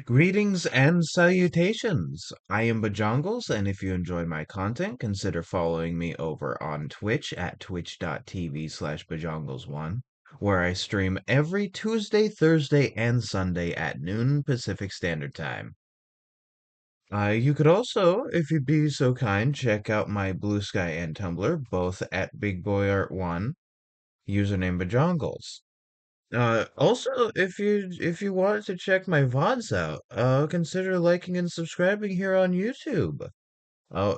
Greetings and salutations. I am Bajongles, and if you enjoy my content, consider following me over on Twitch at twitch.tv/Bajongles1, where I stream every Tuesday, Thursday, and Sunday at noon Pacific Standard Time. You could also, if you'd be so kind, check out my Bluesky and Tumblr, both at BigBoyArt1, username Bajongles. Also, if you wanted to check my VODs out, consider liking and subscribing here on YouTube.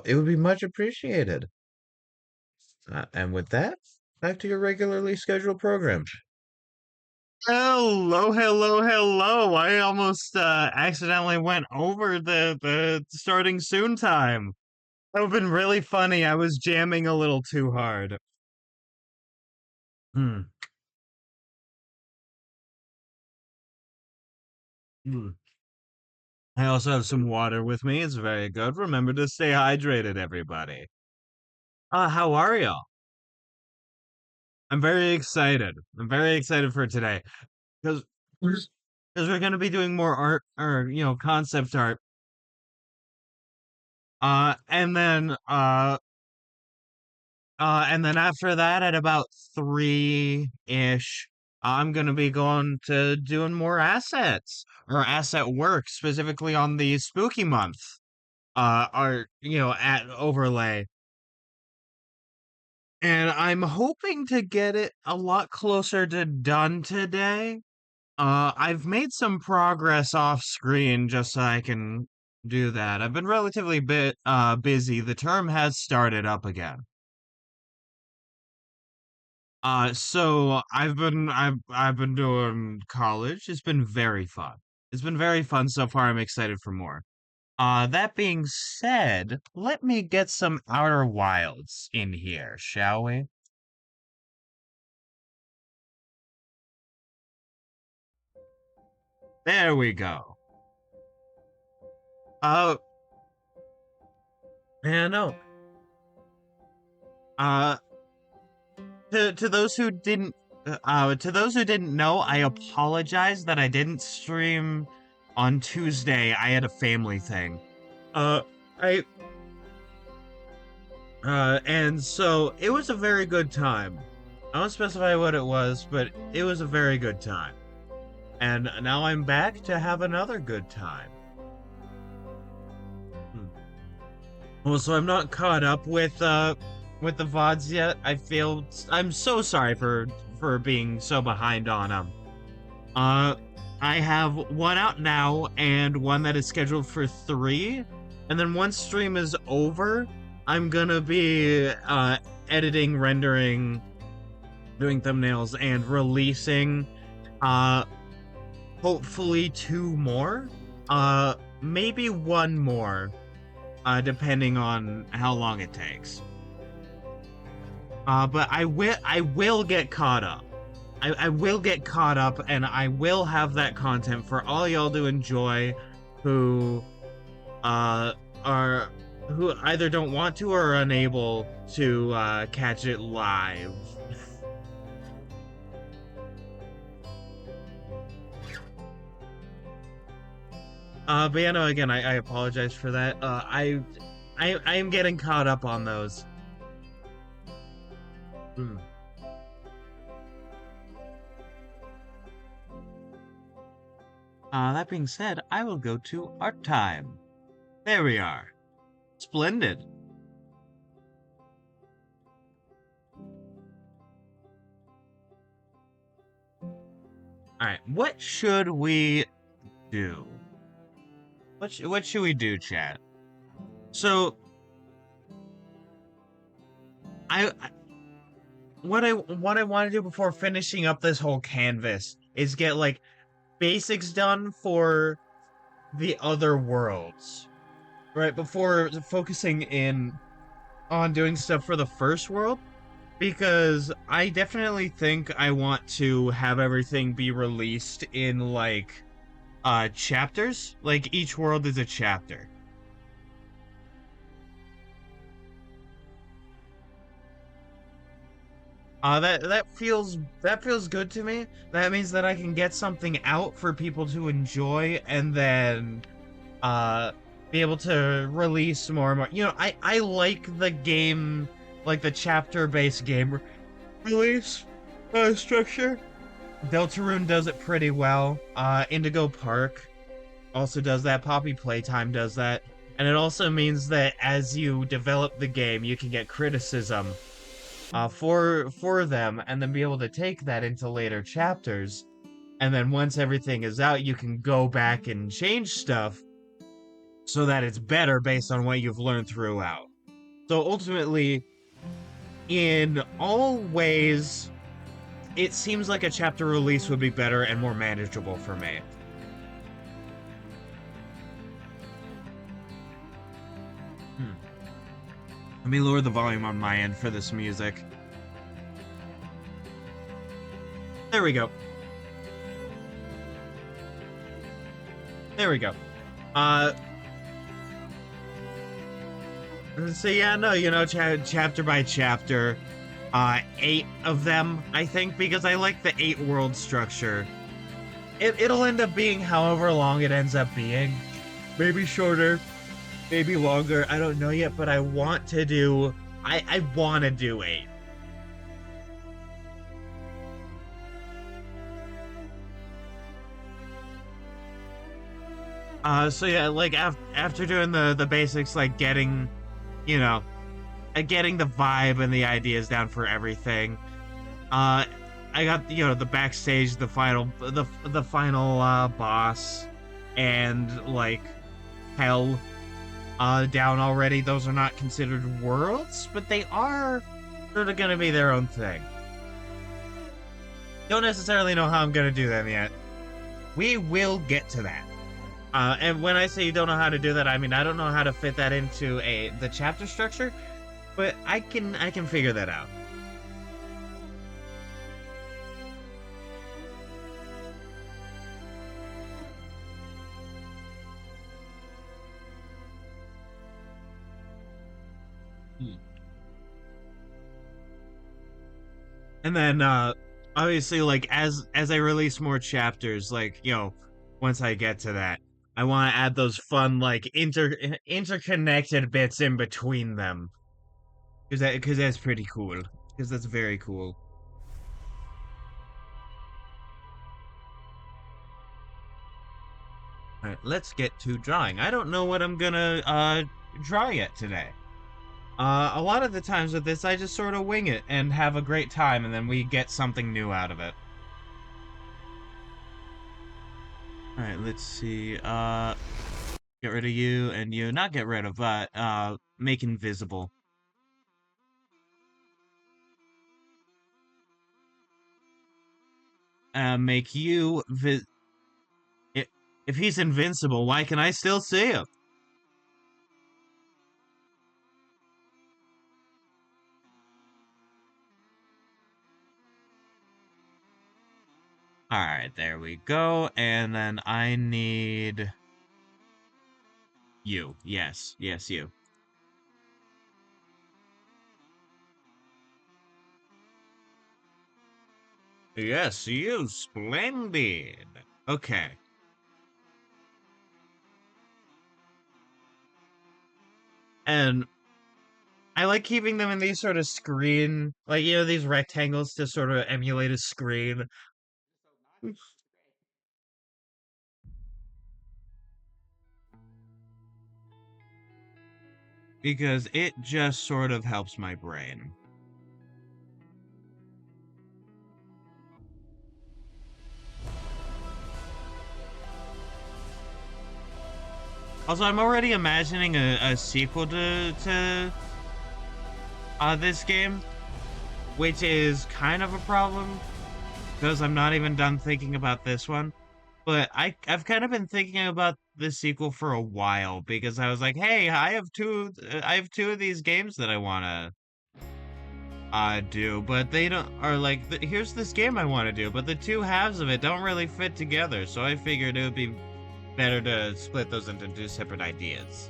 It would be much appreciated. And with that, back to your regularly scheduled program. Hello, hello, hello. I almost accidentally went over the starting soon time. That would have been really funny. I was jamming a little too hard. Hmm. Hmm. I also have some water with me. It's very good. Remember to stay hydrated, everybody. How are y'all? I'm very excited. I'm very excited for today because we're gonna be doing more art or concept art. And then after that, at about 3-ish, I'm gonna be going to doing more assets or asset work, specifically on the spooky month. Art, at overlay. And I'm hoping to get it a lot closer to done today. I've made some progress off screen just so I can do that. I've been relatively busy. The term has started up again. So I've been doing college. It's been very fun. It's been very fun so far. I'm excited for more. That being said, let me get some Outer Wilds in here, shall we? There we go. Uh, yeah, no. Uh, to those who didn't, know, I apologize that I didn't stream on Tuesday. I had a family thing. Uh, I and so it was a very good time. I won't specify what it was, but it was a very good time. And now I'm back to have another good time. Hmm. Well, so I'm not caught up with the VODs yet. I'm so sorry for being so behind on them. Uh I have one out now and one that is scheduled for 3. And then once stream is over, I'm gonna be editing, rendering, doing thumbnails, and releasing uh hopefully 2 more. Maybe 1 more, depending on how long it takes. But I will get caught up. I will get caught up, and I will have that content for all y'all to enjoy who uh are who either don't want to or are unable to catch it live. But yeah, no, again, I apologize for that. I am getting caught up on those. Hmm. That being said, I will go to art time. There we are. Splendid. All right, what should we do? What should we do, chat? So, I what I want to do before finishing up this whole canvas is get like basics done for the other worlds, right? Before focusing in on doing stuff for the first world, because I definitely think I want to have everything be released in like chapters. Like each world is a chapter. that feels good to me. That means that I can get something out for people to enjoy, and then uh be able to release more and more. I like the game, like the chapter-based game release structure. Deltarune does it pretty well. Indigo Park also does that. Poppy Playtime does that. And it also means that as you develop the game, you can get criticism for them, and then be able to take that into later chapters. And then once everything is out, you can go back and change stuff so that it's better based on what you've learned throughout. So ultimately, in all ways, it seems like a chapter release would be better and more manageable for me. Let me lower the volume on my end for this music. There we go. There we go. So yeah, no, chapter by chapter, 8 of them, I think, because I like the 8 world structure. It'll end up being however long it ends up being. Maybe shorter, maybe longer, I don't know yet, but I want to do 8. So yeah, like after doing the basics, like getting, getting the vibe and the ideas down for everything. I got the backstage, the final boss, and like hell down already. Those are not considered worlds, but they are sort of gonna be their own thing. Don't necessarily know how I'm gonna do them yet. We will get to that. And when I say you don't know how to do that, I mean I don't know how to fit that into the chapter structure, but I can figure that out. And then obviously, like as I release more chapters, like once I get to that, I want to add those fun like interconnected bits in between them, because that's pretty cool. Because that's very cool. All right, let's get to drawing. I don't know what I'm gonna draw yet today. A lot of the times with this, I just sort of wing it and have a great time, and then we get something new out of it. Alright, let's see. Get rid of you and you. Not get rid of, but, make invisible. Make you if he's invincible, why can I still see him? Alright, there we go. And then I need you. Yes, you. Yes, you. Splendid. Okay. And I like keeping them in these sort of screen, like, these rectangles to sort of emulate a screen. Because it just sort of helps my brain. Also, I'm already imagining a sequel to this game, which is kind of a problem, because I'm not even done thinking about this one. But I've kind of been thinking about the sequel for a while, because I was like, hey, I have two of these games that I want to do, but they don't, are like, here's this game I want to do, but the two halves of it don't really fit together, so I figured it would be better to split those into 2 separate ideas.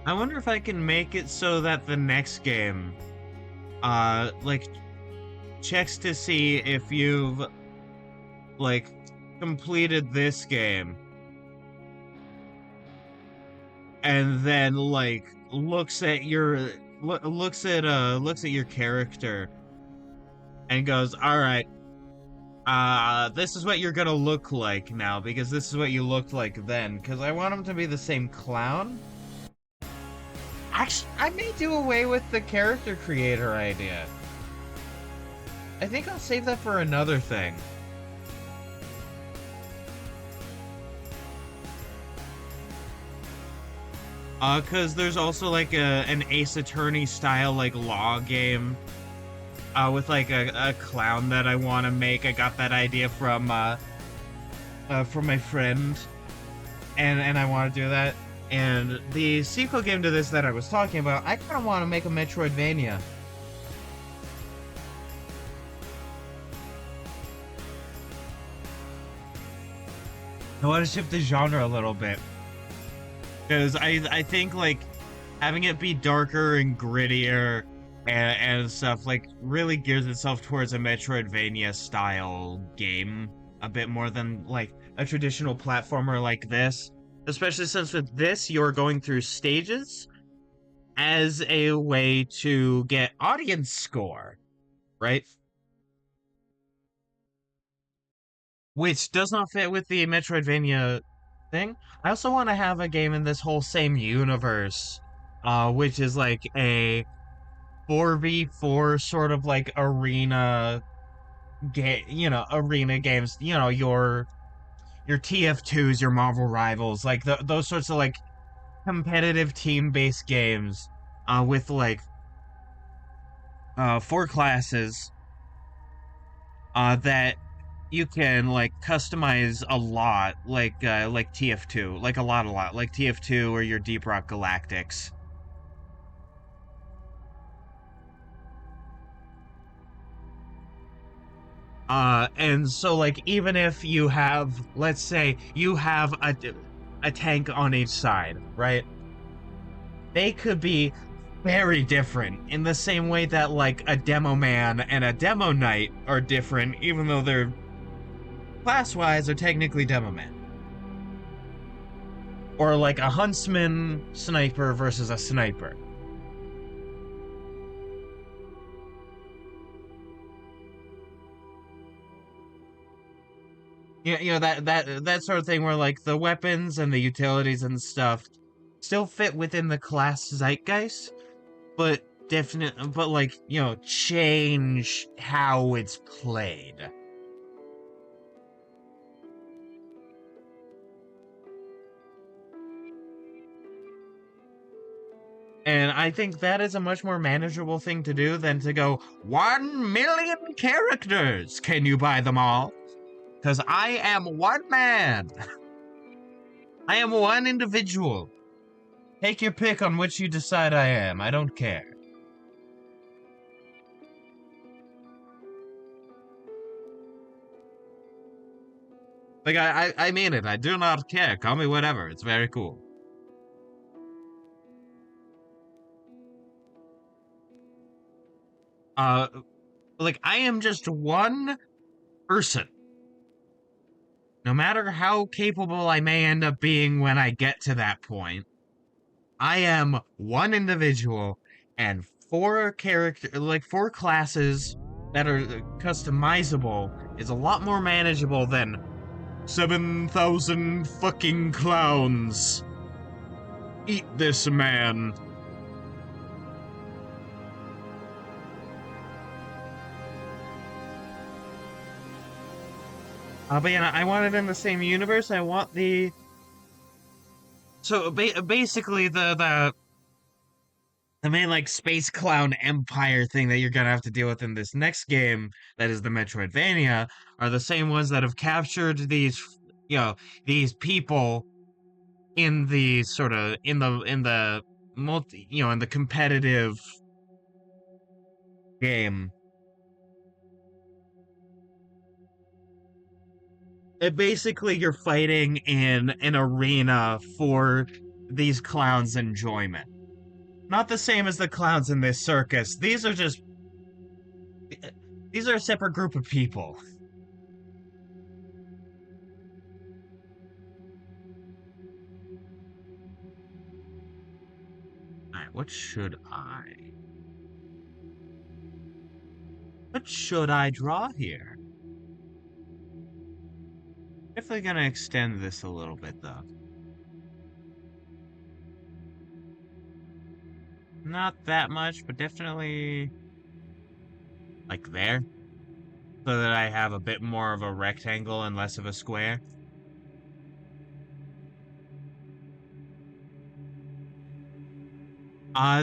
I wonder if I can make it so that the next game, like, checks to see if you've, like, completed this game, and then, like, looks at your looks at your character and goes, all right, this is what you're gonna look like now, because this is what you looked like then, because I want him to be the same clown. Actually, I may do away with the character creator idea. I think I'll save that for another thing. Cause there's also like an Ace Attorney style like law game, with like a clown that I want to make. I got that idea from my friend, and I want to do that. And the sequel game to this that I was talking about, I kind of want to make a Metroidvania. I want to shift the genre a little bit, because I think like having it be darker and grittier and stuff like really gears itself towards a Metroidvania style game a bit more than like a traditional platformer like this. Especially since with this you're going through stages as a way to get audience score, right? Which does not fit with the Metroidvania thing. I also want to have a game in this whole same universe, which is like a 4v4 sort of like arena game, arena games, your TF2s, your Marvel Rivals, like those sorts of like competitive team-based games, with like 4 classes, that you can like customize a lot, like TF2, like a lot, like TF2 or your Deep Rock Galactics. And so like even if you have, let's say you have a tank on each side, right? They could be very different in the same way that like a demo man and a demo knight are different, even though they're class-wise are technically demo men. Or like a huntsman sniper versus a sniper. Yeah, that sort of thing where like the weapons and the utilities and stuff still fit within the class zeitgeist, but but like, change how it's played. And I think that is a much more manageable thing to do than to go 1 million characters. Can you buy them all? Because I am one man. I am one individual. Take your pick on which you decide I am. I don't care. Like, I mean it. I do not care. Call me whatever. It's very cool. Uh, like, I am just one person. No matter how capable I may end up being when I get to that point, I am one individual, and 4 classes that are customizable is a lot more manageable than 7,000 fucking clowns. Eat this, man. But yeah, I want it in the same universe. I want the basically the main like space clown empire thing that you're gonna have to deal with in this next game, that is the Metroidvania, are the same ones that have captured you know these people in the sort of in the multi in the competitive game. basically you're fighting in an arena for these clowns' enjoyment. Not the same as the clowns in this circus. These are a separate group of people. Alright, what should I draw here? Definitely gonna extend this a little bit though. Not that much, but definitely like there. So that I have a bit more of a rectangle and less of a square.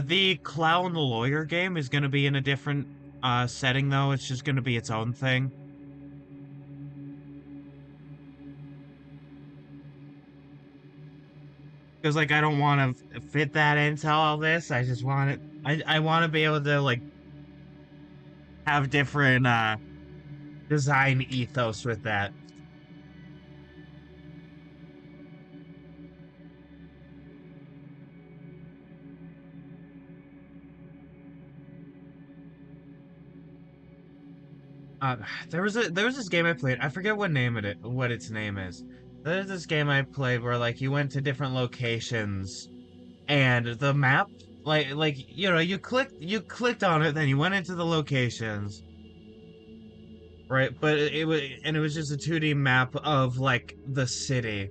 The clown lawyer game is gonna be in a different setting though. It's just gonna be its own thing. Because like I don't want to fit that into all this. I just want it. I want to be able to like have different design ethos with that. Uh, there was this game I played. I forget what its name is. There's this game I played where like you went to different locations and the map like you know you clicked on it, then you went into the locations, right? But it was just a 2D map of like the city.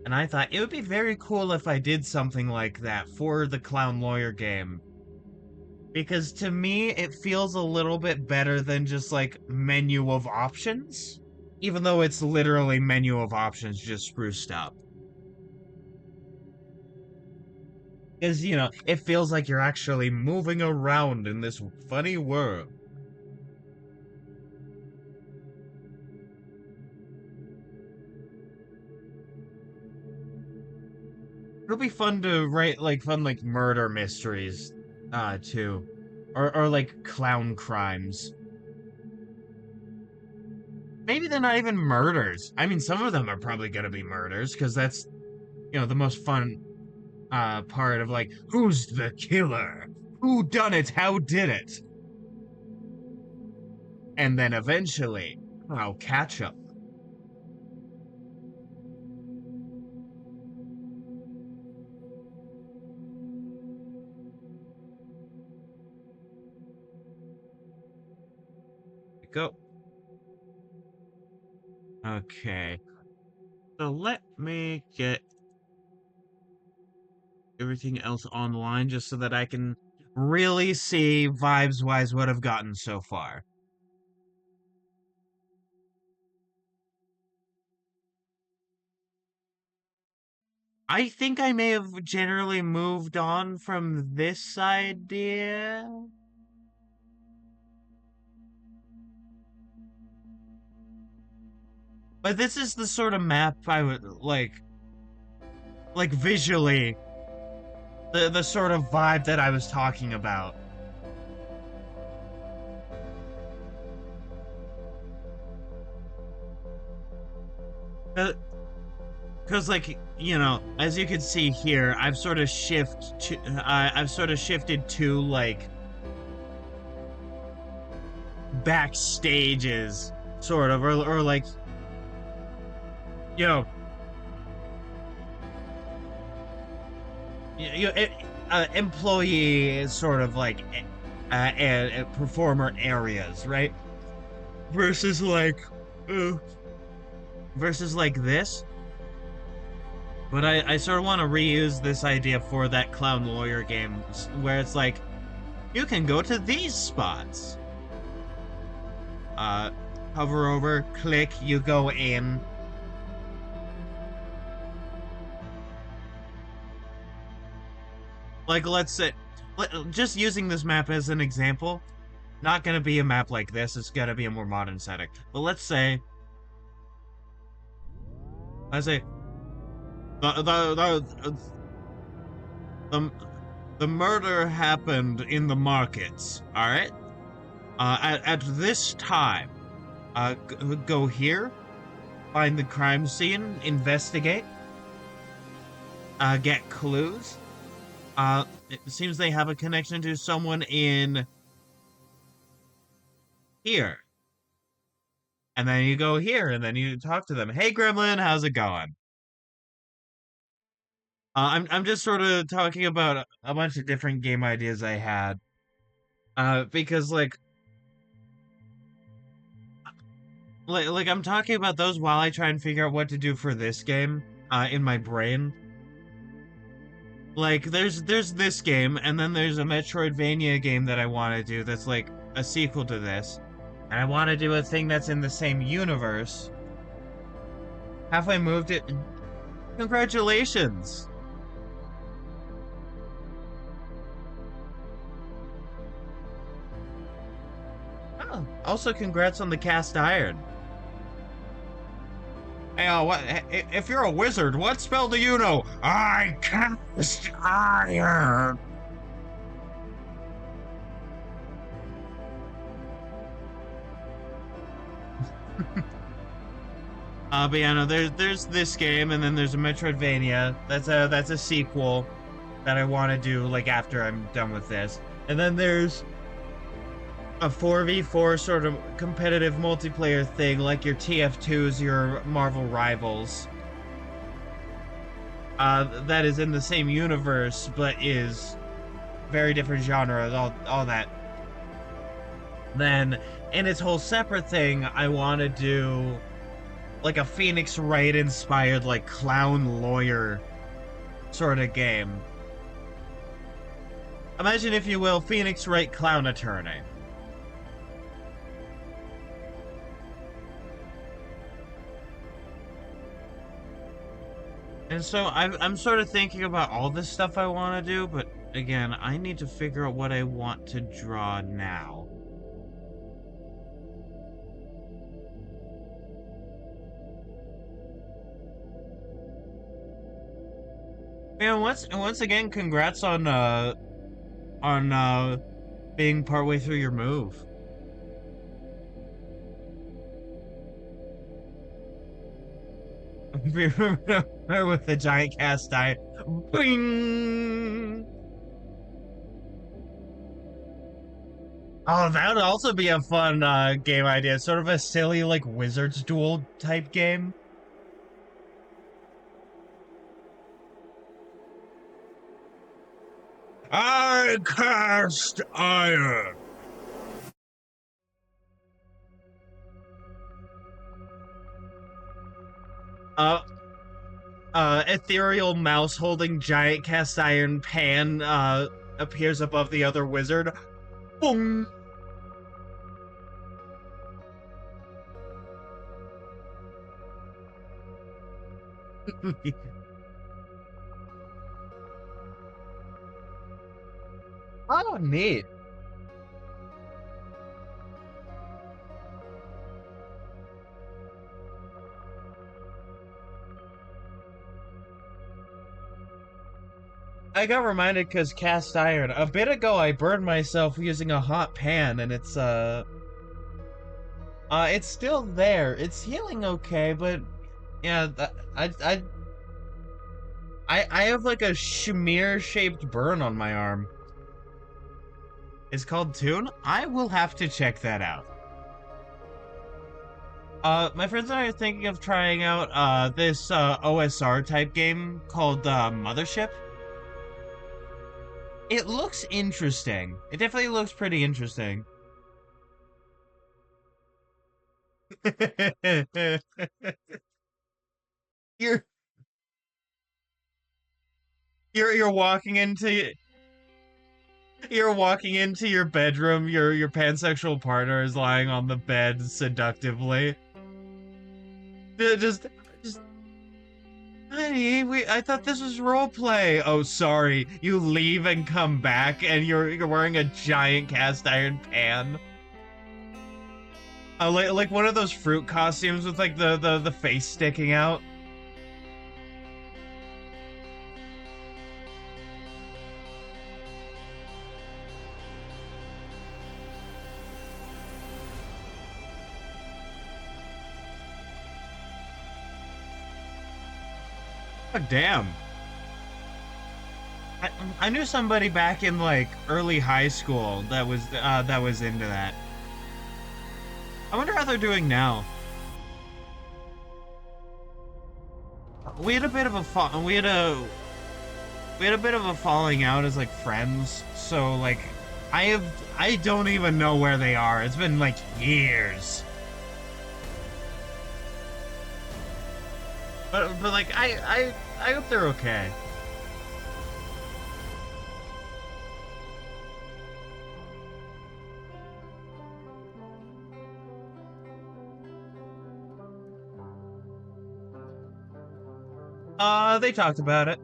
And I thought it would be very cool if I did something like that for the clown lawyer game. Because to me, it feels a little bit better than just like menu of options. Even though it's literally menu of options just spruced up. Because, you know, it feels like you're actually moving around in this funny world. It'll be fun to write like fun like murder mysteries, too. Or like clown crimes. Maybe they're not even murders. I mean, some of them are probably gonna be murders, because that's, you know, the most fun part of like, who's the killer? Who done it? How did it? And then eventually, I'll catch up. Go. Okay. So let me get everything else online just so that I can really see vibes wise what I've gotten so far. I think I may have generally moved on from this idea. But this is the sort of map I would like visually, the sort of vibe that I was talking about. Because like, you know, as you can see here, I've sort of shifted to like backstages, sort of, or like, you know, employee sort of like performer areas, right? Versus like, uh, versus like this. But I sort of want to reuse this idea for that clown lawyer game, where it's like, you can go to these spots. Hover over, click, you go in. Like, let's say, just using this map as an example, not gonna be a map like this, it's gonna be a more modern setting. But let's say, the, the, the murder happened in the markets, alright? At this time, go here, find the crime scene, investigate, get clues. It seems they have a connection to someone in here. And then you go here, and then you talk to them. Hey, Gremlin, how's it going? I'm just sort of talking about a bunch of different game ideas I had. Because like I'm talking about those while I try and figure out what to do for this game. In my brain. Like there's this game, and then there's a Metroidvania game that I want to do that's like a sequel to this. And I want to do a thing that's in the same universe. Halfway moved it. Congratulations. Oh, also congrats on the cast iron. Hey, if you're a wizard, what spell do you know? I cast iron. But yeah, no, there's this game, and then there's a Metroidvania. That's a sequel that I want to do like after I'm done with this. And then there's a 4v4 sort of competitive multiplayer thing, like your TF2s, your Marvel Rivals. That is in the same universe, but is very different genres, all that. Then, in its whole separate thing, I want to do like a Phoenix Wright inspired, like clown lawyer sort of game. Imagine, if you will, Phoenix Wright clown attorney. And so I'm sort of thinking about all this stuff I want to do, but again, I need to figure out what I want to draw now. And once again, congrats on being partway through your move. With the giant cast iron. Bing! Oh, that would also be a fun game idea. Sort of a silly, like, Wizards Duel type game. I cast iron! Uh, ethereal mouse holding giant cast iron pan appears above the other wizard. Boom! Oh, neat. I got reminded because cast iron. A bit ago, I burned myself using a hot pan, and it's still there. It's healing okay, but yeah, I have like a smear-shaped burn on my arm. It's called Toon. I will have to check that out. My friends and I are thinking of trying out this OSR type game called Mothership. It looks interesting. It definitely looks pretty interesting. you're you're walking into you're walking into your bedroom. Your pansexual partner is lying on the bed seductively. Just honey, I thought this was roleplay. Oh, sorry. You leave and come back, and you're wearing a giant cast iron pan. Like one of those fruit costumes with like the face sticking out. Oh, damn. I, I knew somebody back in like early high school that was into that. I wonder how they're doing now. We had a bit of a we had a bit of a falling out as like friends. So like I don't even know where they are. It's been like years. But like I hope they're okay. They talked about it.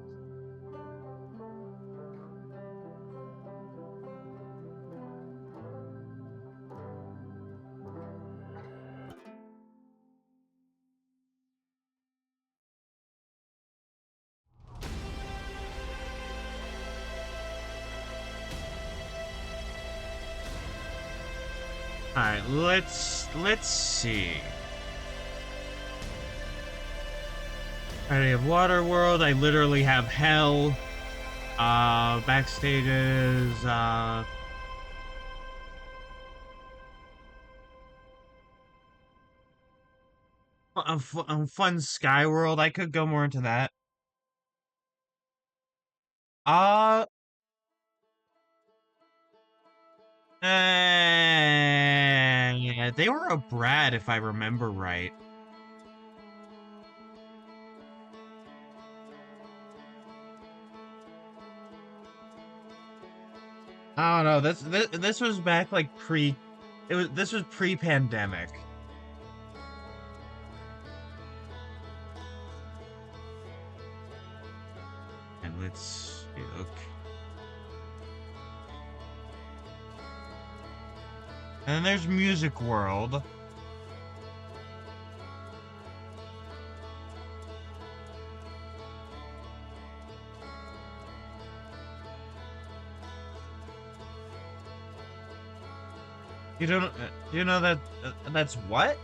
All right, let's see. I have Waterworld. I literally have Hell. Backstages. Fun Sky World. I could go more into that. Uh, they were a brat if I remember right. I don't know. This was back like this was pre-pandemic. And let's see, okay. And then there's Music World. You don't you know that that's what?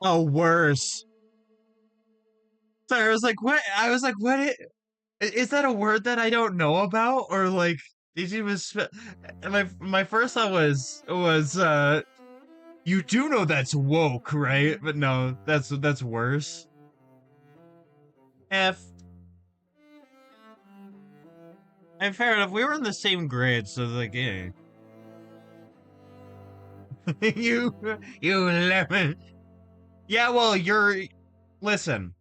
Oh, worse. Sorry, I was like, what? I was like, what? Is that a word that I don't know about, or like, did you my first thought was you do know that's woke, right? But no, that's worse. F. And fair enough, we were in the same grade, so like, yeah. you you lemon. Yeah, well, listen.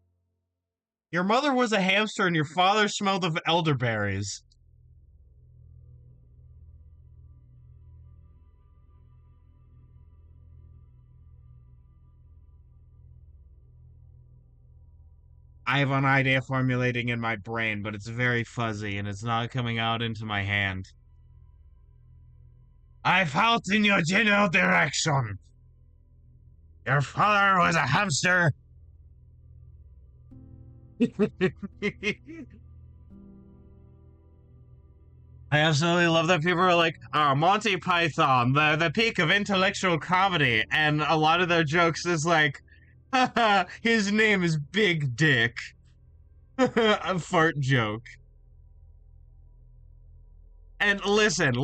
Your mother was a hamster and your father smelled of elderberries. I have an idea formulating in my brain, but it's very fuzzy and it's not coming out into my hand. I felt in your general direction. Your father was a hamster. I absolutely love that people are like, oh, Monty Python, the peak of intellectual comedy, and a lot of their jokes is like, haha, his name is Big Dick. A fart joke. And listen.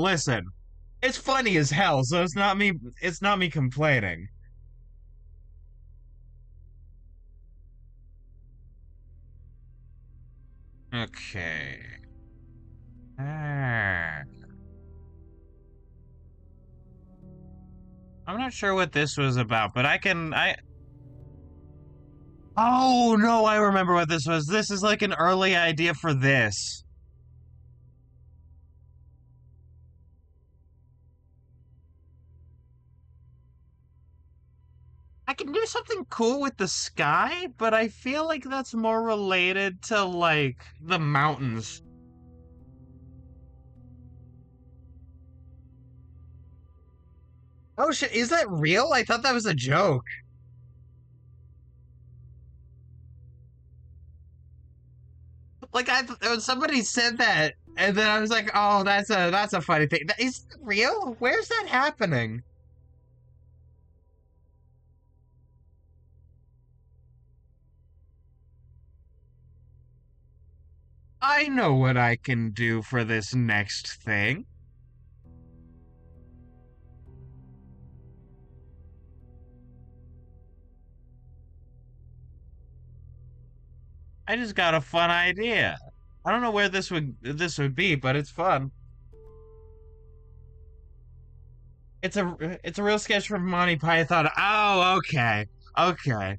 It's funny as hell, so it's not me complaining. Okay. Ah. I'm not sure what this was about, but I Oh no, I remember what this was. This is like an early idea for this. I can do something cool with the sky, but I feel like that's more related to like the mountains. Oh shit, is that real? I thought that was a joke. Like somebody said that, and then I was like, "Oh, that's a funny thing. Is that real? Where's that happening?" I know what I can do for this next thing. I just got a fun idea. I don't know where this would be, but it's fun. It's a real sketch from Monty Python. Oh, okay, okay.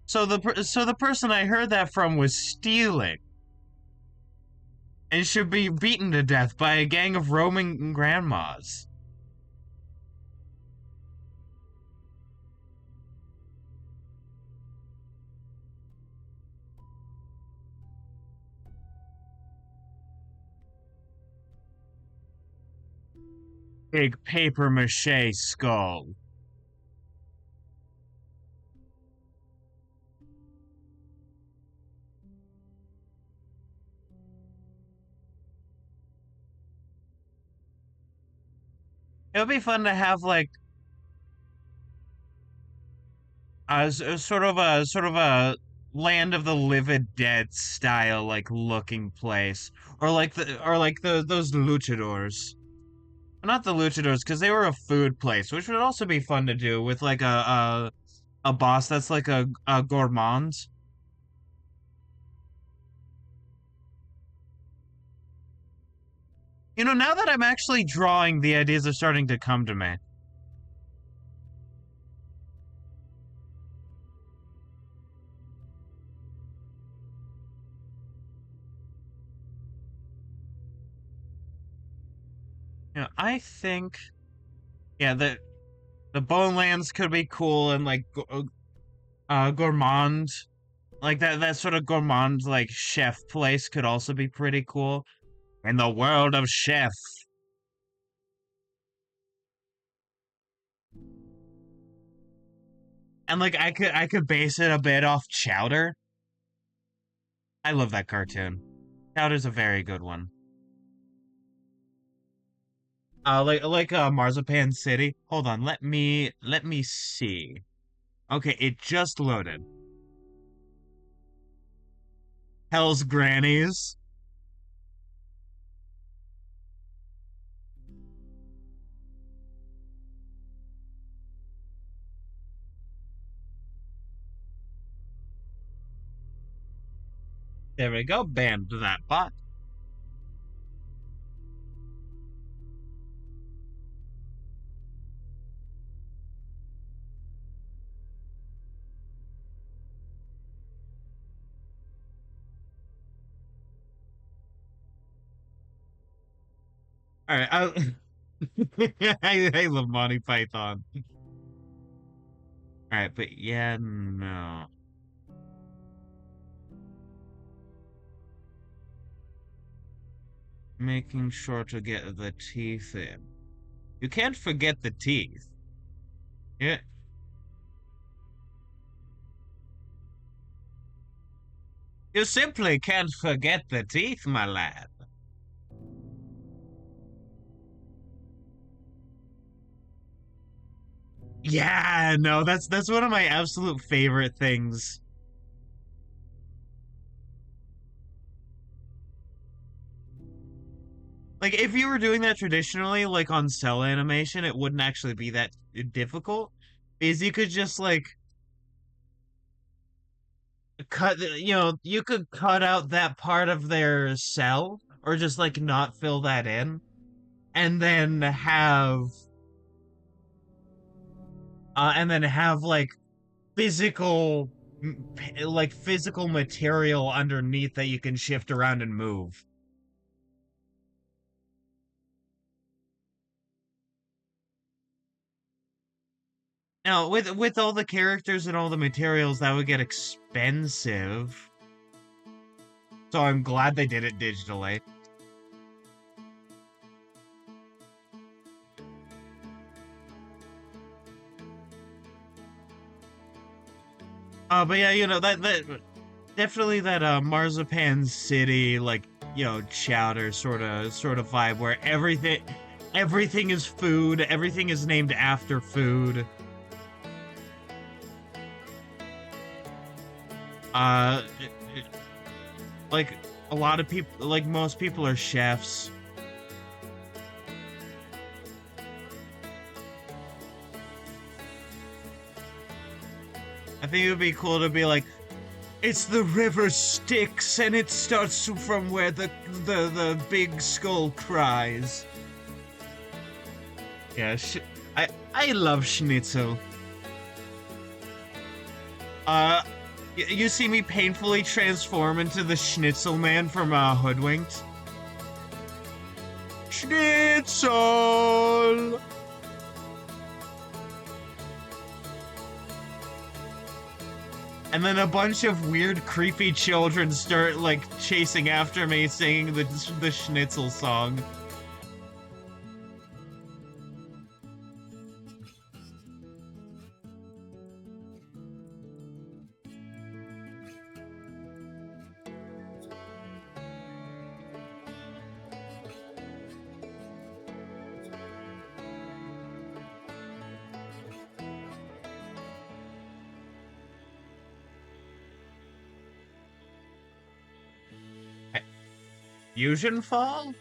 So the person I heard that from was stealing and should be beaten to death by a gang of roaming grandmas. Big paper mache skull. It would be fun to have like a sort of a Land of the Livid Dead style like looking place, or like those luchadors. Not the luchadors, because they were a food place, which would also be fun to do with like a boss that's like a gourmand. Now that I'm actually drawing, the ideas are starting to come to me. I think, yeah, the Bonelands could be cool, and like gourmand, like that sort of gourmand like chef place could also be pretty cool. In the world of chef. And like I could base it a bit off Chowder. I love that cartoon. Chowder's a very good one. Like Marzipan City. Hold on, let me see. Okay, it just loaded. Hell's Grannies. There we go. Banned that bot. All right, I love Monty Python. All right, but yeah, no. Making sure to get the teeth in. You can't forget the teeth. Yeah. You simply can't forget the teeth, my lad. Yeah, no, that's one of my absolute favorite things. Like if you were doing that traditionally, like on cell animation, it wouldn't actually be that difficult. Because you could just like you could cut out that part of their cell or just like not fill that in and then have like physical physical material underneath that you can shift around and move. Now, with all the characters and all the materials, that would get expensive. So I'm glad they did it digitally. But yeah, that definitely that Marzipan City, like, chowder sort of vibe where everything is food, everything is named after food. Uh, like a lot of people, like most people are chefs. I think it would be cool to be like, it's the river Styx, and it starts from where the big skull cries. Yeah, I love schnitzel. Uh, you see me painfully transform into the Schnitzel Man from Hoodwinked? Schnitzel! And then a bunch of weird, creepy children start, like, chasing after me, singing the Schnitzel song. Fusion Fall?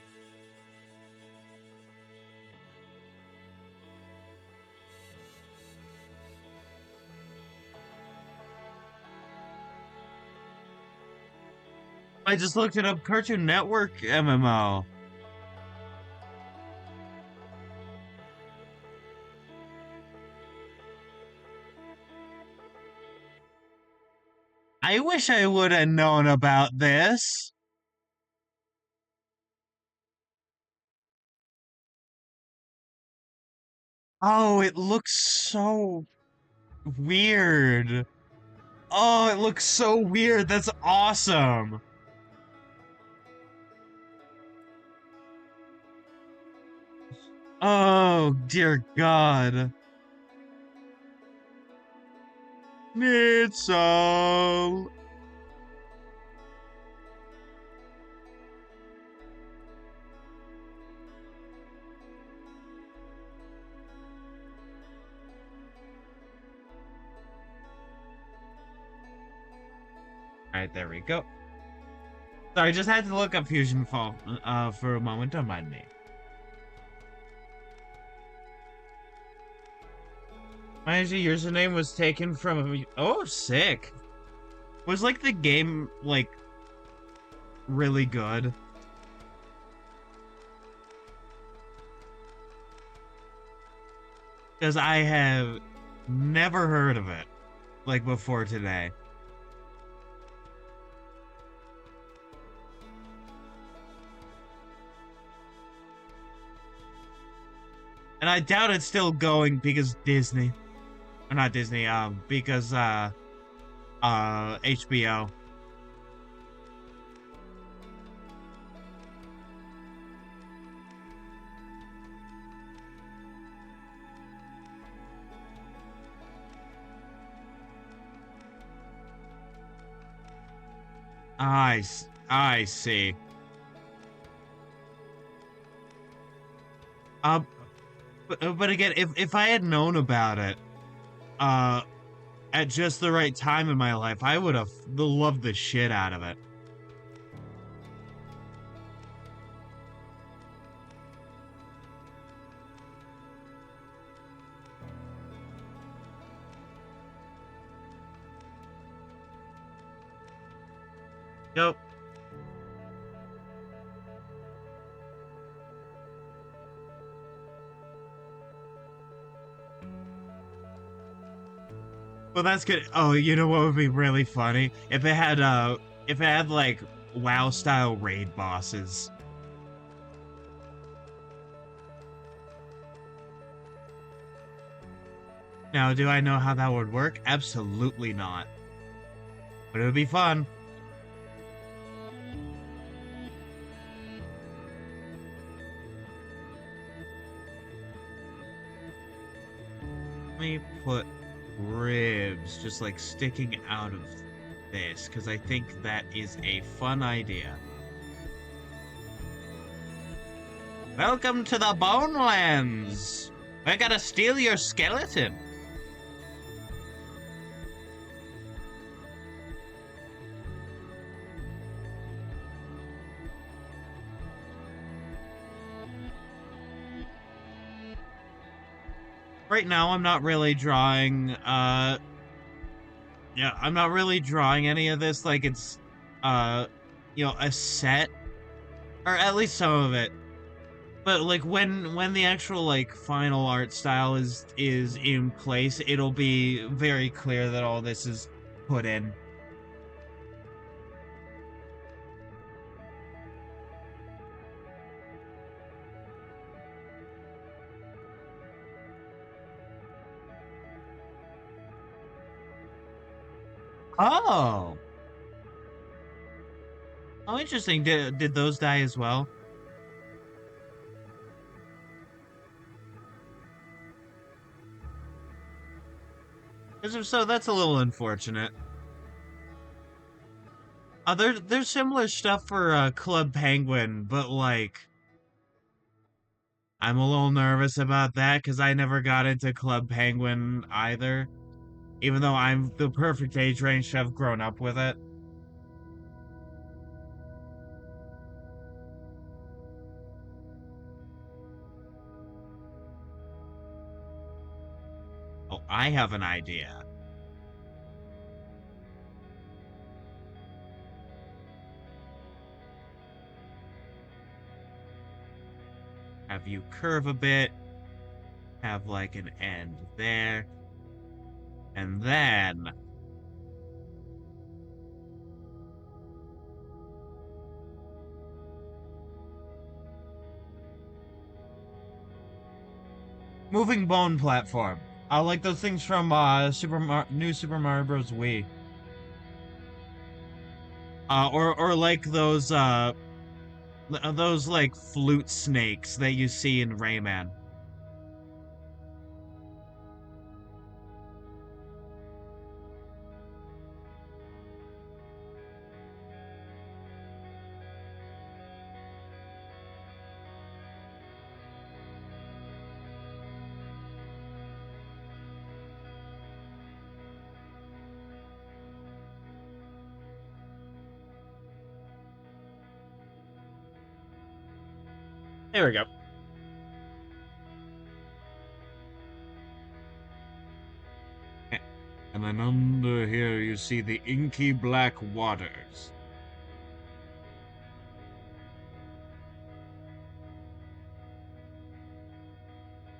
I just looked it up. Cartoon Network MMO. I wish I would have known about this. Oh, it looks so weird. Oh, it looks so weird. That's awesome. Oh, dear God. Schnitzel. Alright, there we go. Sorry, I just had to look up Fusion Fall for a moment. Don't mind me. My username was taken from... Oh, sick. Was, like, the game, like, really good? Because I have never heard of it, like, before today. And I doubt it's still going because Disney. Or not Disney, because, HBO. I see. Uh, but again, if I had known about it, uh, at just the right time in my life, I would have loved the shit out of it. Yep. Well, that's good. Oh, you know what would be really funny? If it had like WoW style raid bosses. Now, do I know how that would work? Absolutely not. But it would be fun. Let me put ribs just like sticking out of this, because I think that is a fun idea. Welcome to the Bonelands! We're gonna steal your skeleton! Right now, I'm not really drawing, I'm not really drawing any of this like it's, a set, or at least some of it. But like when the actual like final art style is in place, it'll be very clear that all this is put in. Oh. Oh, interesting. Did those die as well? Because if so, that's a little unfortunate. There's similar stuff for Club Penguin, but like I'm a little nervous about that because I never got into Club Penguin either, even though I'm the perfect age range to have grown up with it. Oh, I have an idea. Have you curve a bit, have like an end there, and then moving bone platform. I like those things from New Super Mario Bros. Wii. Or like those like flute snakes that you see in Rayman. There we go. And then under here you see the inky black waters.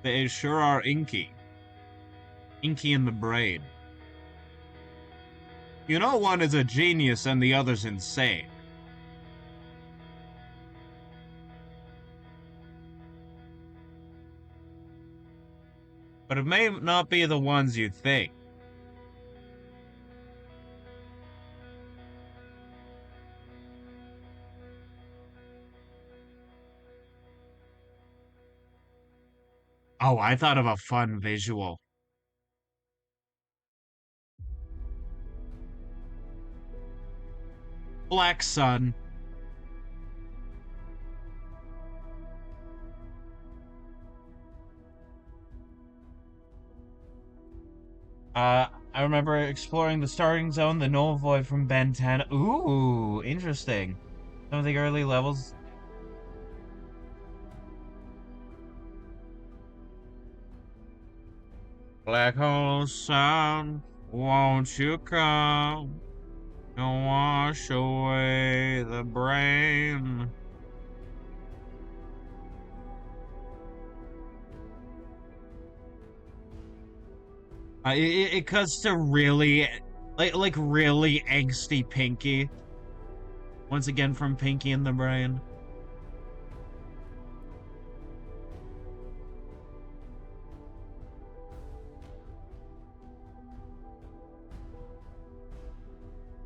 They sure are inky. Inky in the brain. You know one is a genius and the other's insane. But it may not be the ones you think. Oh, I thought of a fun visual. Black sun. I remember exploring the starting zone, the Null Void from Ben 10. Ooh, interesting. Some of the early levels. Black hole sun, won't you come and wash away the brain? It cuts to really, like really angsty Pinky. Once again from Pinky in the Brain.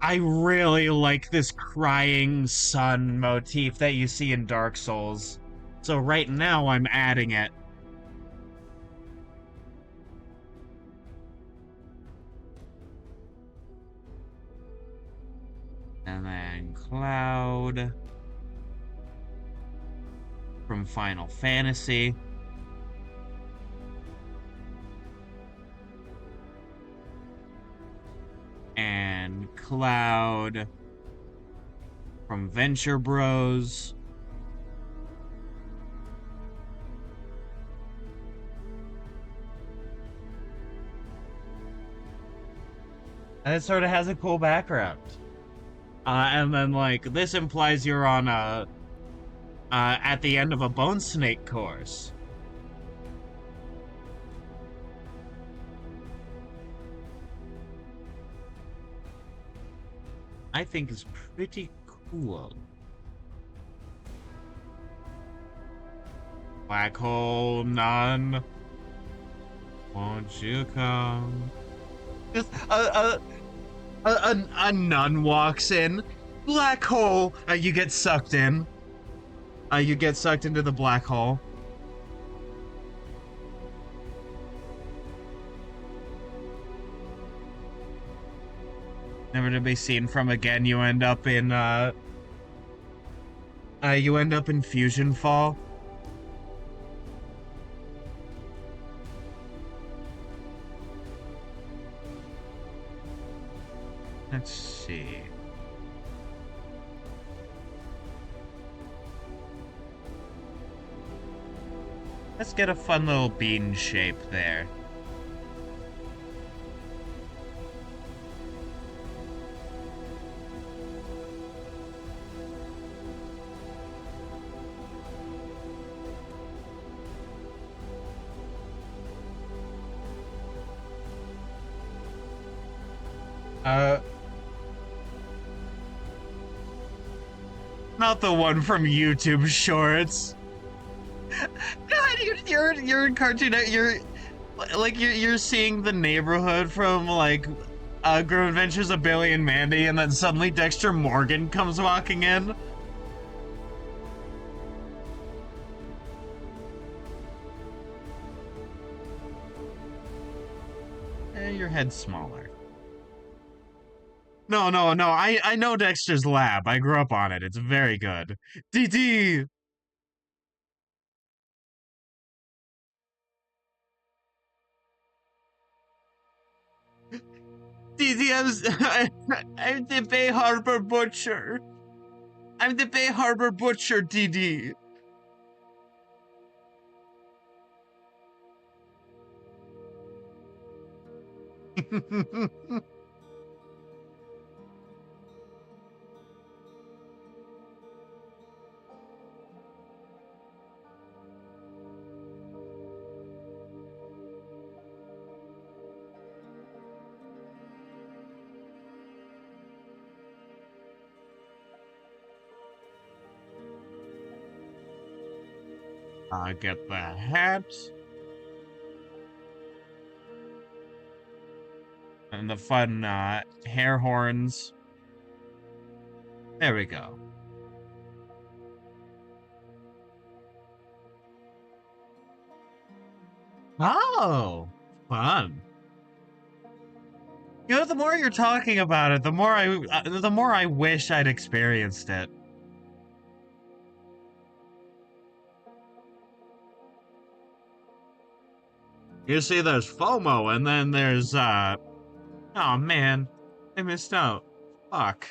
I really like this crying sun motif that you see in Dark Souls. So right now I'm adding it. And then Cloud from Final Fantasy. And Cloud from Venture Bros. And it sort of has a cool background. And then, like, this implies you're on at the end of a Bone Snake course. I think is pretty cool. Black hole, none. Won't you come? Just a nun walks in. Black hole. You get sucked in. You get sucked into the black hole. Never to be seen from again. You end up in Fusion Fall. Let's see. Let's get a fun little bean shape there. Not the one from YouTube Shorts. God, you're in Cartoon. You're seeing the neighborhood from like Grim Adventures of Billy and Mandy, and then suddenly Dexter Morgan comes walking in. Your head's smaller. No. I know Dexter's Lab. I grew up on it. It's very good. DD. I'm the Bay Harbor Butcher. I'm the Bay Harbor Butcher, DD. I get the hat. And the fun hair horns. There we go. Oh, fun. You know, the more you're talking about it, the more I wish I'd experienced it. You see, there's FOMO, and then there's, oh man, I missed out. Fuck.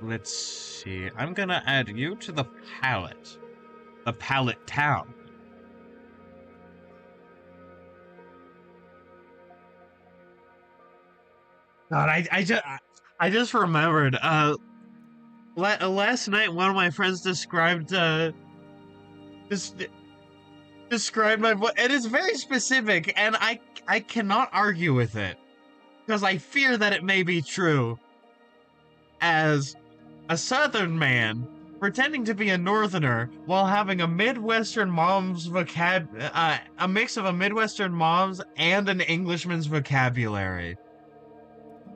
Let's see, I'm gonna add you to the palette. The palette town. God, I just remembered. Last night one of my friends described my voice, and it's very specific, and I cannot argue with it because I fear that it may be true. As a Southern man pretending to be a Northerner while having a Midwestern mom's a mix of a Midwestern mom's and an Englishman's vocabulary.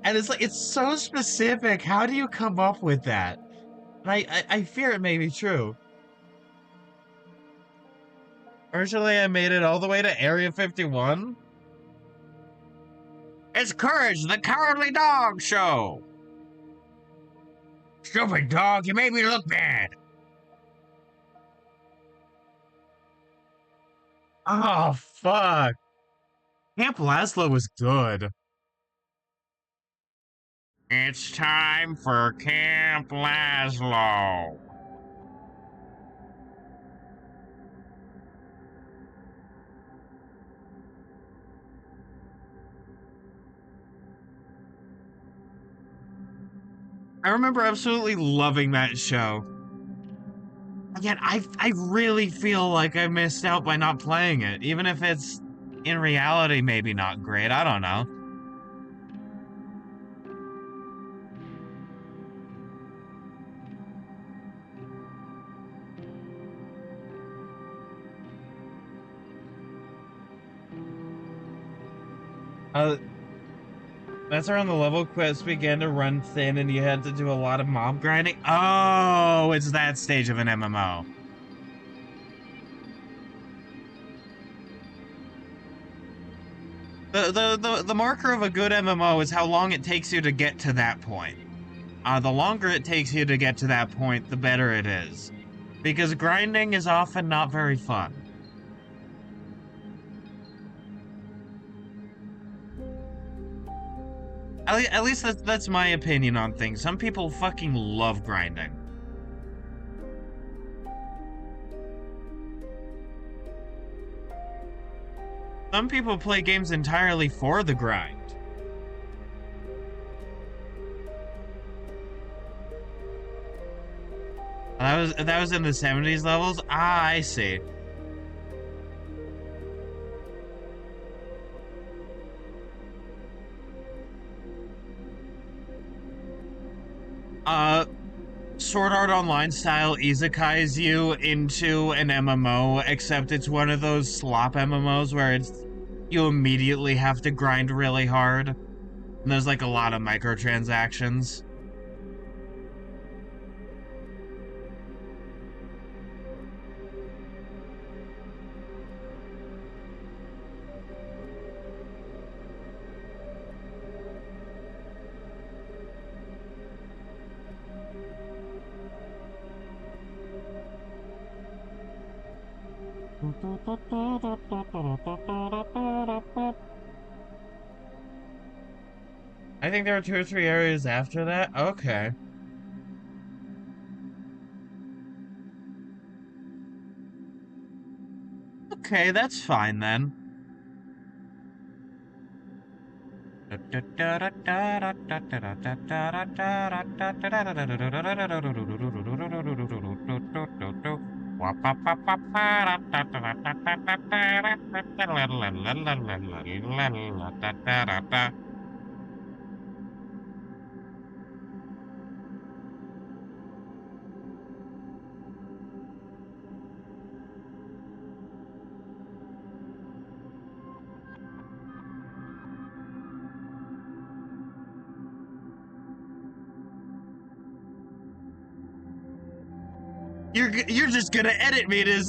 And it's like, it's so specific. How do you come up with that? And I fear it may be true. Partially, I made it all the way to Area 51. It's Courage, the Cowardly Dog Show! Stupid dog, you made me look bad! Oh, fuck. Camp Laszlo was good. It's time for Camp Laszlo. I remember absolutely loving that show. And yet, I really feel like I missed out by not playing it, even if it's, in reality, maybe not great. I don't know. That's around the level quests began to run thin and you had to do a lot of mob grinding. Oh, it's that stage of an MMO. The marker of a good MMO is how long it takes you to get to that point. The longer it takes you to get to that point, the better it is. Because grinding is often not very fun. At least that's my opinion on things. Some people fucking love grinding. Some people play games entirely for the grind. That was in the 70s levels? Ah, I see. Sword Art Online style isekais you into an MMO, except it's one of those slop MMOs where you immediately have to grind really hard. And there's like a lot of microtransactions. I think there are 2 or 3 areas after that. Okay. Okay, that's fine then. You're just gonna edit me to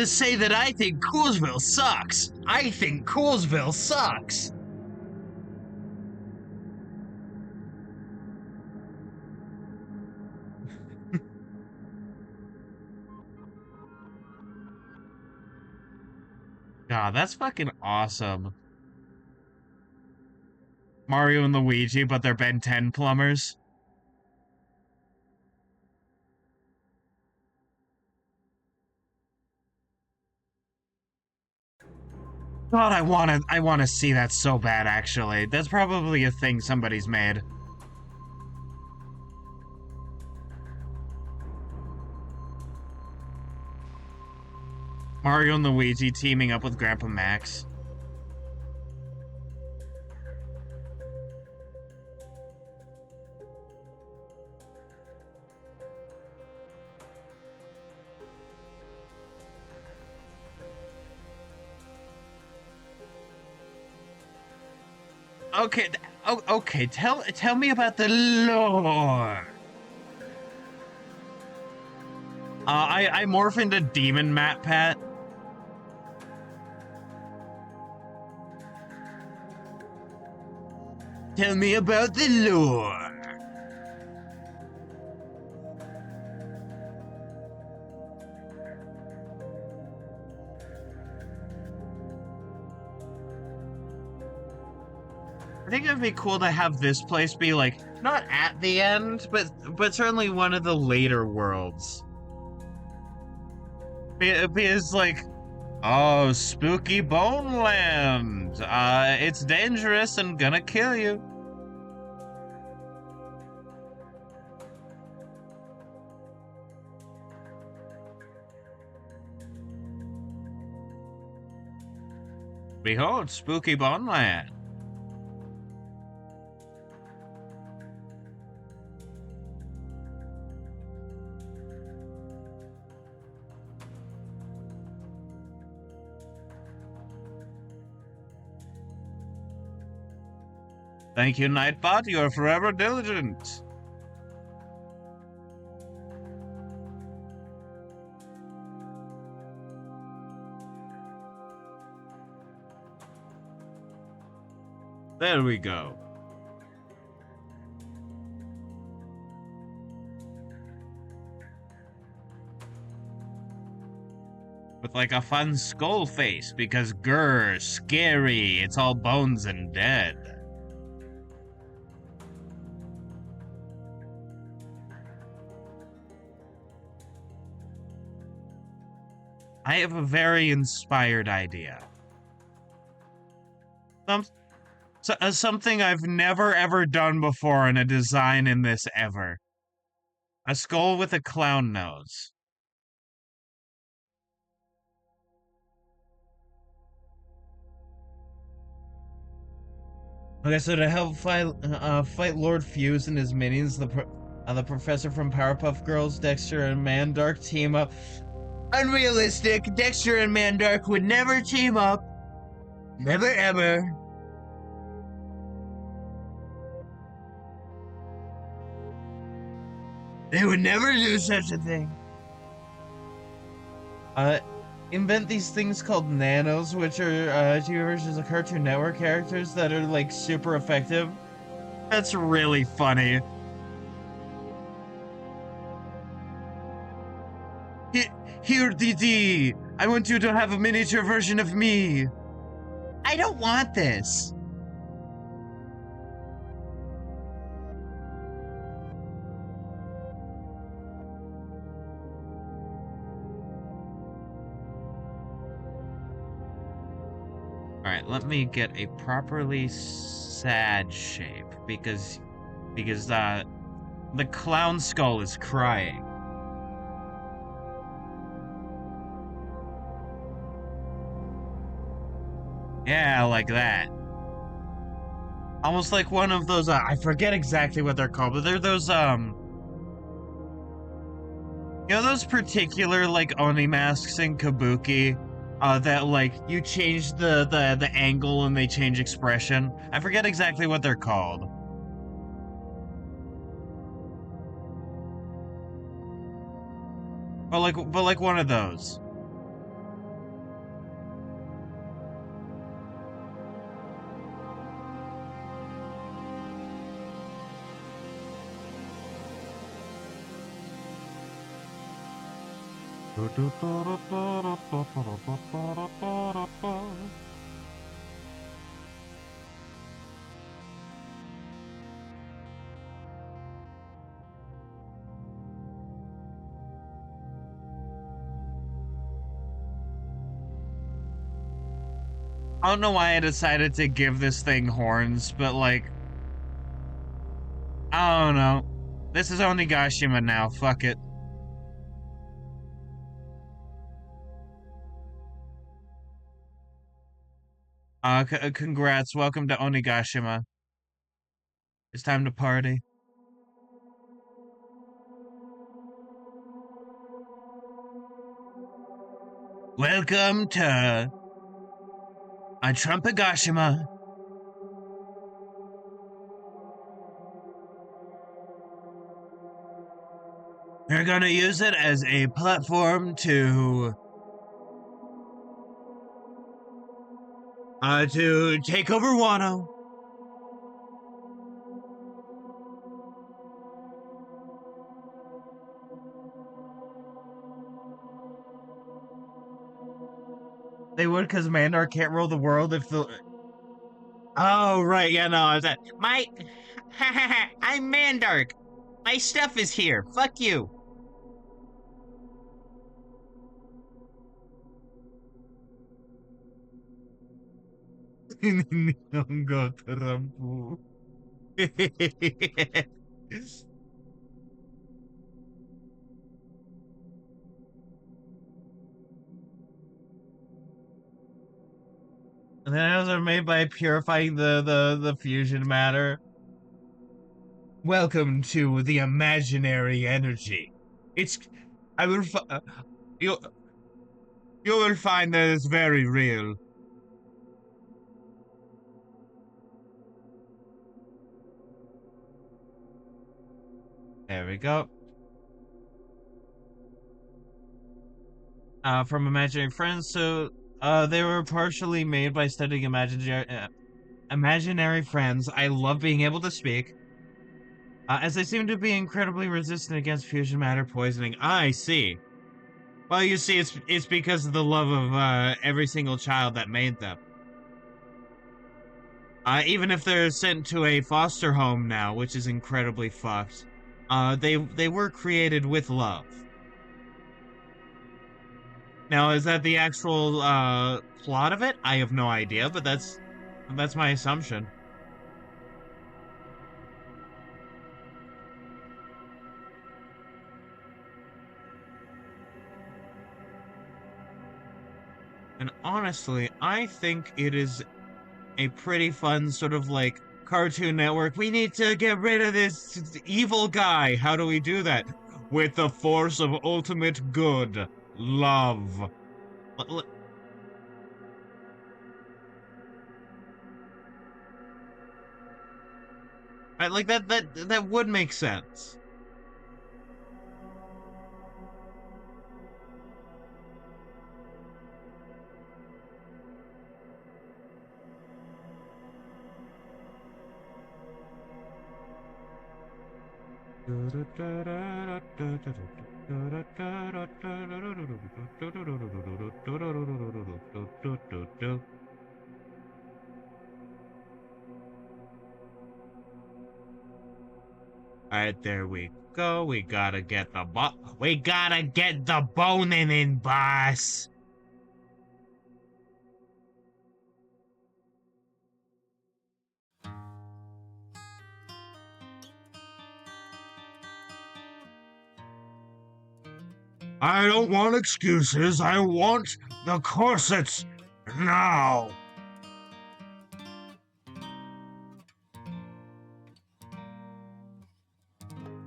say that I think Coolsville sucks. I think Coolsville sucks. God, that's fucking awesome. Mario and Luigi, but they're Ben 10 plumbers. God, I wanna see that so bad, actually. That's probably a thing somebody's made. Mario and Luigi teaming up with Grandpa Max. Okay, okay, tell me about the lore. I morph into Demon Matt Pat. Tell me about the lore. I think it'd be cool to have this place be like not at the end, but certainly one of the later worlds. Because like, oh, spooky Boneland. It's dangerous and gonna kill you. Behold, spooky Boneland. Thank you, Nightbot. You are forever diligent. There we go. With like a fun skull face because grr, scary. It's all bones and dead. I have a very inspired idea. Something I've never ever done before in a design in this ever. A skull with a clown nose. Okay, so to help fight Lord Fuse and his minions, the professor from Powerpuff Girls, Dexter and Mandark team up. Unrealistic! Dexter and Mandark would never team up. Never ever. They would never do such a thing. Invent these things called nanos, which are TV versions of Cartoon Network characters that are like super effective. That's really funny. Here, DD. I want you to have a miniature version of me. I don't want this. Alright, let me get a properly sad shape because the clown skull is crying. Yeah, like that. Almost like one of those, I forget exactly what they're called, but they're those, you know those particular, like, Oni masks in Kabuki? That, like, you change the angle and they change expression? I forget exactly what they're called. But like one of those. I don't know why I decided to give this thing horns, but like, I don't know. This is Onigashima now, fuck it. Congrats, welcome to Onigashima. It's time to party. Welcome to Trumpagashima. We're gonna use it as a platform to take over Wano. They would, because Mandar can't rule the world if the... Oh, right, yeah, no, I was at... I'm Mandark! My stuff is here, fuck you! Nihongo Tarampu. And then those are made by purifying the fusion matter. Welcome to the imaginary energy. It's... I will... You, you will find that it's very real. There we go. From Imaginary Friends, so they were partially made by studying imaginary friends. I love being able to speak. As they seem to be incredibly resistant against fusion matter poisoning. I see. Well, you see, it's because of the love of every single child that made them. Even if they're sent to a foster home now, which is incredibly fucked, they were created with love. Now, is that the actual plot of it? I have no idea, but that's my assumption. And honestly, I think it is a pretty fun sort of like Cartoon Network. We need to get rid of this evil guy. How do we do that? With the force of ultimate good, love. Like that would make sense. Alright, there we go. We gotta get the boning in, boss. I don't want excuses. I want the corsets now.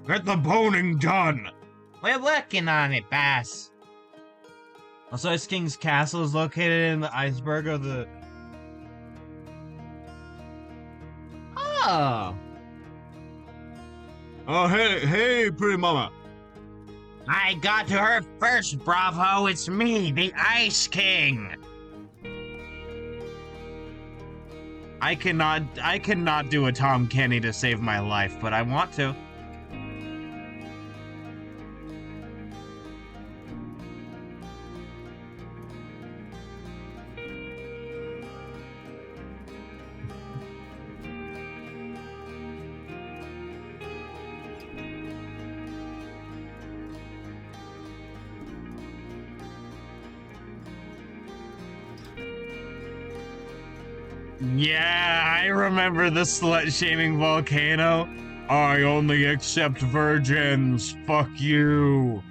Get the boning done. We're working on it, boss. Also, Ice King's castle is located in the iceberg of the... Oh. Oh, hey, pretty mama. I got to her first, bravo. It's me, the Ice King. I cannot do a Tom Kenny to save my life, but I want to. Yeah, I remember the slut-shaming volcano. I only accept virgins. Fuck you.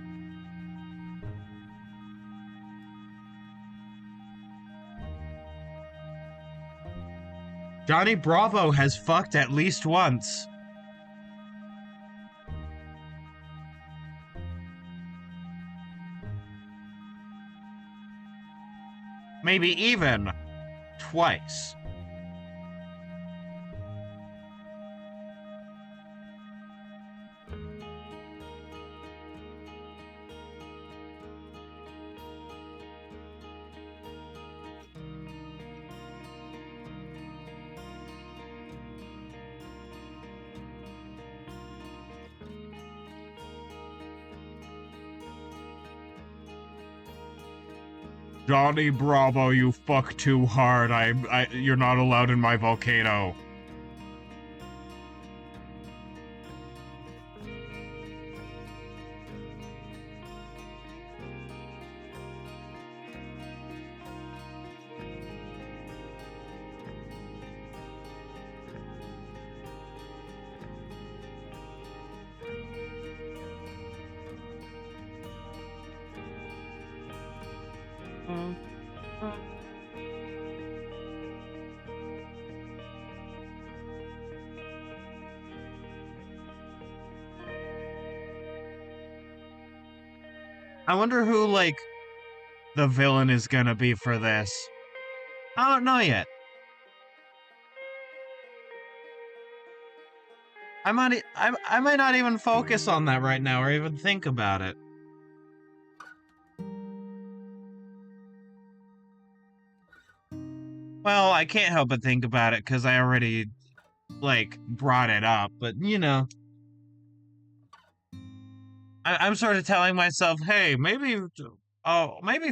Johnny Bravo has fucked at least once. Maybe even twice. Johnny Bravo, you fuck too hard. You're not allowed in my volcano. I wonder who, like, the villain is gonna be for this. I don't know yet. I might not even focus on that right now or even think about it. Well, I can't help but think about it because I already, like, brought it up, but you know. I'm sort of telling myself, hey, maybe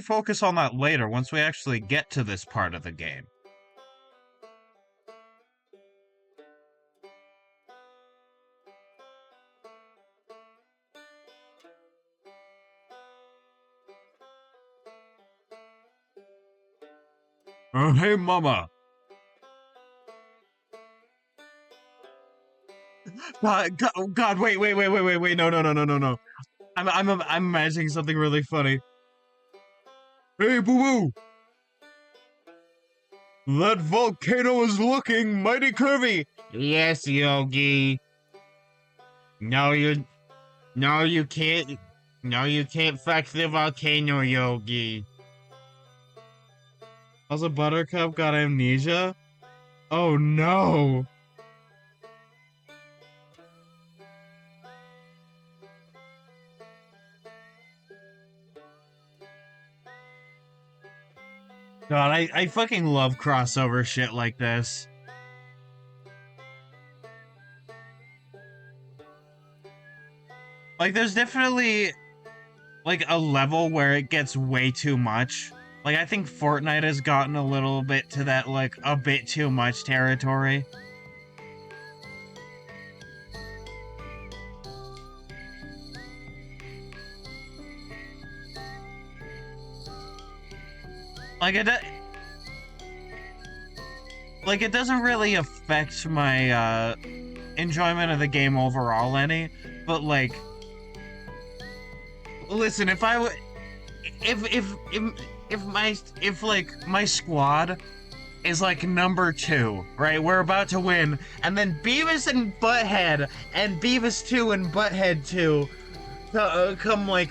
focus on that later once we actually get to this part of the game. Hey, mama. God, wait, no. I'm imagining something really funny. Hey, boo-boo! That volcano is looking mighty curvy! Yes, Yogi. No, you can't. No, you can't fuck the volcano, Yogi. Also, Buttercup got amnesia? Oh no! God, I fucking love crossover shit like this. Like, there's definitely, like, a level where it gets way too much. Like, I think Fortnite has gotten a little bit to that, like, a bit too much territory. Like, it doesn't really affect my, enjoyment of the game overall any, but, like, listen, if like, my squad is like number 2, right? We're about to win, and then Beavis and Butthead and Beavis 2 and Butthead 2 come like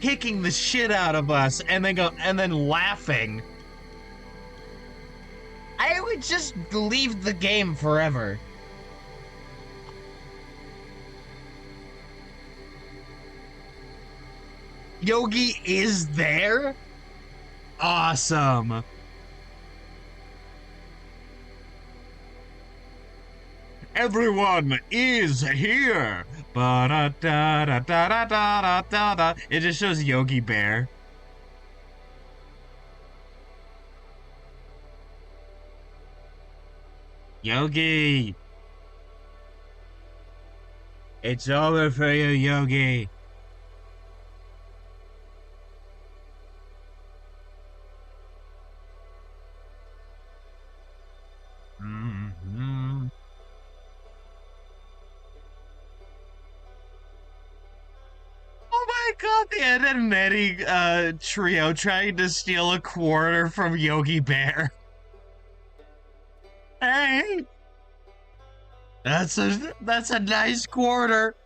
kicking the shit out of us and then laughing. I would just leave the game forever. Yogi is there? Awesome. Everyone is here. Ba-da-da-da-da-da-da-da. It just shows Yogi Bear. Yogi. It's over for you, Yogi. Mm-hmm. Oh my god, the Ed and Eddie trio trying to steal a quarter from Yogi Bear. Hey! That's a nice quarter.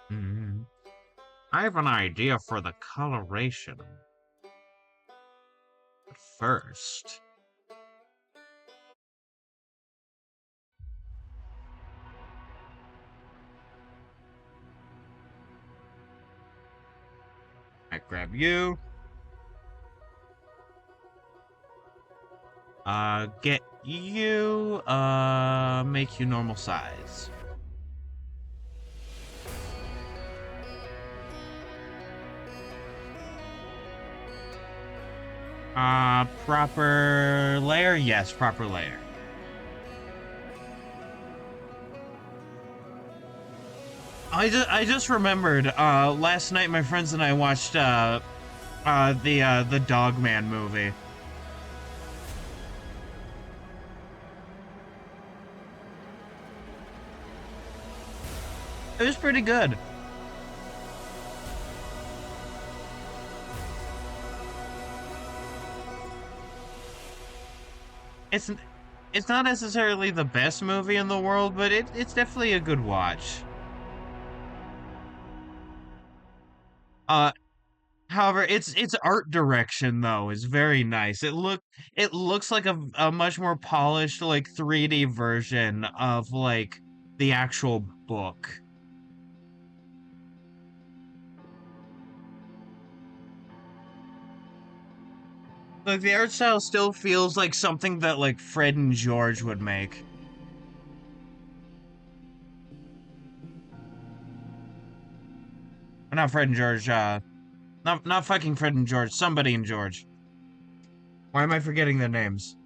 Mm-hmm. I have an idea for the coloration. But first, I grab you. Get you, make you normal size. Proper layer? Yes, proper layer. I just remembered, last night my friends and I watched, the Dogman movie. It was pretty good. It's it's not necessarily the best movie in the world, but it's definitely a good watch. Uh, However, its art direction though is very nice. It looks like a much more polished like 3D version of like the actual book. Like the art style still feels like something that like Fred and George would make. Or not Fred and George, not fucking Fred and George, somebody and George. Why am I forgetting their names?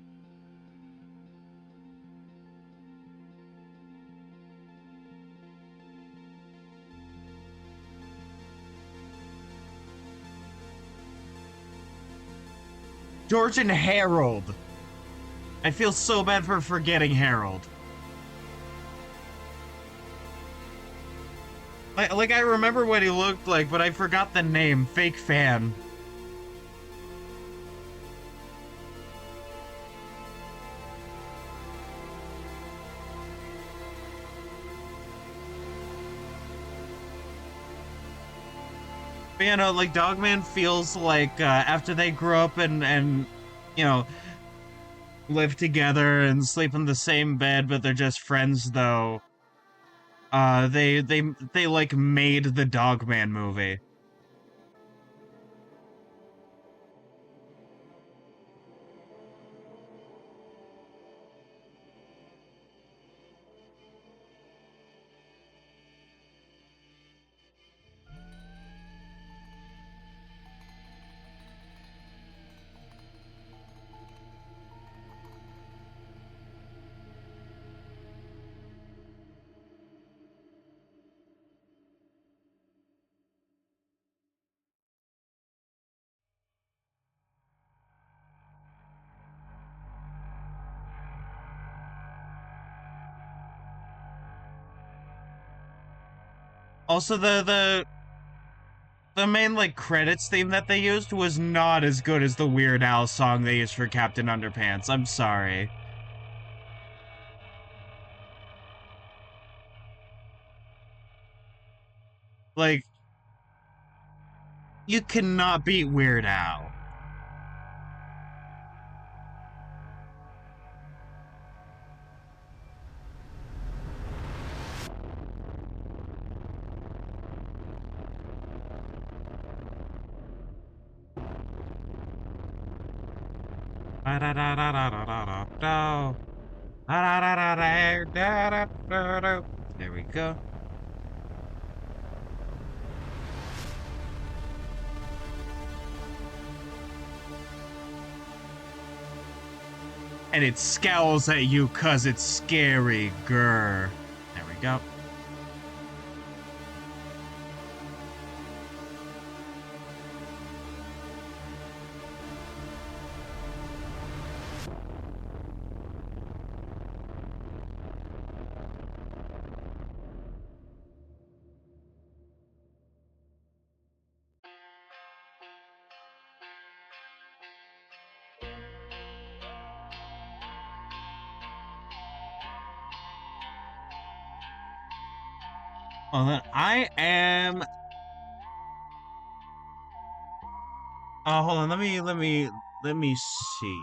George and Harold. I feel so bad for forgetting Harold. Like I remember what he looked like, but I forgot the name. Fake fan. But you know, like Dogman feels like after they grow up and you know live together and sleep in the same bed, but they're just friends though. They like made the Dogman movie. Also, the main like credits theme that they used was not as good as the Weird Al song they used for Captain Underpants. I'm sorry. Like, you cannot beat Weird Al. There we go. And it scowls at you cause it's scary, grr. There we go. Well then, I am. Oh, hold on. Let me see.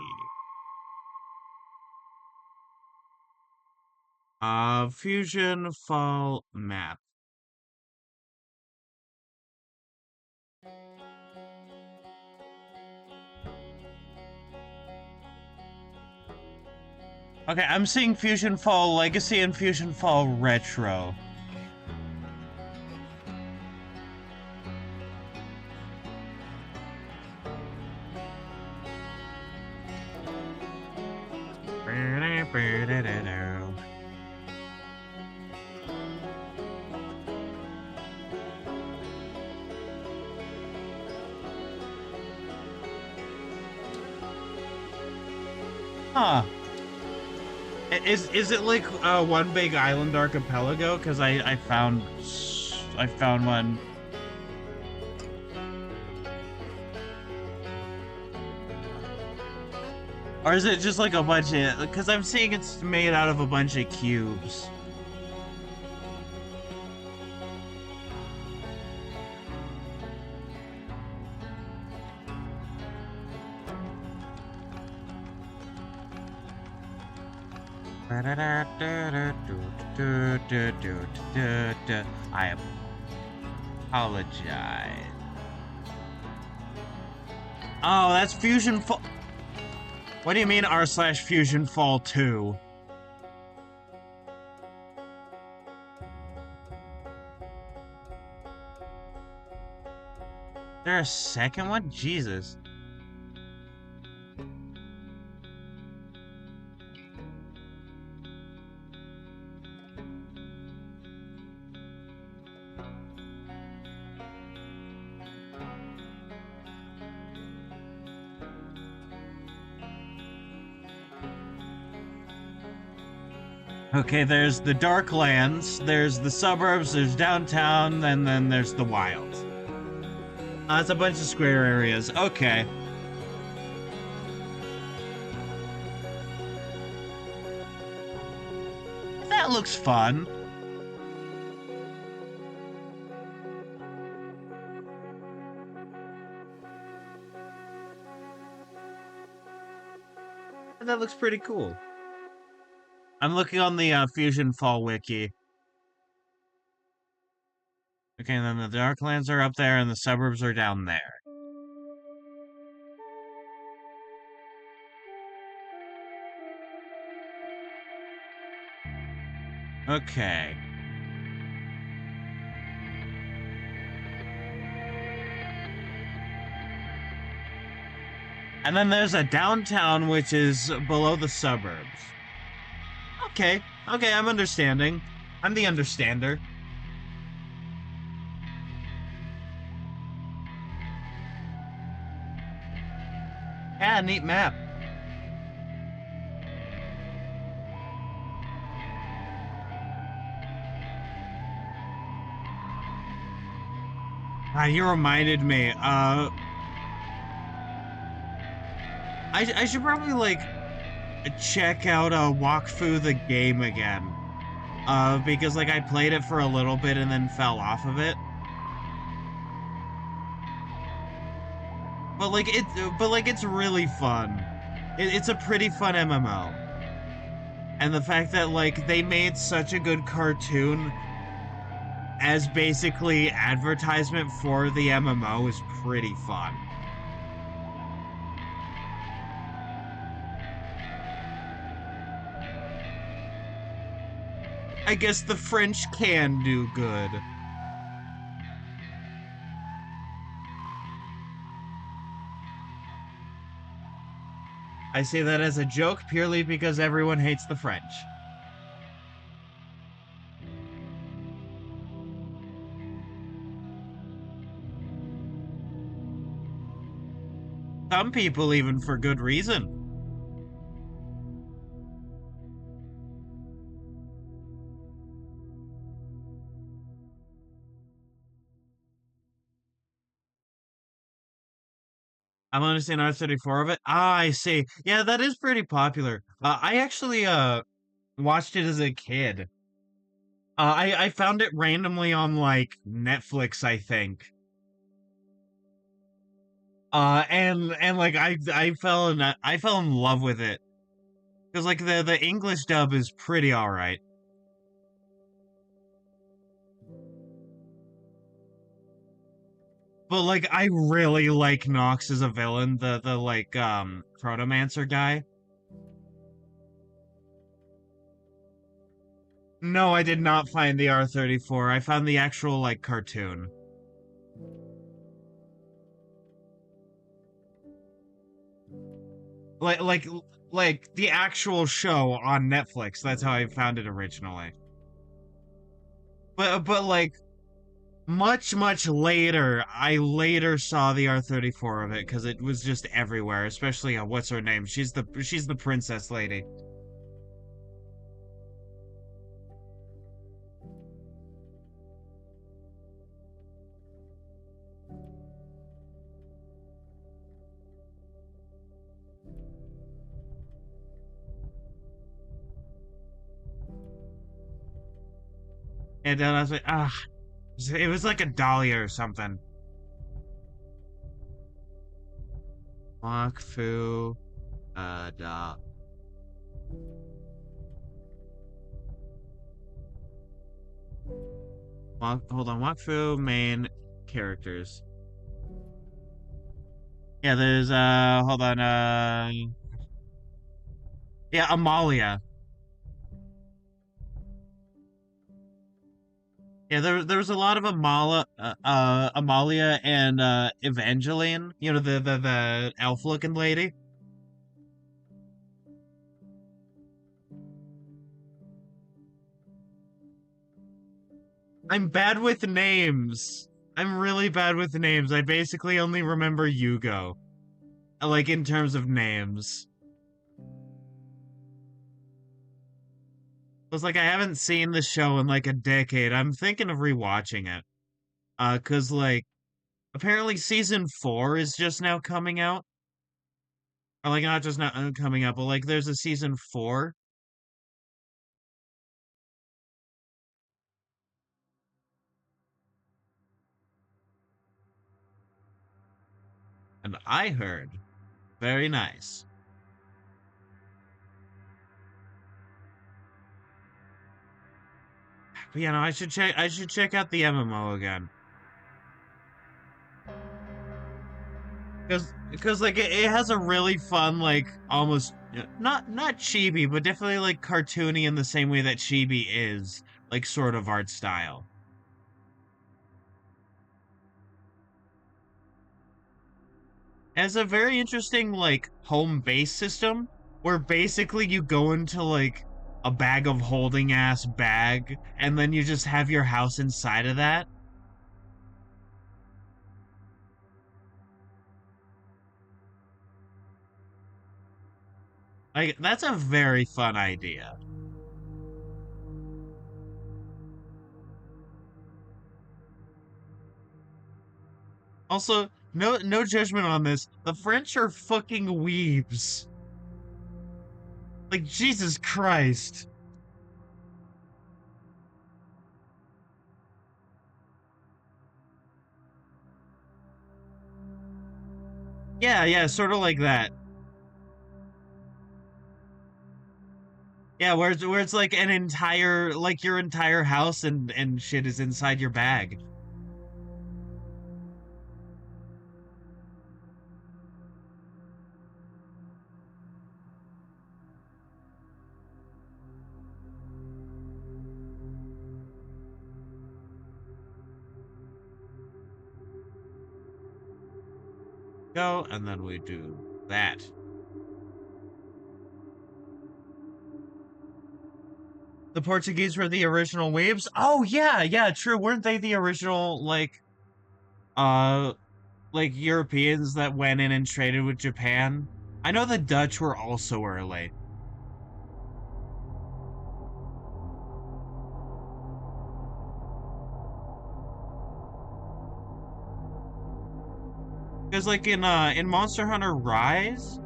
Fusion fall map. Okay, I'm seeing Fusion Fall Legacy and Fusion Fall Retro. Huh. Is it like one big island archipelago? Because I found one. Or is it just like a bunch of? Because I'm seeing it's made out of a bunch of cubes. I apologize. Oh, that's Fusion Fall. What do you mean r/Fusion Fall 2? There a second one? Jesus. Okay, there's the Darklands, there's the suburbs, there's downtown, and then there's the wilds. That's a bunch of square areas. Okay. That looks fun. That looks pretty cool. I'm looking on the Fusion Fall wiki. Okay, and then the Darklands are up there and the suburbs are down there. Okay. And then there's a downtown which is below the suburbs. Okay, I'm understanding. I'm the understander. Yeah, neat map. You reminded me. I should probably like check out Wakfu the game again. Because like I played it for a little bit and then fell off of it. But like it's really fun. It's a pretty fun MMO. And the fact that like they made such a good cartoon as basically advertisement for the MMO is pretty fun. I guess the French can do good. I say that as a joke purely because everyone hates the French. Some people even for good reason. I'm understanding R34 of it. Ah, I see. Yeah, that is pretty popular. I actually watched it as a kid. I found it randomly on like Netflix, I think. And like I fell in love with it. Cuz like the English dub is pretty all right. But like I really like Nox as a villain, the like Chronomancer guy. No, I did not find the R34. I found the actual like cartoon. Like like like the actual show on Netflix. That's how I found it originally. But like much later, I later saw the R34 of it because it was just everywhere, especially what's her name? She's the princess lady. And then I was like, ah, it was like a Dahlia or something. Wakfu, da. Hold on, Wakfu main characters. Yeah, there's hold on, yeah, Amalia. Yeah, there was a lot of Amalia and Evangeline. You know the elf looking lady. I'm bad with names. I'm really bad with names. I basically only remember Yugo, like in terms of names. It's like I haven't seen the show in like a decade. I'm thinking of rewatching it. 'Cause like apparently season 4 is just now coming out. Or like not just not coming out, but like there's a season 4. And I heard very nice. But yeah, no, I should check out the MMO again. Because like it has a really fun, like almost not chibi, but definitely like cartoony in the same way that chibi is, like sort of art style. It has a very interesting like home base system where basically you go into like a bag of holding ass bag and then you just have your house inside of that. Like that's a very fun idea. Also, no judgment on this. The French are fucking weebs. Like Jesus Christ. Yeah, yeah, sort of like that. Yeah, where it's like an entire like your entire house and shit is inside your bag. Go, and then we do that. The Portuguese were the original waves? Oh yeah, yeah, true. Weren't they the original uh like Europeans that went in and traded with Japan? I know the Dutch were also early. Because like in Monster Hunter Rise,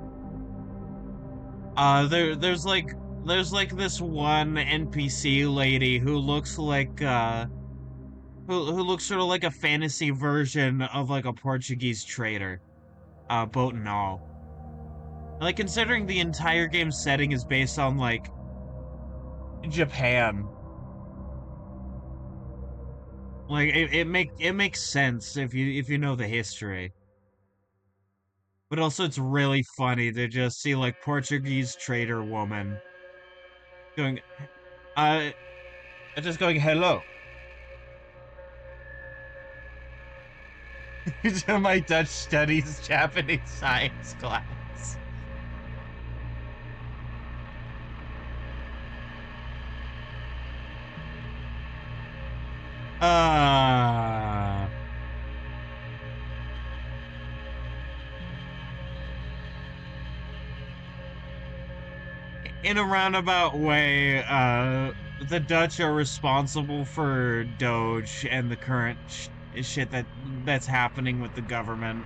there's like this one NPC lady who looks like who looks sort of like a fantasy version of like a Portuguese trader, boat and all. Like considering the entire game setting is based on like Japan, like it makes sense if you know the history. But also it's really funny to just see like Portuguese trader woman going, uh I'm just going hello to my Dutch studies Japanese science class. Uh in a roundabout way, the Dutch are responsible for Doge and the current shit that's happening with the government.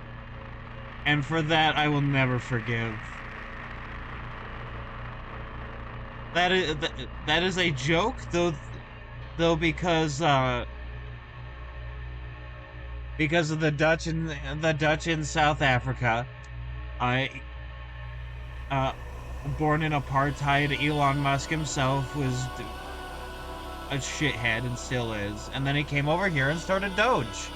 And for that I will never forgive. That is a joke though because of the Dutch in South Africa. I born in apartheid, Elon Musk himself was a shithead and still is, and then he came over here and started Doge.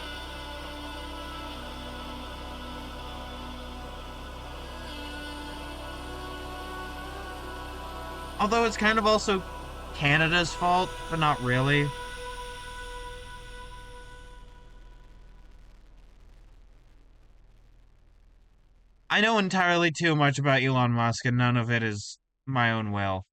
Although it's kind of also Canada's fault, but not really. I know entirely too much about Elon Musk, and none of it is my own will.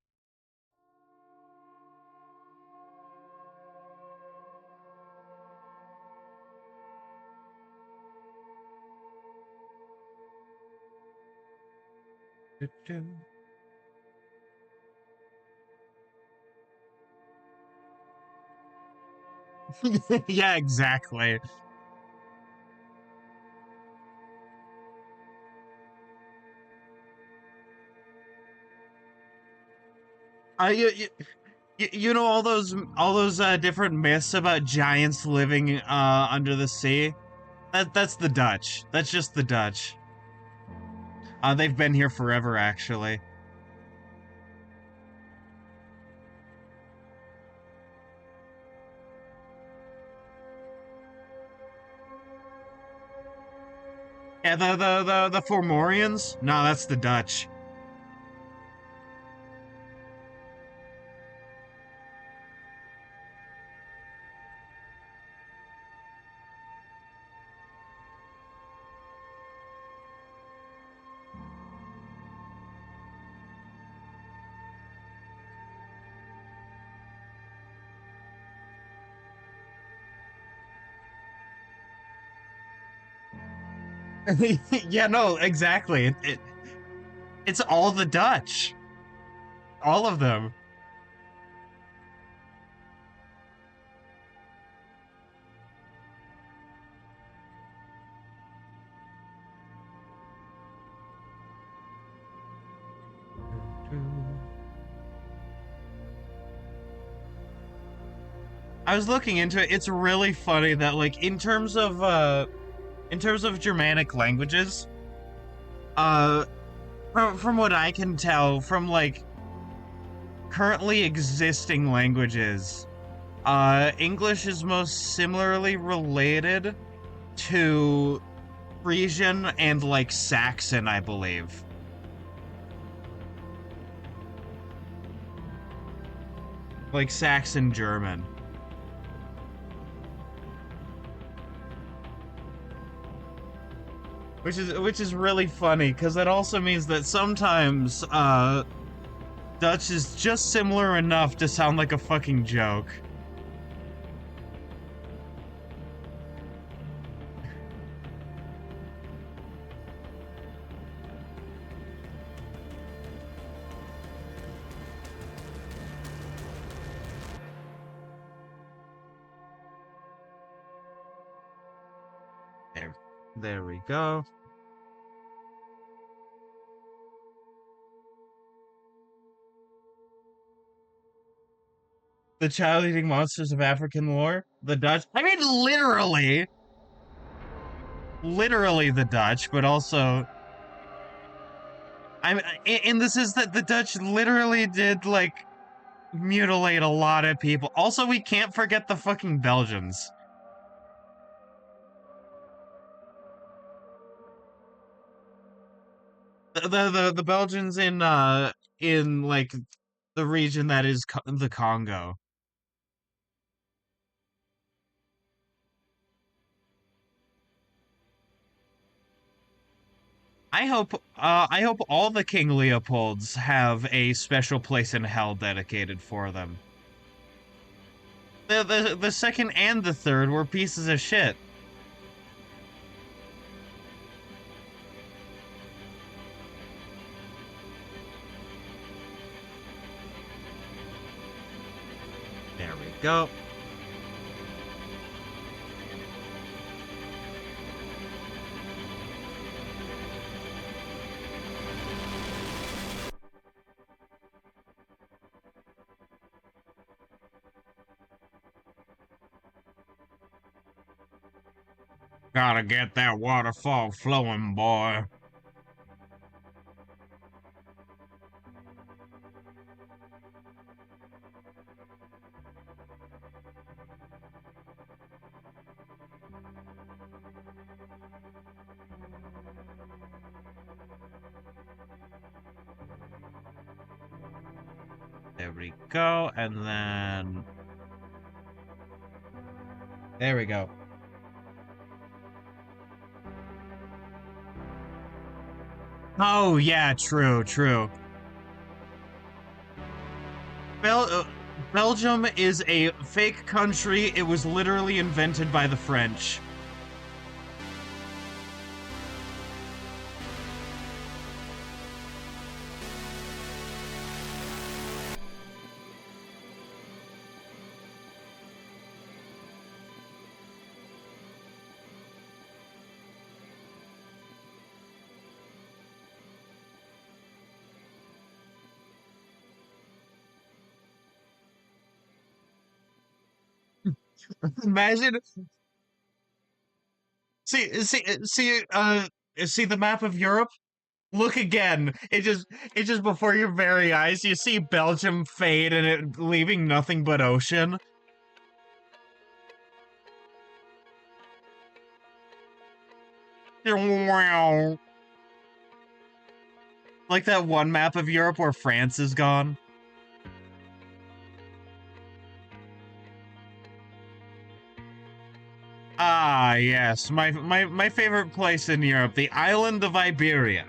Yeah, exactly. You, you know all those different myths about giants living under the sea. That's the Dutch. That's just the Dutch. They've been here forever, actually. Yeah, the Formorians. No, that's the Dutch. Yeah, no, exactly. It's all the Dutch. All of them. I was looking into it. It's really funny that like in terms of Germanic languages, uh from what I can tell from like currently existing languages, English is most similarly related to Frisian and like Saxon, I believe. Like Saxon German. Which is really funny because that also means that sometimes Dutch is just similar enough to sound like a fucking joke. There, there we go. The child-eating monsters of African lore, the Dutch. I mean, literally the Dutch, but also, and this is that the Dutch literally did like mutilate a lot of people. Also, we can't forget the fucking Belgians. The Belgians in like the region that is the Congo. I hope all the King Leopolds have a special place in hell dedicated for them. The second and the third were pieces of shit. There we go. Gotta get that waterfall flowing, boy. There we go, and then... There we go. Oh, yeah, true, true. Bel Belgium is a fake country. It was literally invented by the French. Imagine, see the map of Europe? Look again. It just before your very eyes, you see Belgium fade and it leaving nothing but ocean. Like that one map of Europe where France is gone. Ah, yes, my favorite place in Europe, the island of Iberia.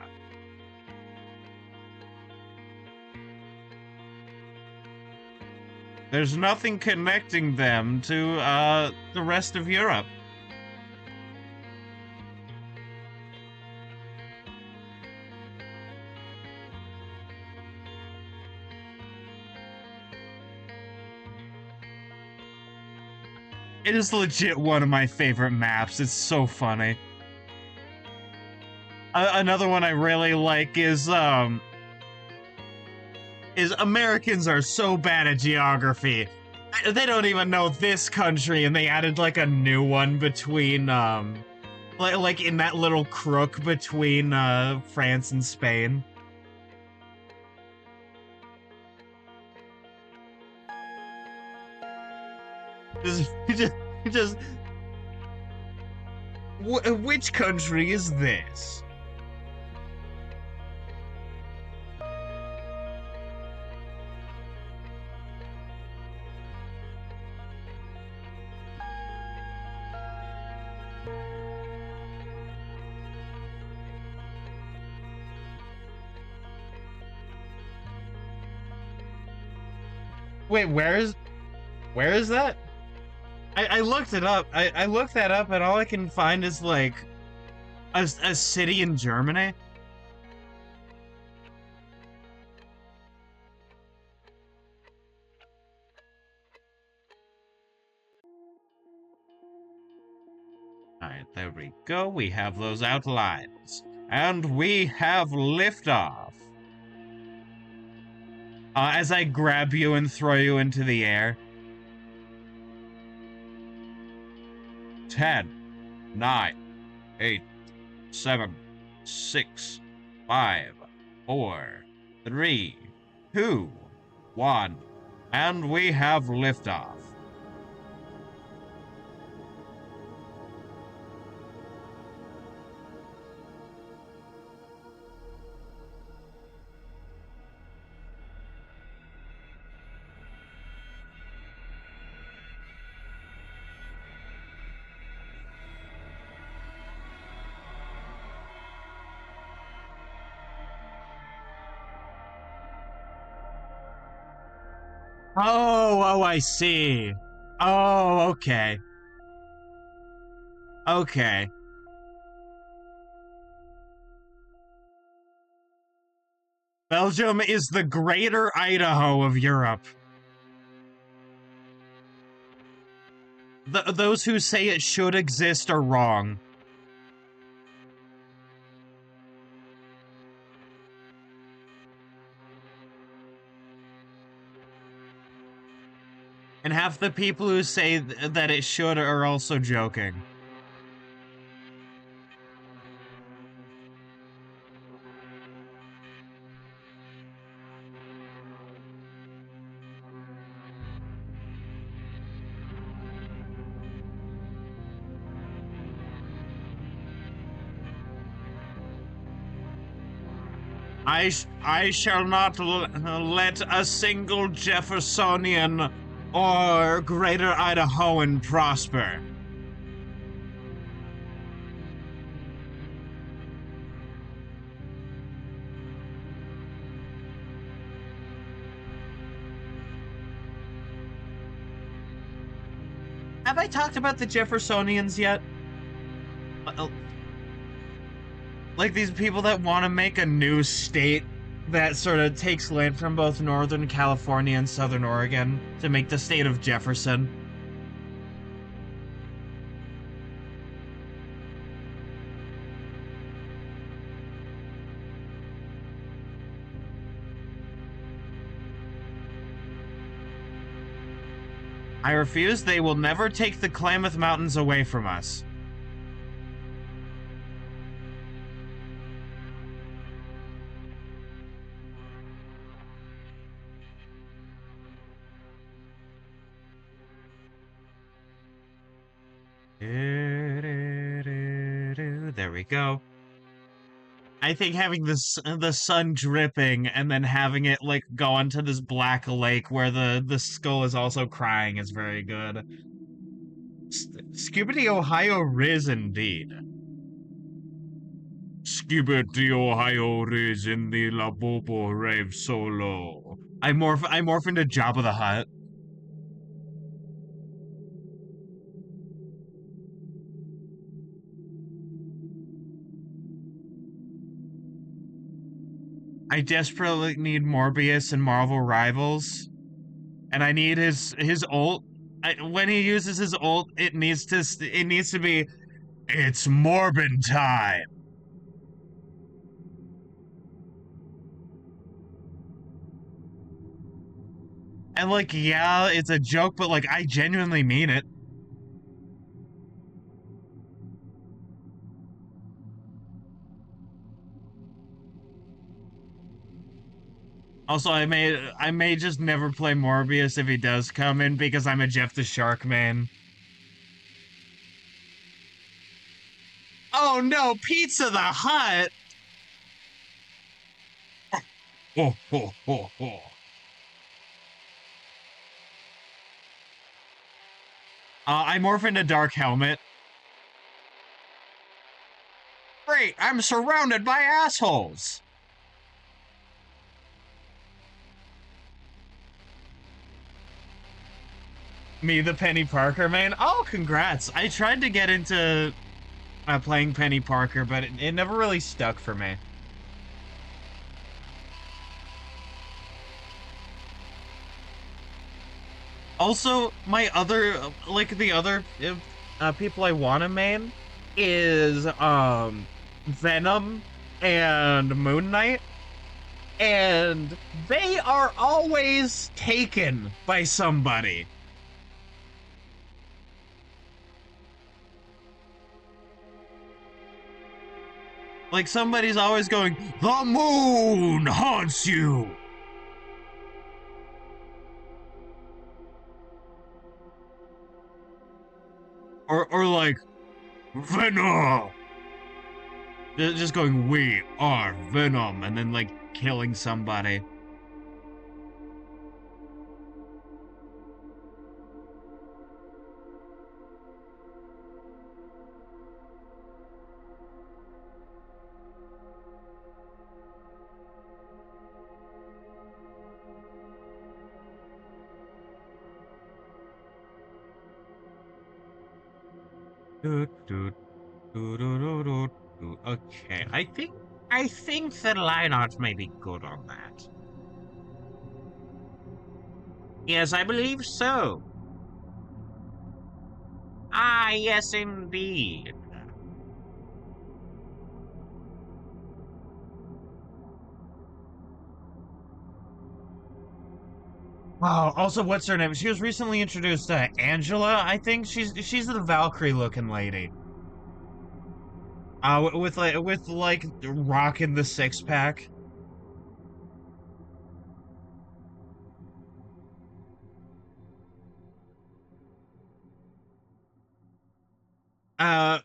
There's nothing connecting them to the rest of Europe. It is legit one of my favorite maps. It's so funny. Another one I really like is Americans are so bad at geography. They don't even know this country, and they added like a new one between like in that little crook between France and Spain. Just which country is this? Wait, where is that? I looked it up. I looked that up, and all I can find is like a city in Germany. Alright, there we go. We have those outlines. And we have liftoff. As I grab you and throw you into the air. 10, 9, 8, 7, 6, 5, 4, 3, 2, 1. And we have liftoff. Oh, I see. Oh, okay. Okay. Belgium is the greater Idaho of Europe. Those who say it should exist are wrong. And half the people who say that it should are also joking. I shall not let a single Jeffersonian or Greater Idahoan prosper. Have I talked about the Jeffersonians yet? Like these people that want to make a new state that sort of takes land from both Northern California and Southern Oregon to make the state of Jefferson. I refuse. They will never take the Klamath Mountains away from us. There we go. I think having the sun dripping and then having it like go onto this black lake where the skull is also crying is very good. Skibidi Ohio Riz indeed. Skibidi Ohio Riz in the Labobo Rave Solo. I morph into Jabba the Hutt. I desperately need Morbius and Marvel Rivals, and I need his ult. When he uses his ult, it needs to be it's Morbin time. And like, yeah, it's a joke, but like, I genuinely mean it. Also, I may just never play Morbius if he does come in because I'm a Jeff the Shark man. Oh no, Pizza the Hut! Ho ho ho ho. I morph into Dark Helmet. Great, I'm surrounded by assholes. Me, the Penny Parker man. Oh, congrats! I tried to get into playing Penny Parker, but it never really stuck for me. Also, my other, like the other people I want to main is Venom and Moon Knight, and they are always taken by somebody. Like somebody's always going, "The moon haunts you." Or like, Venom. Just going, "We are Venom," and then like killing somebody. Do, do, do, do, do, do, do. Okay, I think the line art may be good on that. Yes, I believe so. Ah, yes, indeed. Wow. Also, what's her name? She was recently introduced. Angela, I think she's the Valkyrie looking lady. With like rocking the six pack. Uh,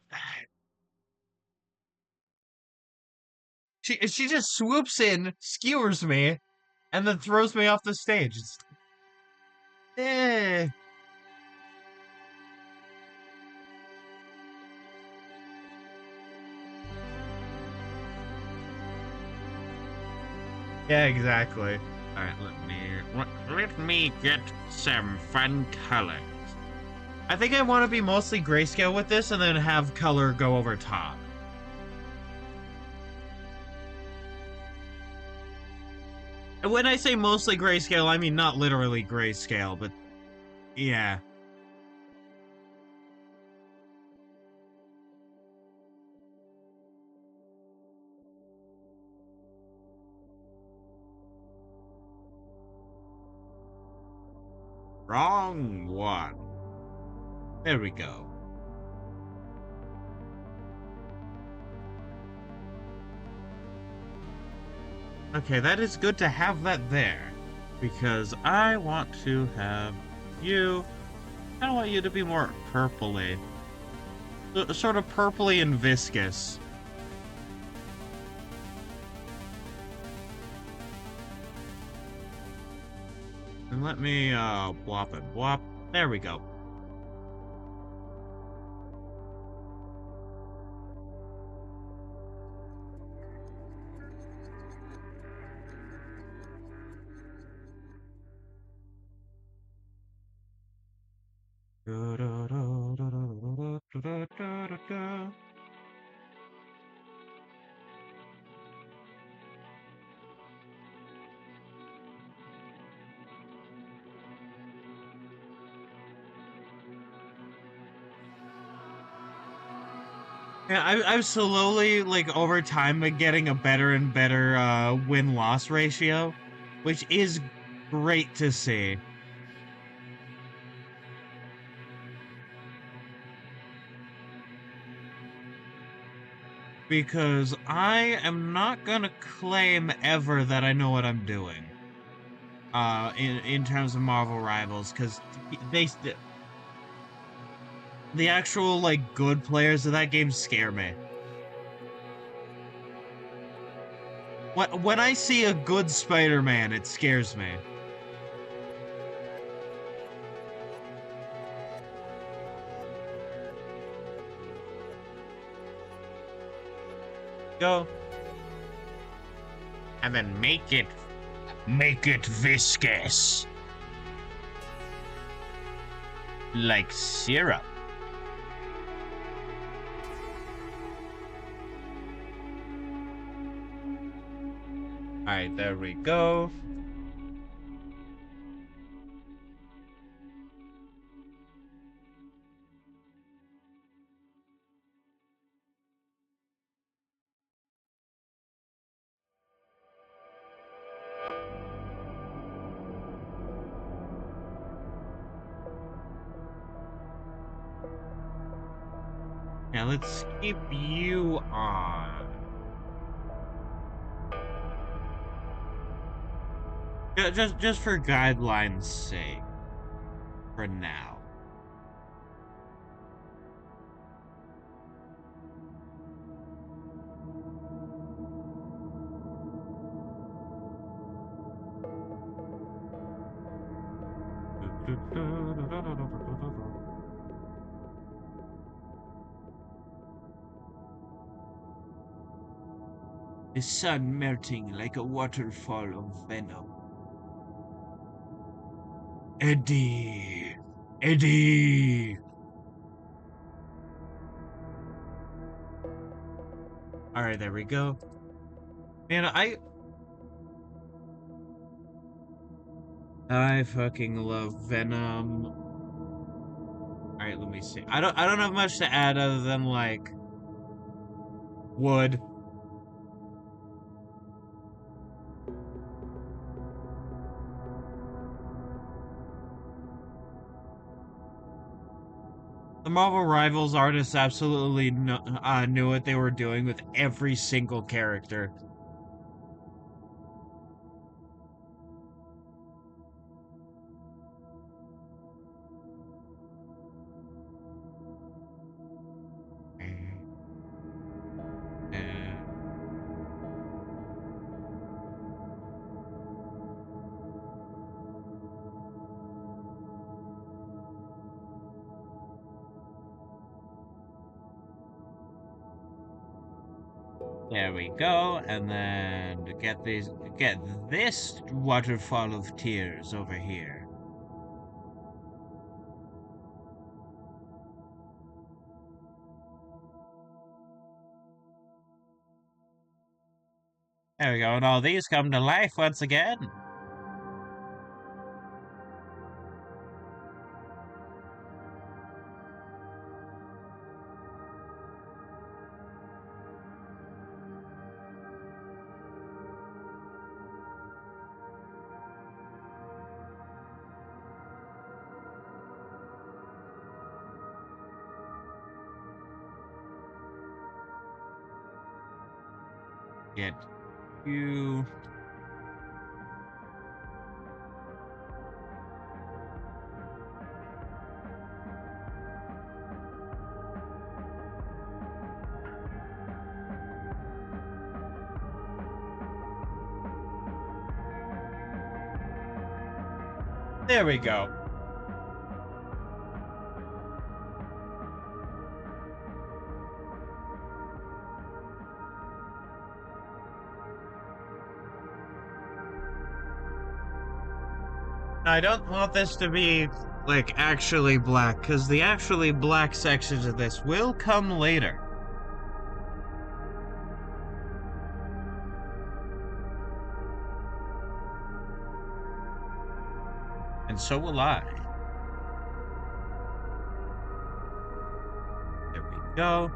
she just swoops in, skewers me, and then throws me off the stage. Eh. Yeah, exactly. All right, let me get some fun colors. I think I want to be mostly grayscale with this, and then have color go over top. And when I say mostly grayscale, I mean not literally grayscale, but yeah. Wrong one. There we go. Okay, that is good to have that there. Because I want to have you... I want you to be more purpley. Sort of purpley and viscous. And let me, blop and blop. There we go. Yeah, I've slowly, like, over time, been getting a better and better win-loss ratio, which is great to see. Because I am not gonna claim ever that I know what I'm doing. In terms of Marvel Rivals, because they the actual like good players of that game scare me. When I see a good Spider-Man, it scares me. Go. And then make it viscous. Like syrup. Alright, there we go. Now let's keep you on. Just for guidelines' sake. For now. The sun melting like a waterfall of venom. Eddie! Eddie! Alright, there we go. Man, I fucking love Venom. Alright, let me see. I don't have much to add other than like wood. The Marvel Rivals artists absolutely knew what they were doing with every single character. There we go, and then get this waterfall of tears over here. There we go, and all these come to life once again. Get you. There we go. I don't want this to be, like, actually black, because the actually black sections of this will come later. And so will I. There we go.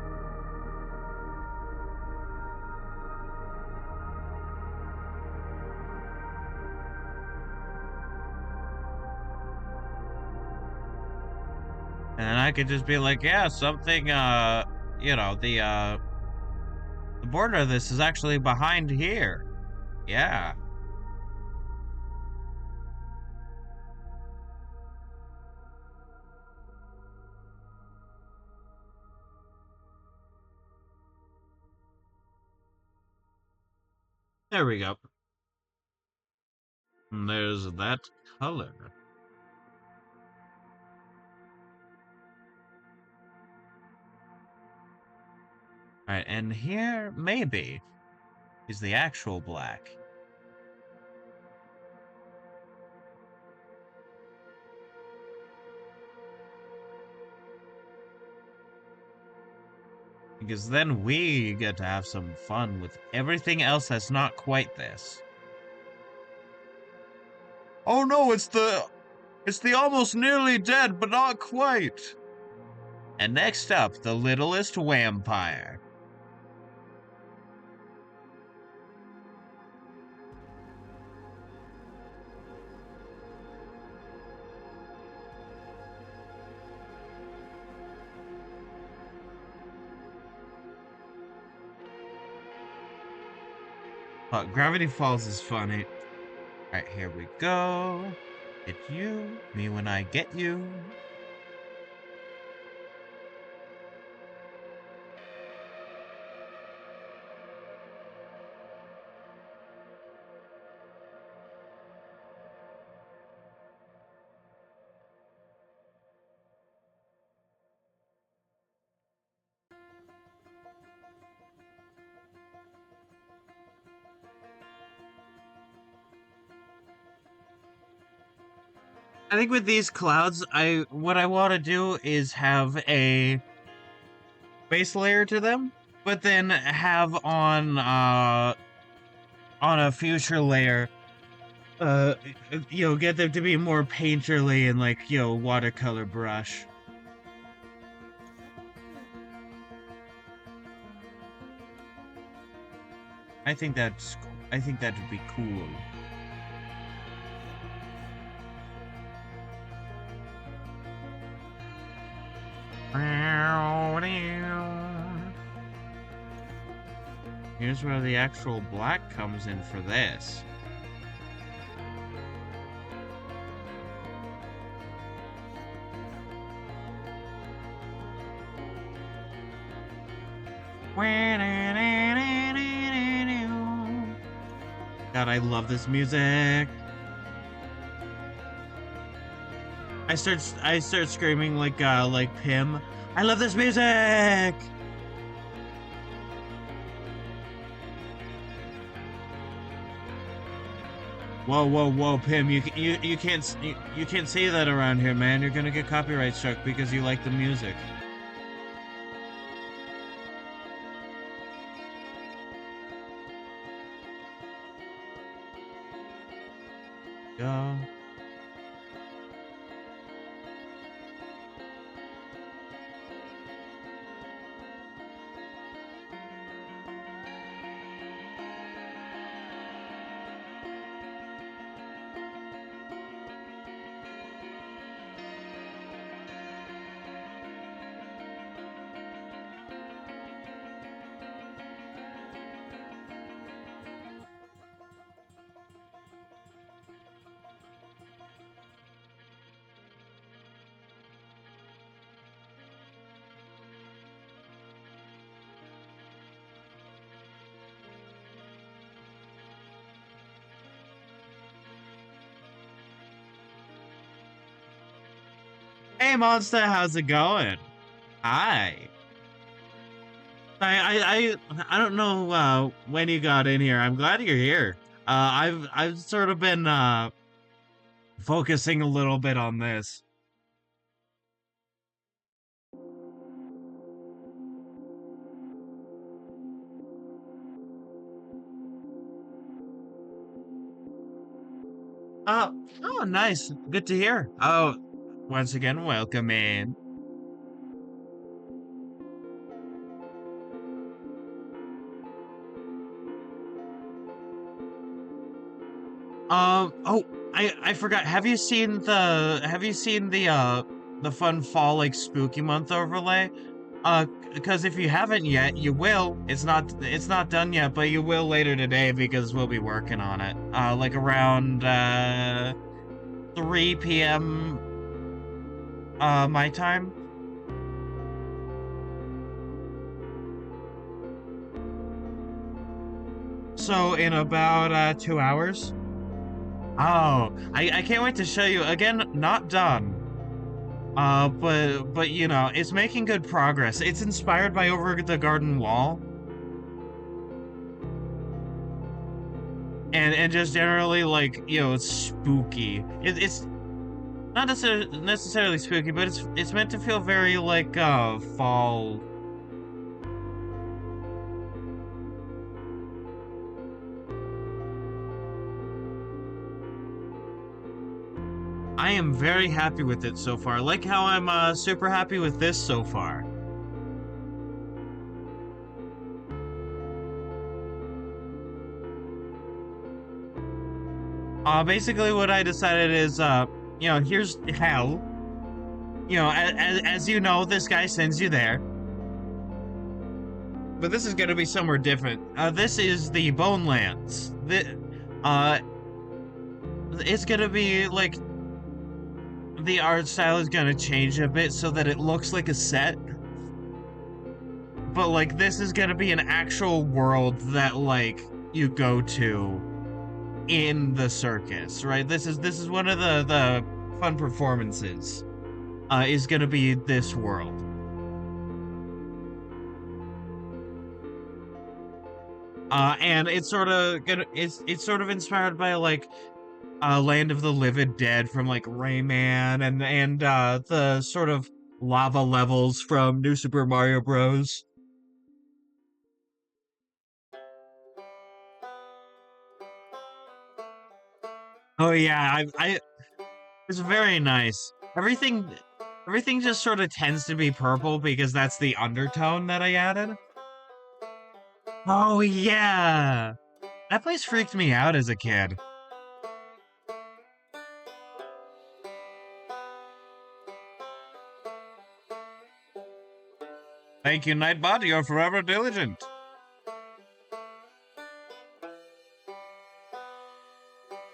And then I could just be like, yeah, something, you know, the border of this is actually behind here. Yeah. There we go. And there's that color. Alright, and here, maybe, is the actual black. Because then we get to have some fun with everything else that's not quite this. Oh no, it's the almost nearly dead, but not quite. And next up, the littlest vampire. But Gravity Falls is funny. Alright, here we go. It's you, me when I get you. I think with these clouds, what I want to do is have a base layer to them, but then have on a future layer, uh, get them to be more painterly and like, watercolor brush. I think that would be cool. Here's where the actual black comes in for this. God, I love this music. I start screaming like Pim. I love this music. Whoa, whoa, whoa, Pim! You can't say that around here, man. You're gonna get copyright struck because you like the music. Go. Hey, Monster, how's it going? Hi. I don't know when you got in here. I'm glad you're here. I've sort of been focusing a little bit on this. Oh, nice. Good to hear. Oh, once again, welcome in. Oh, I forgot. Have you seen the fun fall like spooky month overlay? Because if you haven't yet, you will. It's not done yet, but you will later today because we'll be working on it. Like around 3 p.m. My time. So in about 2 hours. Oh, I can't wait to show you again. Not done. But it's making good progress. It's inspired by Over the Garden Wall. And just generally like, it's spooky. It's not necessarily spooky, but it's meant to feel very like fall. I am very happy with it so far. Like how I'm super happy with this so far. Basically what I decided is, here's hell. As you know, this guy sends you there. But this is gonna be somewhere different. This is the Bonelands. It's gonna be like the art style is gonna change a bit so that it looks like a set. But like this is gonna be an actual world that like you go to in the circus, right? This is one of the fun performances. Is gonna be this world. And it's sort of inspired by like Land of the Living Dead from like Rayman and the sort of lava levels from New Super Mario Bros. Oh yeah, it's very nice. Everything just sort of tends to be purple because that's the undertone that I added. Oh yeah. That place freaked me out as a kid. Thank you, Nightbot. You're forever diligent.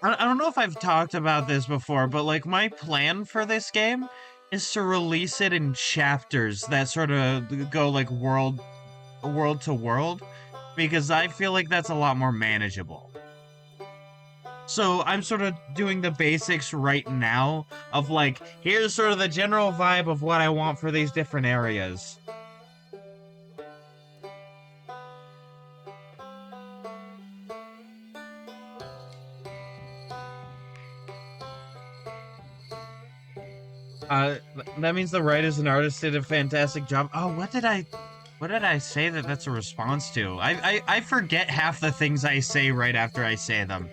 I don't know if I've talked about this before, but like my plan for this game is to release it in chapters that sort of go like world to world because I feel like that's a lot more manageable. So I'm sort of doing the basics right now of like here's sort of the general vibe of what I want for these different areas. That means the writers and artists did a fantastic job. Oh, what did I say that's a response to? I forget half the things I say right after I say them.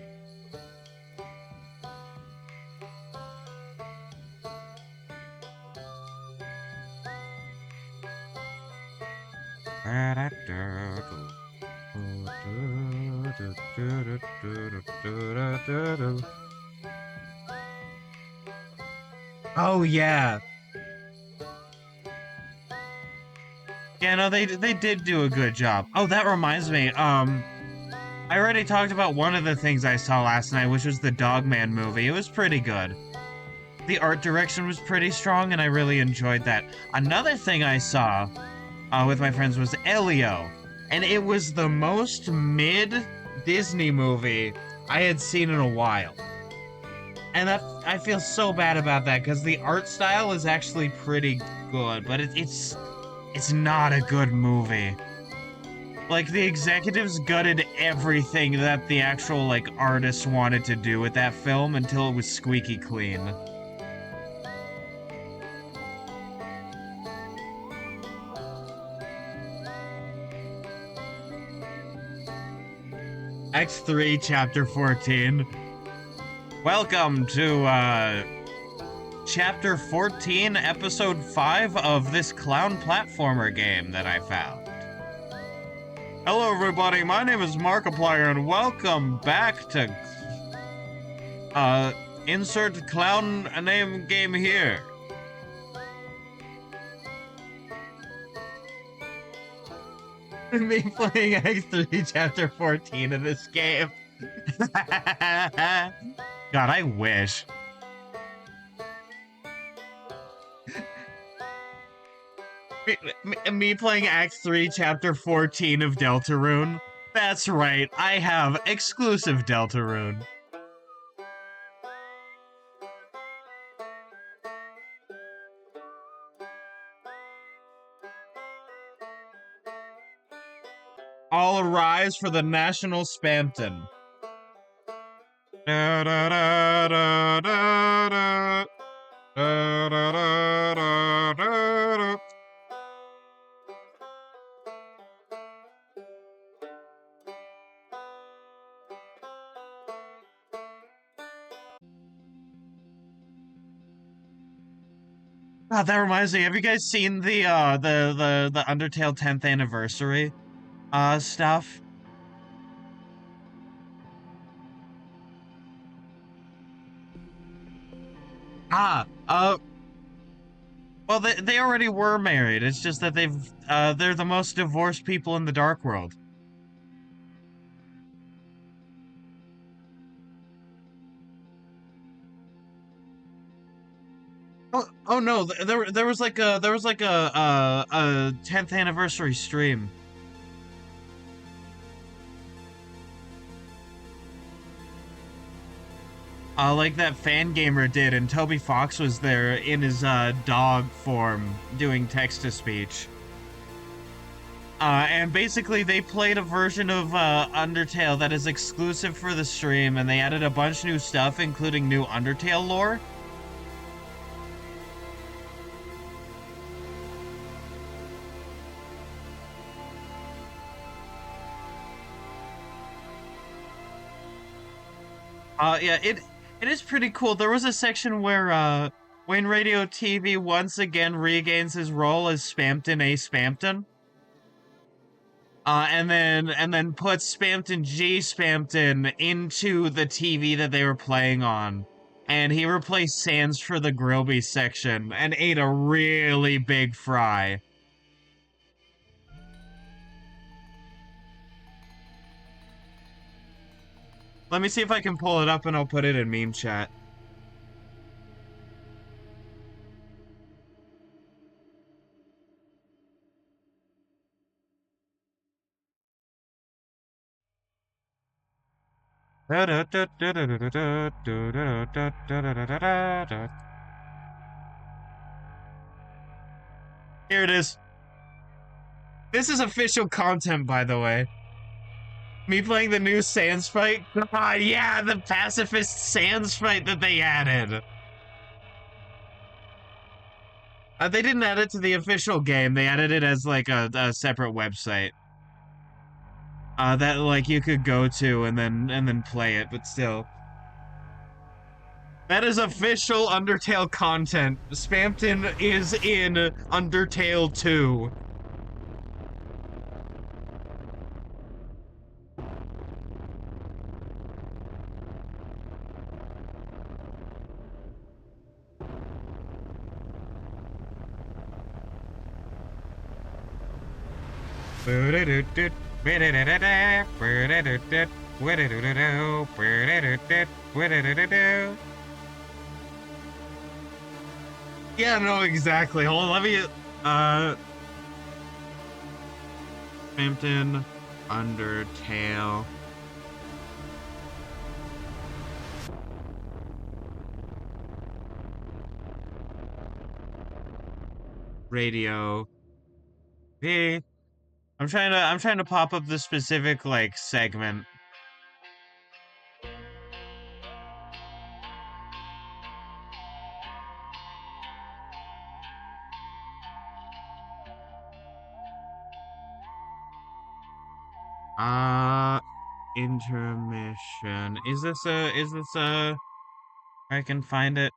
Oh yeah. Yeah, no, they did do a good job. Oh, that reminds me. I already talked about one of the things I saw last night, which was the Dogman movie. It was pretty good. The art direction was pretty strong, and I really enjoyed that. Another thing I saw with my friends was Elio, and it was the most mid Disney movie I had seen in a while. And that I feel so bad about that because the art style is actually pretty good, but it's not a good movie. Like the executives gutted everything that the actual like artists wanted to do with that film until it was squeaky clean. X3 Chapter 14. Welcome to Chapter 14, Episode 5 of this clown platformer game that I found. Hello everybody, my name is Markiplier and welcome back to insert clown name game here. Me playing X3 Chapter 14 of this game. God, I wish. Me playing Act 3, Chapter 14 of Deltarune. That's right, I have exclusive Deltarune. All arise for the National Spamton. Da, da, da, da, da, da. Da, da, da, da, da, da. Oh, that reminds me. Have you guys seen the Undertale 10th anniversary stuff? Ah, well they already were married. It's just that they're the most divorced people in the Dark World. Oh no, there was like a 10th anniversary stream. Like that fan gamer did, and Toby Fox was there in his dog form doing text to speech. And basically they played a version of Undertale that is exclusive for the stream, and they added a bunch of new stuff, including new Undertale lore. Yeah, It is pretty cool. There was a section where when Radio TV once again regains his role as Spampton A. Spampton. And then puts Spampton G. Spampton into the TV that they were playing on. And he replaced Sans for the Grilby section and ate a really big fry. Let me see if I can pull it up and I'll put it in meme chat. Here it is. This is official content, by the way. Me playing the new Sans fight? Ah, yeah, the pacifist Sans fight that they added. They didn't add it to the official game. They added it as like a separate website. That like you could go to and then play it, but still. That is official Undertale content. Spampton is in Undertale 2. Yeah, no, exactly. Hold on, let me, Spampton, Undertale. Radio. Hey. I'm trying to pop up the specific, like, segment. Intermission. Is this I can find it?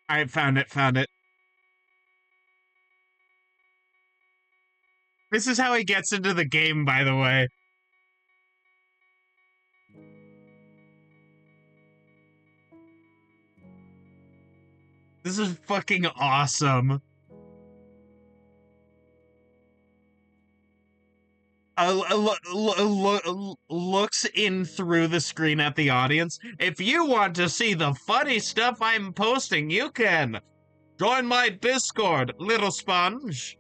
Alright, found it. This is how he gets into the game, by the way. This is fucking awesome. Looks in through the screen at the audience. If you want to see the funny stuff I'm posting, you can join my Discord, little sponge.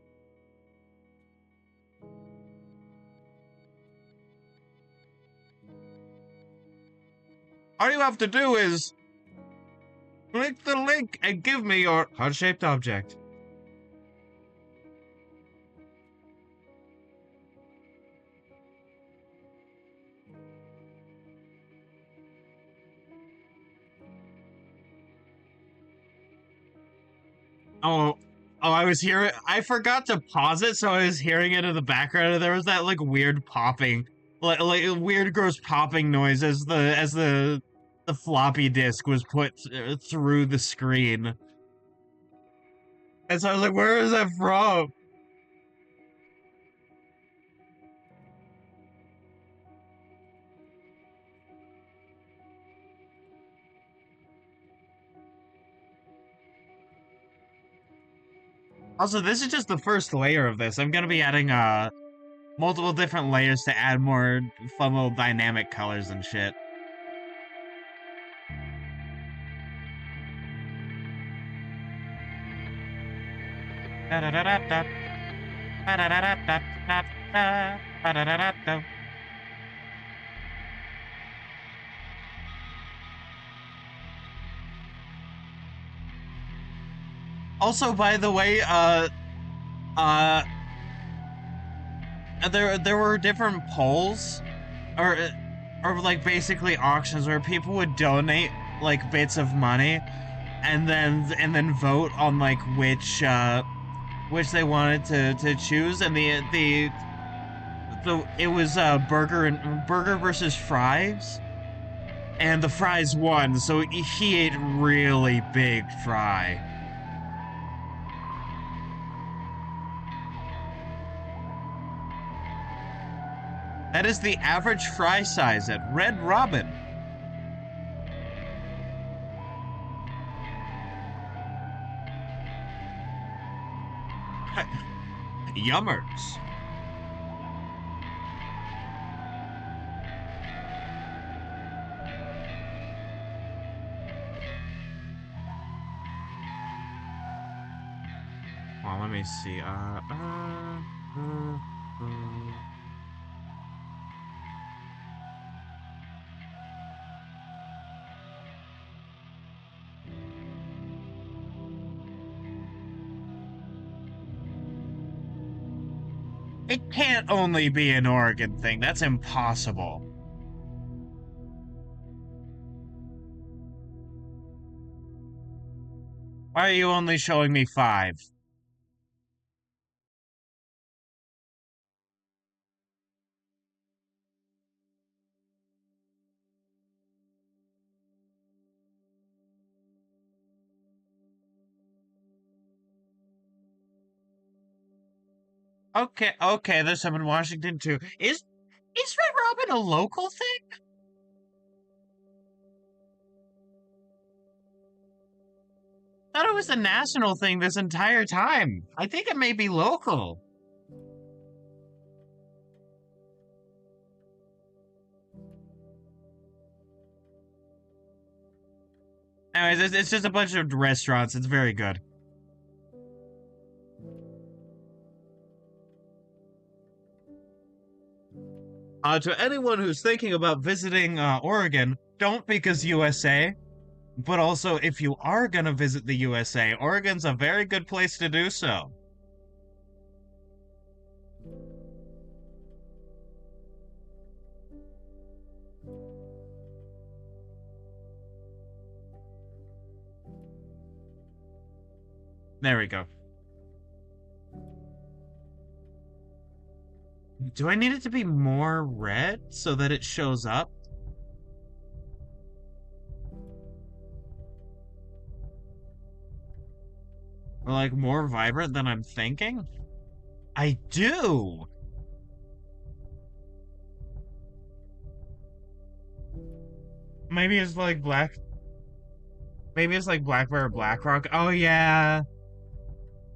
All you have to do is click the link and give me your heart-shaped object. Oh, I was hearing. I forgot to pause it, so I was hearing it in the background. And there was that like weird popping, like weird gross popping noise as the floppy disk was put through the screen. And so I was like, "Where is that from?" Also, this is just the first layer of this. I'm gonna be adding multiple different layers to add more fun little dynamic colors and shit. Also, by the way, there were different polls, or like basically auctions where people would donate like bits of money, and then vote on like which they wanted to choose, and the it was burger versus fries, and the fries won, so he ate really big fry. That is the average fry size at Red Robin. Yummers. Well, let me see. Uh, uh. It can't only be an Oregon thing. That's impossible. Why are you only showing me 5? Okay, okay, there's some in Washington too. Is Red Robin a local thing? I thought it was a national thing this entire time. I think it may be local. Anyways, it's just a bunch of restaurants. It's very good. To anyone who's thinking about visiting Oregon, don't because USA, but also if you are gonna visit the USA, Oregon's a very good place to do so. There we go. Do I need it to be more red so that it shows up? Or like more vibrant than I'm thinking? I do! Maybe it's like black. Maybe it's like Black Bear or Blackrock. Oh yeah.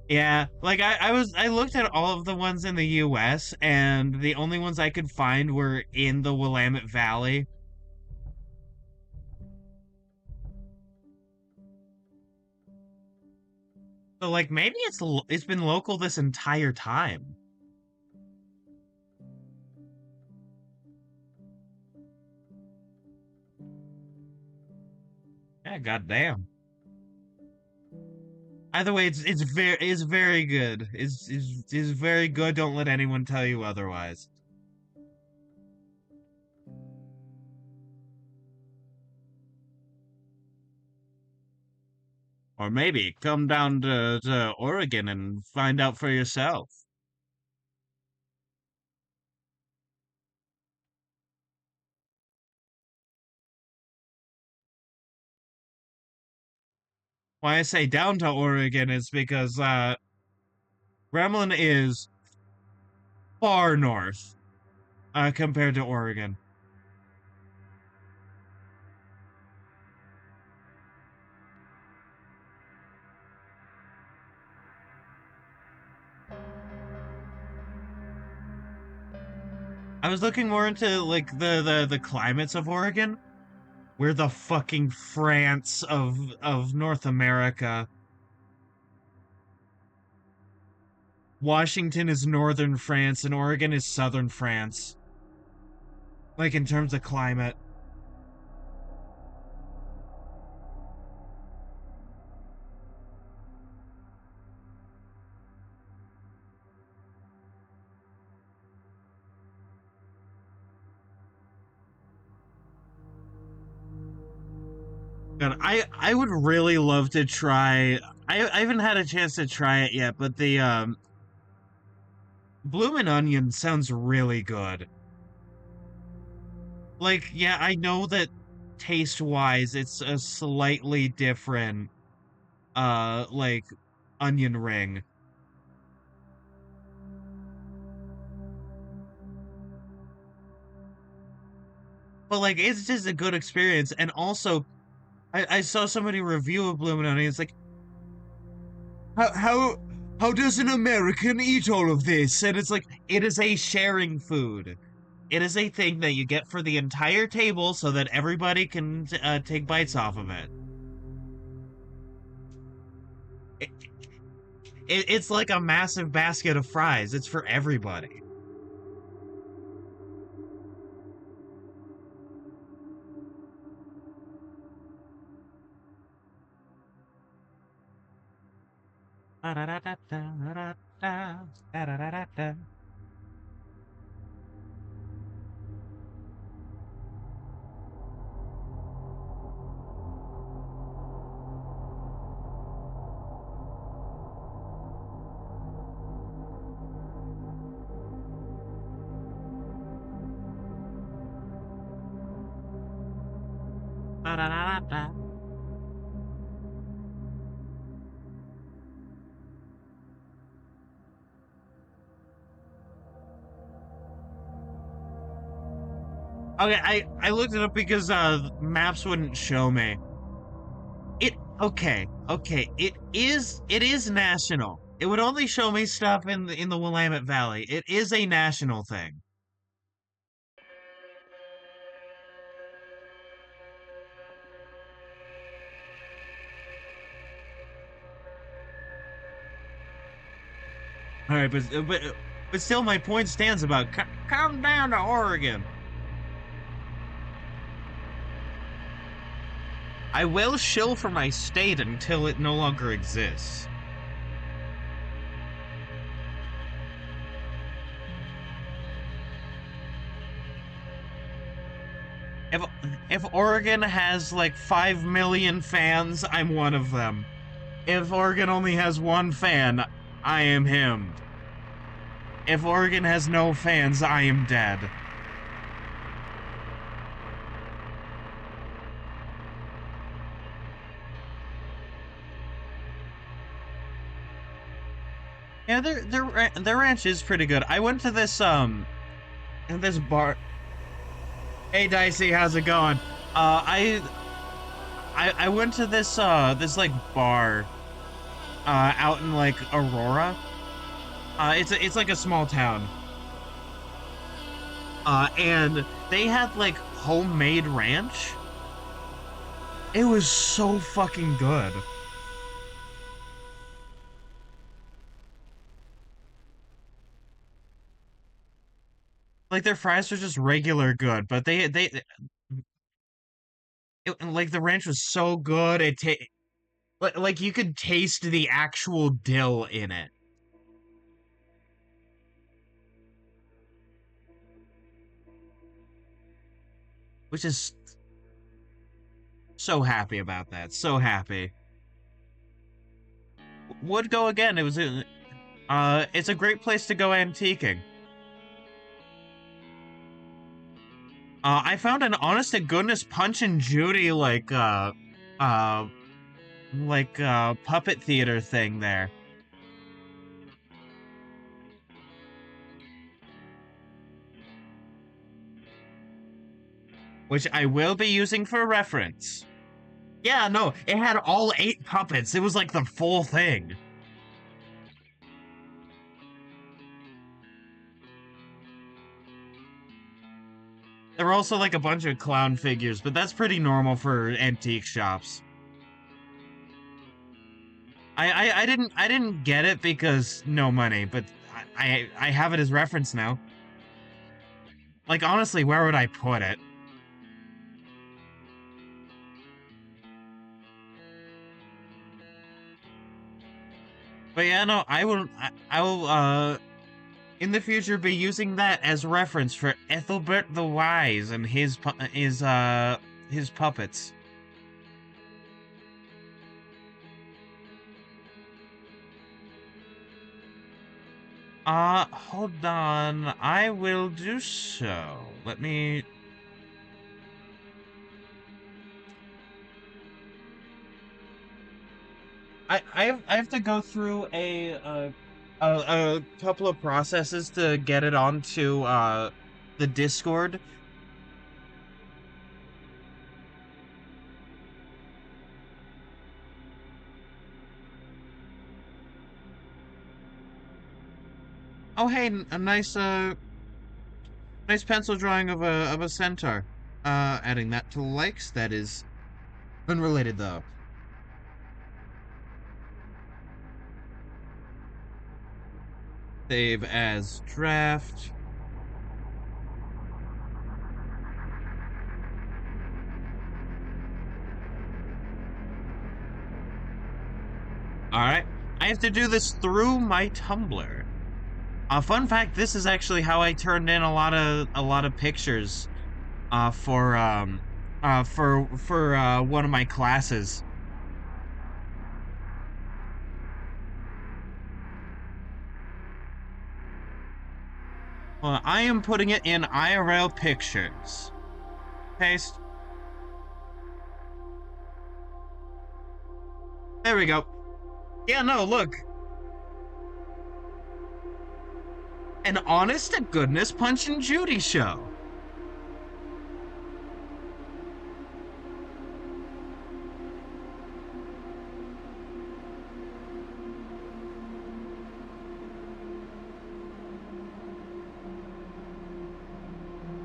Yeah. Like I looked at all of the ones in the US and the only ones I could find were in the Willamette Valley. So like maybe it's been local this entire time. Yeah, goddamn. Either way, it's very good. It's very good. Don't let anyone tell you otherwise. Or maybe come down to Oregon and find out for yourself. Why I say down to Oregon is because Gremlin is far north compared to Oregon. I was looking more into like the climates of Oregon. We're the fucking France of North America. Washington is northern France and Oregon is southern France. Like in terms of climate. And I would really love to try. I haven't had a chance to try it yet, but the Bloomin' Onion sounds really good. Like, yeah, I know that taste-wise, it's a slightly different, like, onion ring. But, like, it's just a good experience. And also, I saw somebody review a Bloomin' Onion. It's like, how, how, how does an American eat all of this? And it's like, it is a sharing food. It is a thing that you get for the entire table so that everybody can take bites off of it. It, it's like a massive basket of fries. It's for everybody. Okay, I looked it up because maps wouldn't show me. It is national. It would only show me stuff in the Willamette Valley. It is a national thing. All right, but still, my point stands about come down to Oregon. I will shill for my state until it no longer exists. If if Oregon has like 5 million fans, I'm one of them. If Oregon only has one fan, I am him. If Oregon has no fans, I am dead. Yeah, their ranch is pretty good. I went to this bar. Hey Dicey, how's it going? I went to this like bar out in like Aurora. It's like a small town. And they had like homemade ranch. It was so fucking good. Like their fries are just regular good, but like the ranch was so good. Like you could taste the actual dill in it, which is so happy about that. So happy. Would go again. It's a great place to go antiquing. I found an honest to goodness Punch and Judy uh puppet theater thing there. Which I will be using for reference. Yeah, no, it had all 8 puppets. It was like the full thing. There were also like a bunch of clown figures, but that's pretty normal for antique shops. I didn't get it because no money, but I have it as reference now. Like honestly, where would I put it? But yeah, no, I will in the future be using that as reference for Ethelbert the Wise and his puppets. Hold on. I will do so. Let me. I have to go through a couple of processes to get it onto the Discord. Oh hey, a nice pencil drawing of a centaur. Adding that to likes. That is unrelated though. Save as draft. Alright. I have to do this through my Tumblr. Fun fact, this is actually how I turned in a lot of pictures for one of my classes. I am putting it in IRL pictures. Paste. There we go. Yeah, no, look. An honest to goodness Punch and Judy show.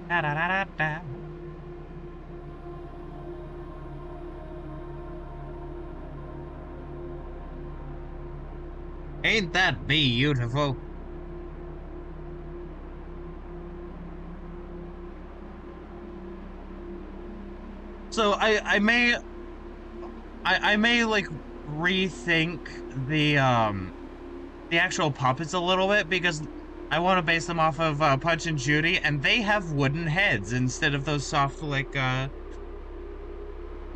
Da da da da da. Ain't that beautiful? So I may like rethink the actual puppets a little bit because I want to base them off of Punch and Judy, and they have wooden heads instead of those soft like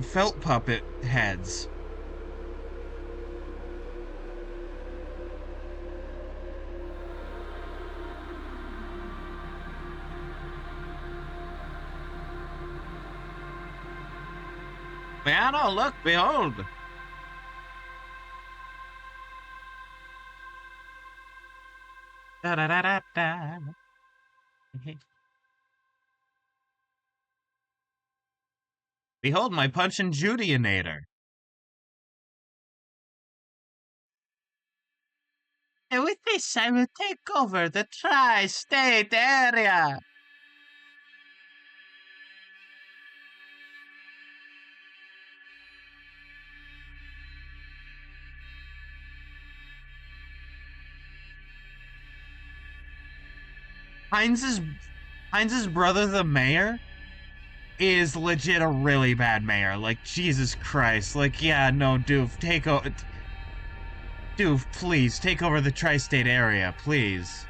felt puppet heads. Man, oh look, behold! Da da da da da. Behold my Punch and Judyinator. And with this, I will take over the tri-state area. Heinz's Heinz's brother, the mayor, is legit a really bad mayor. Like Jesus Christ. Like yeah, no, Doof, take over. Doof, please take over the tri-state area, please.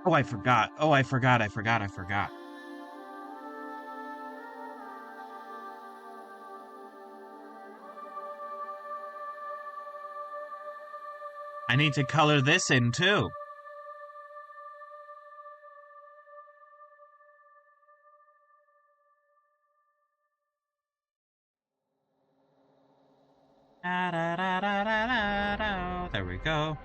Oh, I forgot. Oh, I forgot. I forgot. I forgot. I need to color this in too. There we go.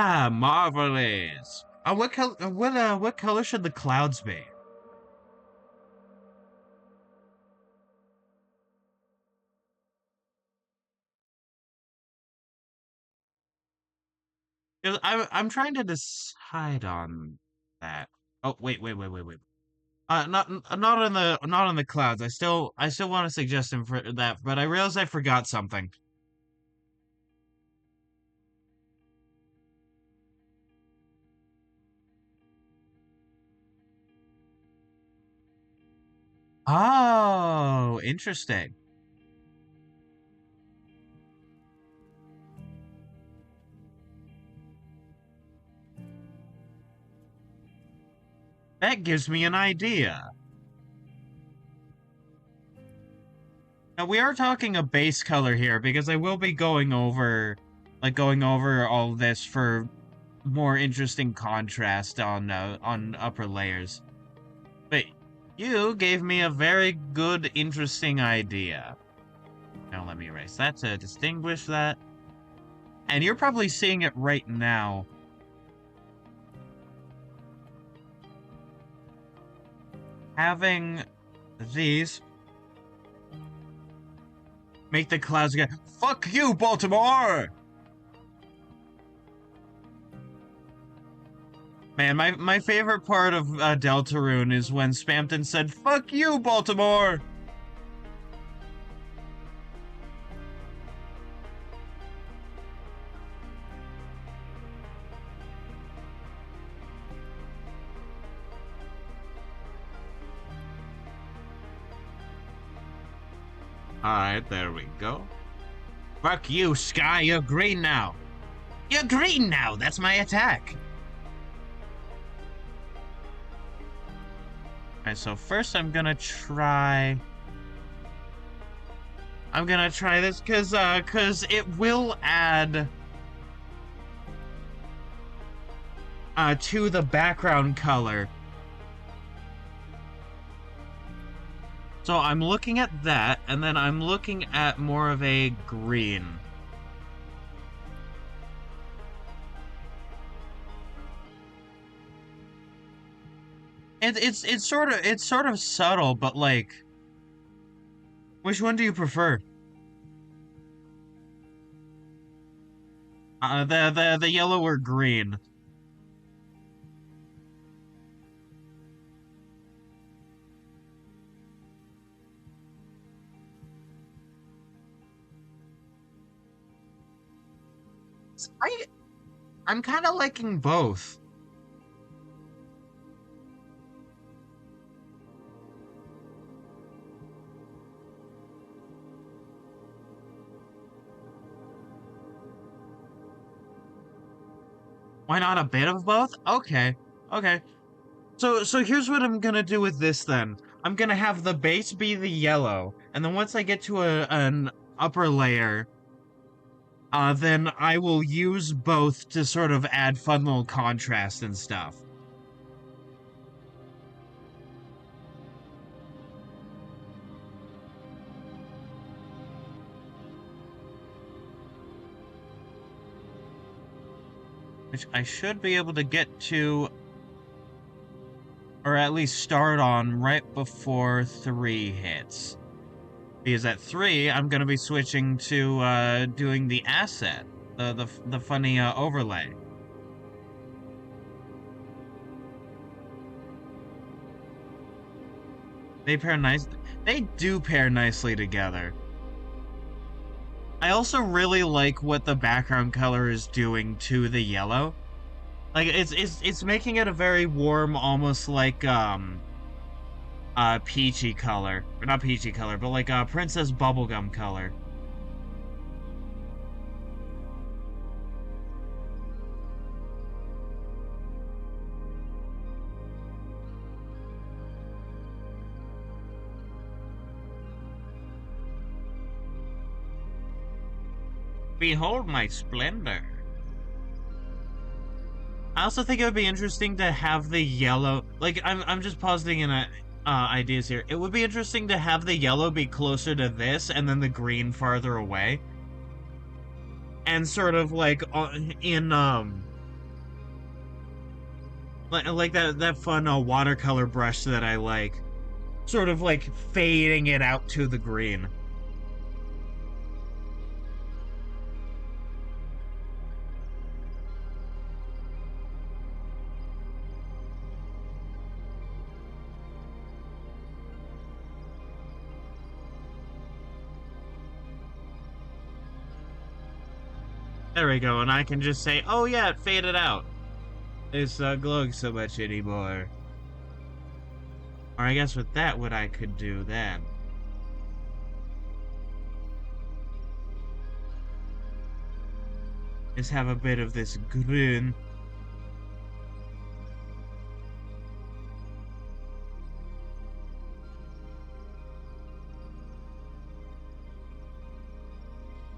Ah, marvelous. What color should the clouds be? 'Cause I'm trying to decide on that. Oh, wait. Not on the clouds. I still want a suggestion for that, but I realized I forgot something. Oh, interesting. That gives me an idea. Now we are talking a base color here because I will be going over all of this for more interesting contrast on upper layers. But you gave me a very good, interesting idea. Now let me erase that to distinguish that. And you're probably seeing it right now. Having these make the clouds go, "Fuck you, Baltimore!" Man, my favorite part of Deltarune is when Spamton said, "Fuck you, Baltimore!" Alright, there we go. Fuck you, Sky, you're green now. You're green now, that's my attack. Alright, so first I'm gonna try this cause it will add to the background color. So I'm looking at that, and then I'm looking at more of a green. It's sort of subtle, but like, which one do you prefer? The yellow or green? I'm kind of liking both. Why not a bit of both? Okay, okay. So here's what I'm gonna do with this then. I'm gonna have the base be the yellow, and then once I get to an upper layer, then I will use both to sort of add fun little contrast and stuff. Which I should be able to get to, or at least start on right before 3 hits. Because at 3, I'm going to be switching to doing the asset, the funny overlay. They pair nice. They do pair nicely together. I also really like what the background color is doing to the yellow. Like it's making it a very warm, almost like peachy color. Or not peachy color, but like princess bubblegum color. Behold my splendor. I also think it would be interesting to have the yellow, like I'm just positing in ideas here. It would be interesting to have the yellow be closer to this and then the green farther away. And sort of like in like that fun watercolor brush that I like, sort of like fading it out to the green. There we go, and I can just say, oh yeah, it faded out. It's not glowing so much anymore. Or I guess with that, what I could do then is have a bit of this grin.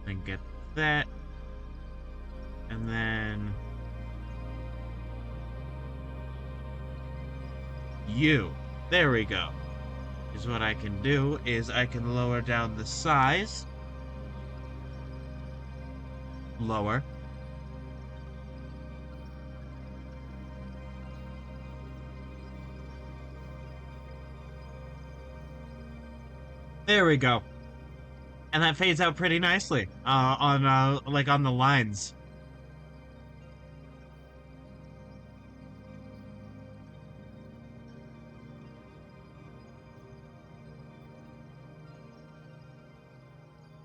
And get that. And then you. There we go. Is what I can do is I can lower down the size. Lower. There we go. And that fades out pretty nicely on like on the lines.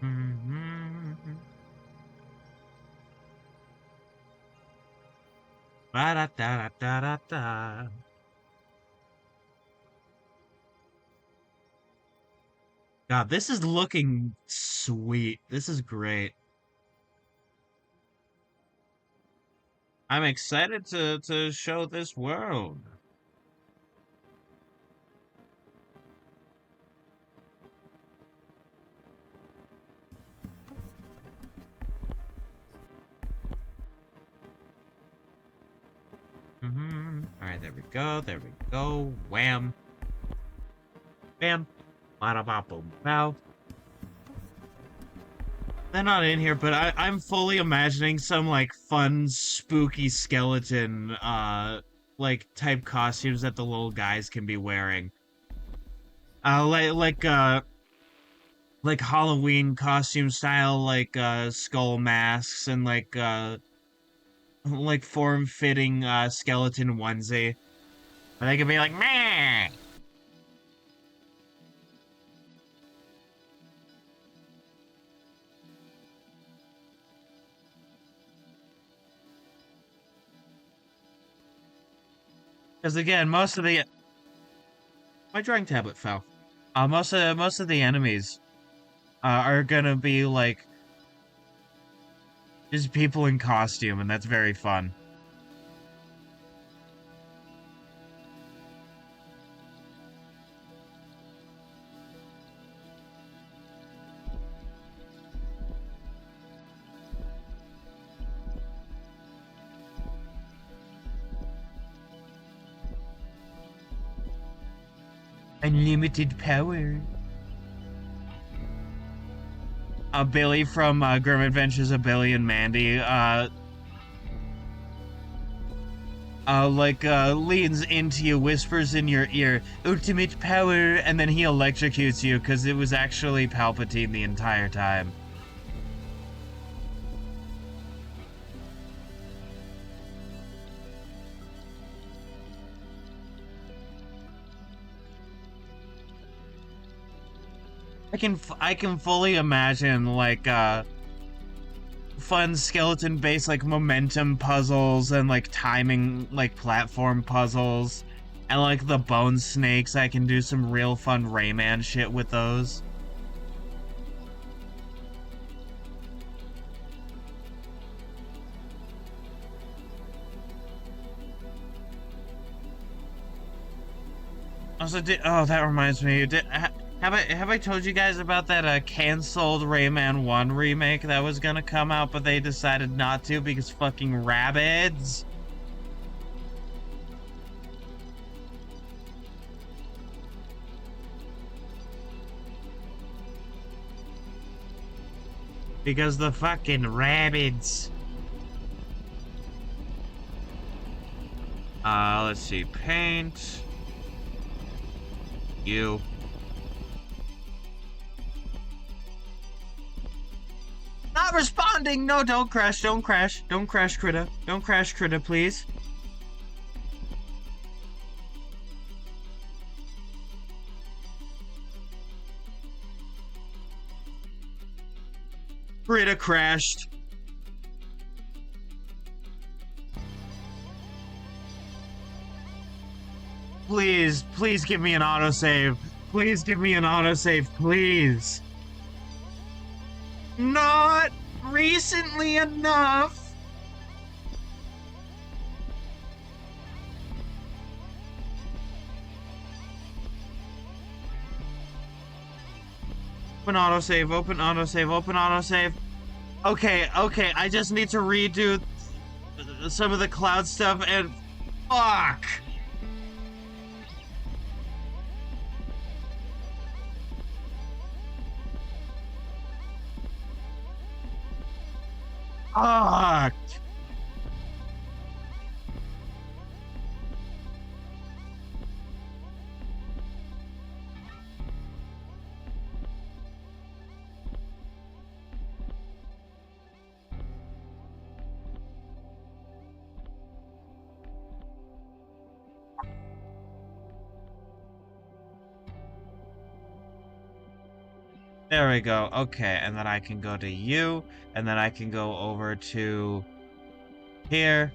Mm-hmm. Ba-da-da-da-da-da. God, this is looking sweet. This is great. I'm excited to show this world. All right, there we go. There we go. Wham. Bam. Bada ba boom bow. They're not in here, but I'm fully imagining some like fun, spooky skeleton like type costumes that the little guys can be wearing. Like Halloween costume style, like skull masks and like form fitting skeleton onesie. And they could be like, meh. Because again, most of the my drawing tablet fell. Most of the enemies are gonna be like just people in costume, and that's very fun. Unlimited power. Billy from Grim Adventures of Billy and Mandy, leans into you, whispers in your ear, ultimate power, and then he electrocutes you because it was actually Palpatine the entire time. I can fully imagine like fun skeleton based like momentum puzzles and like timing like platform puzzles and like the bone snakes. I can do some real fun Rayman shit with those. Also, that reminds me. Have I told you guys about that canceled Rayman 1 remake that was gonna come out, but they decided not to because fucking rabbids? Because the fucking rabbids. Let's see. Paint. You. Not responding! No, don't crash, don't crash. Don't crash, Critta. Don't crash, Critta, please. Critta crashed. Please, please give me an autosave. Please give me an autosave, please. Not recently enough. Open autosave, open autosave, open autosave. Okay, okay, I just need to redo some of the cloud stuff and fuck. Fuck. There we go. Okay, and then I can go to you, and then I can go over to here.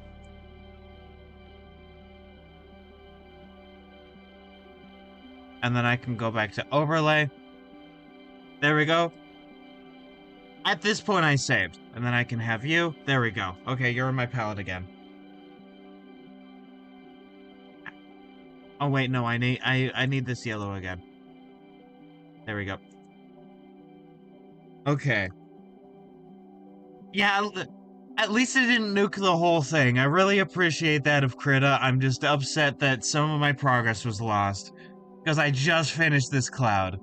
And then I can go back to overlay. There we go. At this point, I saved. And then I can have you. There we go. Okay, you're in my palette again. Oh wait, no, I need this yellow again. There we go. Okay. Yeah, at least it didn't nuke the whole thing. I really appreciate that of Krita. I'm just upset that some of my progress was lost. Because I just finished this cloud.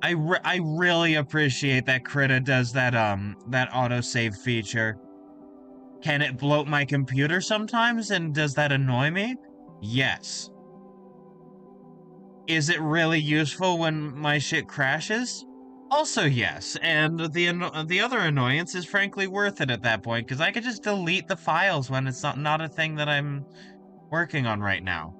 I really appreciate that Krita does that autosave feature. Can it bloat my computer sometimes, and does that annoy me? Yes. Is it really useful when my shit crashes? Also yes, and the other annoyance is frankly worth it at that point, because I could just delete the files when it's not a thing that I'm working on right now.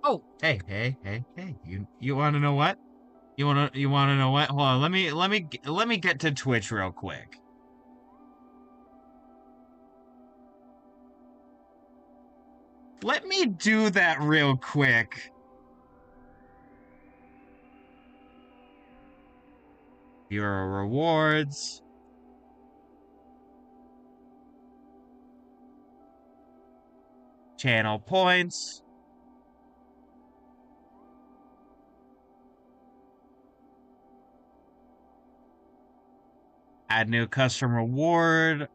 Oh, hey, hey, hey, hey. You want to know what? You want to know what? Hold on. Let me get to Twitch real quick. Let me do that real quick. Your rewards. Channel points. Add new custom reward.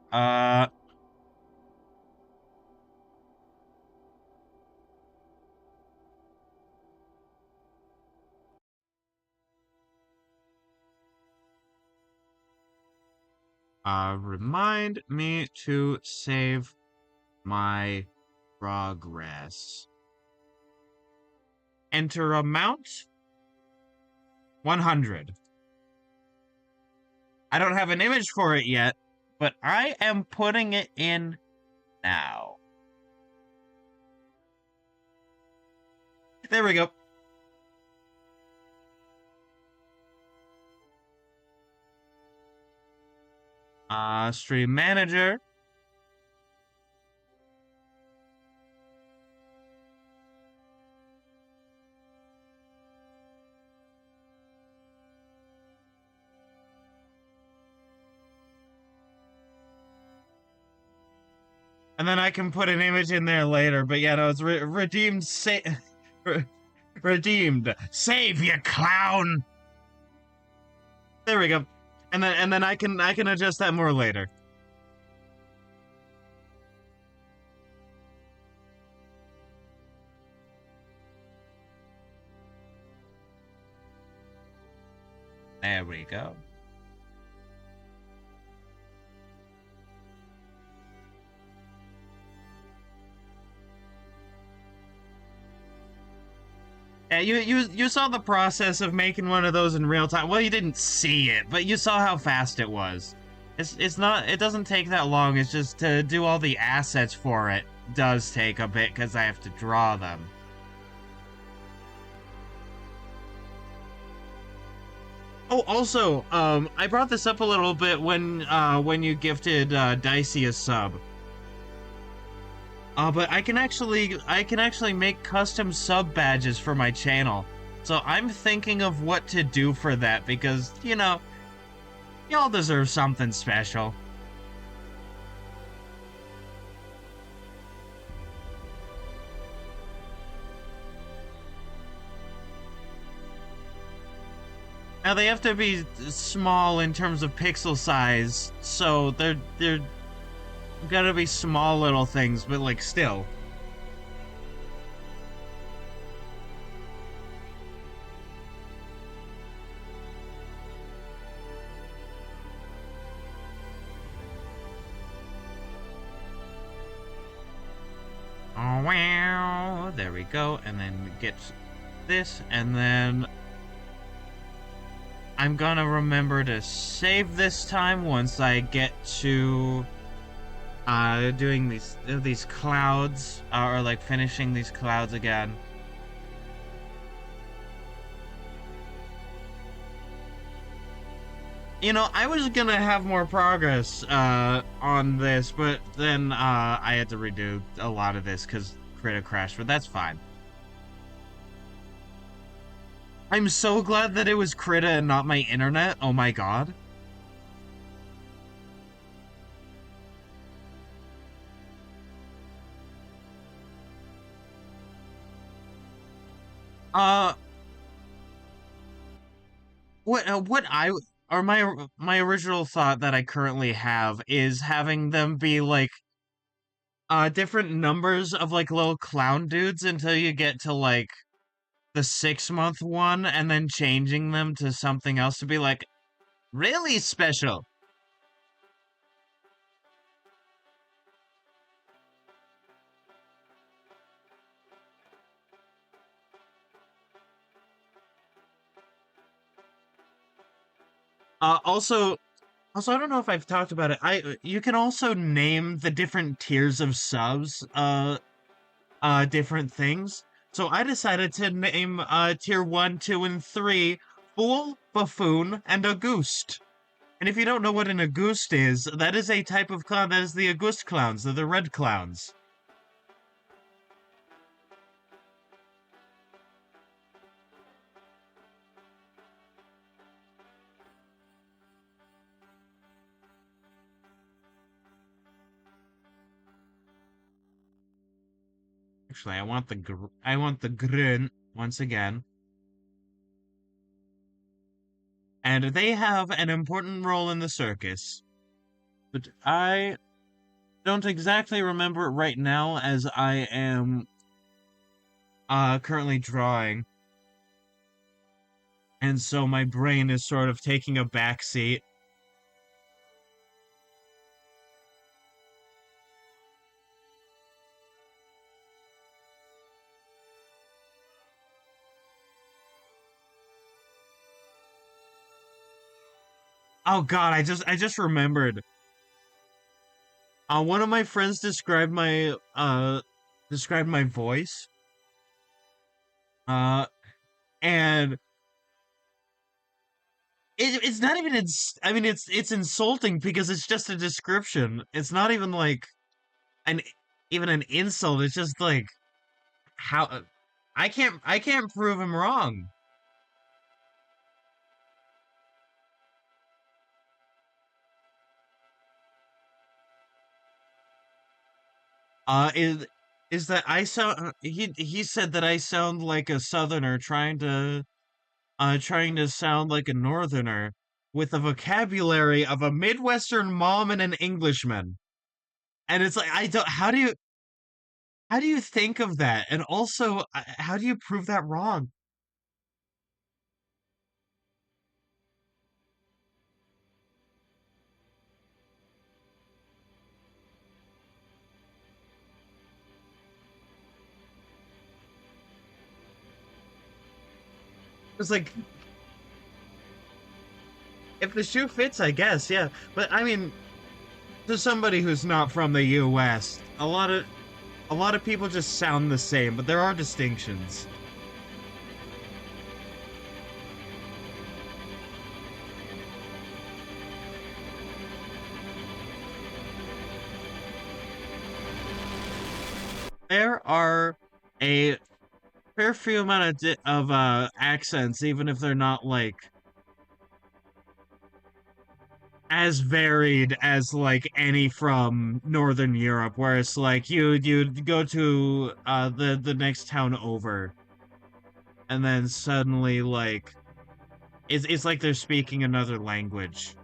Remind me to save my progress. Enter amount 100. I don't have an image for it yet, but I am putting it in now. There we go. Stream manager. And then I can put an image in there later, but yeah, no, it's redeemed. Redeemed. Save, you clown. There we go. And then I can adjust that more later. There we go. Yeah, you saw the process of making one of those in real time. Well, you didn't see it, but you saw how fast it was. It's not it doesn't take that long. It's just to do all the assets for it does take a bit because I have to draw them. Oh, also, I brought this up a little bit when you gifted Dicey a sub. But I can actually make custom sub badges for my channel. So I'm thinking of what to do for that because, y'all deserve something special. Now they have to be small in terms of pixel size, so they're gotta be small little things, but like still. Oh wow, there we go, and then get this, and then I'm gonna remember to save this time once I get to doing these clouds or like finishing these clouds again. I was gonna have more progress on this, but then I had to redo a lot of this because Krita crashed, but that's fine. I'm so glad that it was Krita and not my internet. Oh my god. Uh, what I or my original thought that I currently have is having them be like different numbers of like little clown dudes until you get to like the 6 month one and then changing them to something else to be like really special. Also, I don't know if I've talked about it. You can also name the different tiers of subs different things. So I decided to name tier 1, 2, and 3 Fool, Buffoon, and Auguste. And if you don't know what an Auguste is, that is a type of clown. That is the Auguste clowns. They're the red clowns. Actually, I want the grün once again. And they have an important role in the circus. But I don't exactly remember it right now as I am currently drawing. And so my brain is sort of taking a backseat. Oh god, I just remembered. One of my friends described my voice. Uh and it's not even I mean it's insulting because it's just a description. It's not even like an even an insult. It's just like how I can't prove him wrong. Is that I sound he said that I sound like a southerner trying to sound like a northerner with the vocabulary of a midwestern mom and an Englishman. And it's like I don't how do you think of that? And also how do you prove that wrong? It's like, if the shoe fits, I guess, yeah. But I mean, to somebody who's not from the U.S., a lot of people just sound the same, but there are distinctions. There are a fair few amount of accents, even if they're not like as varied as like any from Northern Europe, where it's like you'd go to the next town over, and then suddenly like it's like they're speaking another language.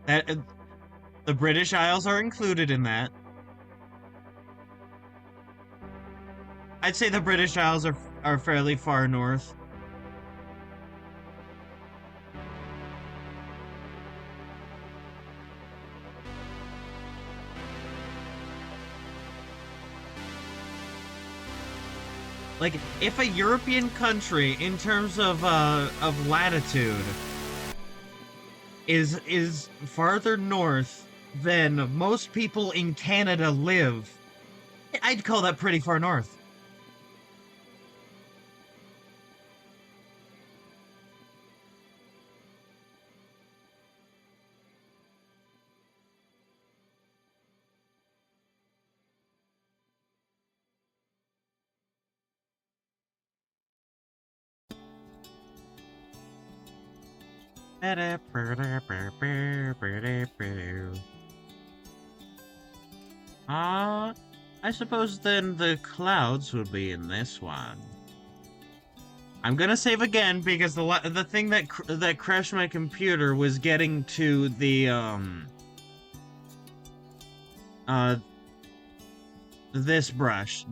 That the British Isles are included in that. I'd say the British Isles are fairly far north. Like if a European country in terms of latitude is farther north than most people in Canada live, I'd call that pretty far north. I suppose then the clouds would be in this one. I'm gonna save again because the thing that crashed my computer was getting to the uh this brush.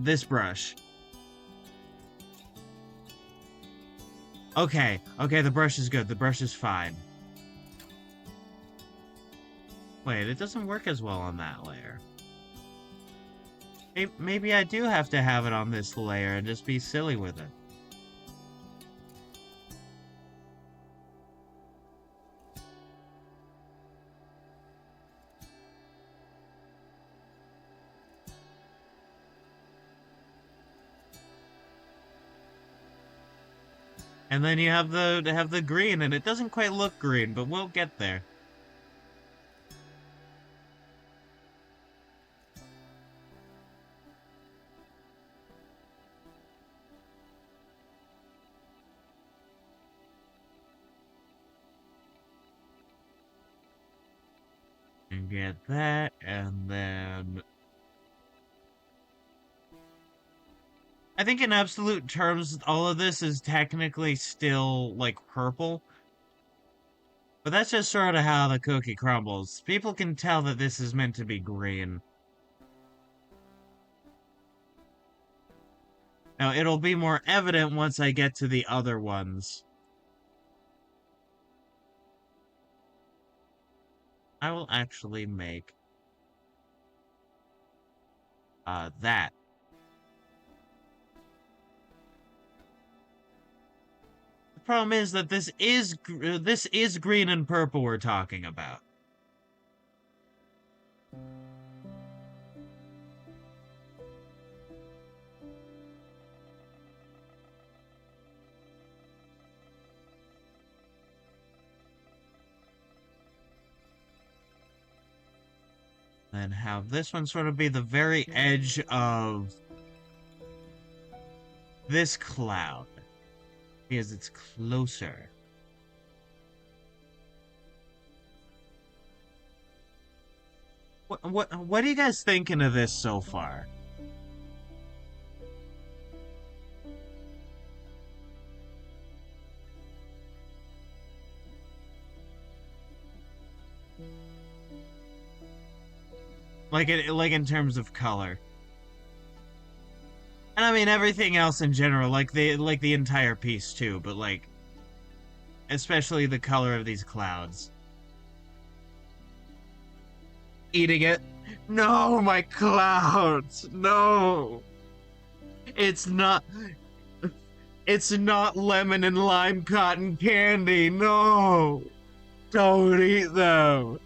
Okay, the brush is good. The brush is fine. Wait, it doesn't work as well on that layer. Maybe I do have to have it on this layer and just be silly with it. And then you have the green, and it doesn't quite look green, but we'll get there. And get that, and then I think in absolute terms, all of this is technically still like purple. But that's just sort of how the cookie crumbles. People can tell that this is meant to be green. Now, it'll be more evident once I get to the other ones. I will actually make that. The problem is that this is green and purple we're talking about. Then have this one sort of be the very edge of this cloud, because it's closer. What are you guys thinking of this so far? Like in terms of color. And I mean everything else in general, like the entire piece too, but like especially the color of these clouds. eating it. No, my clouds. No. It's not. It's not lemon and lime cotton candy. No. Don't eat them.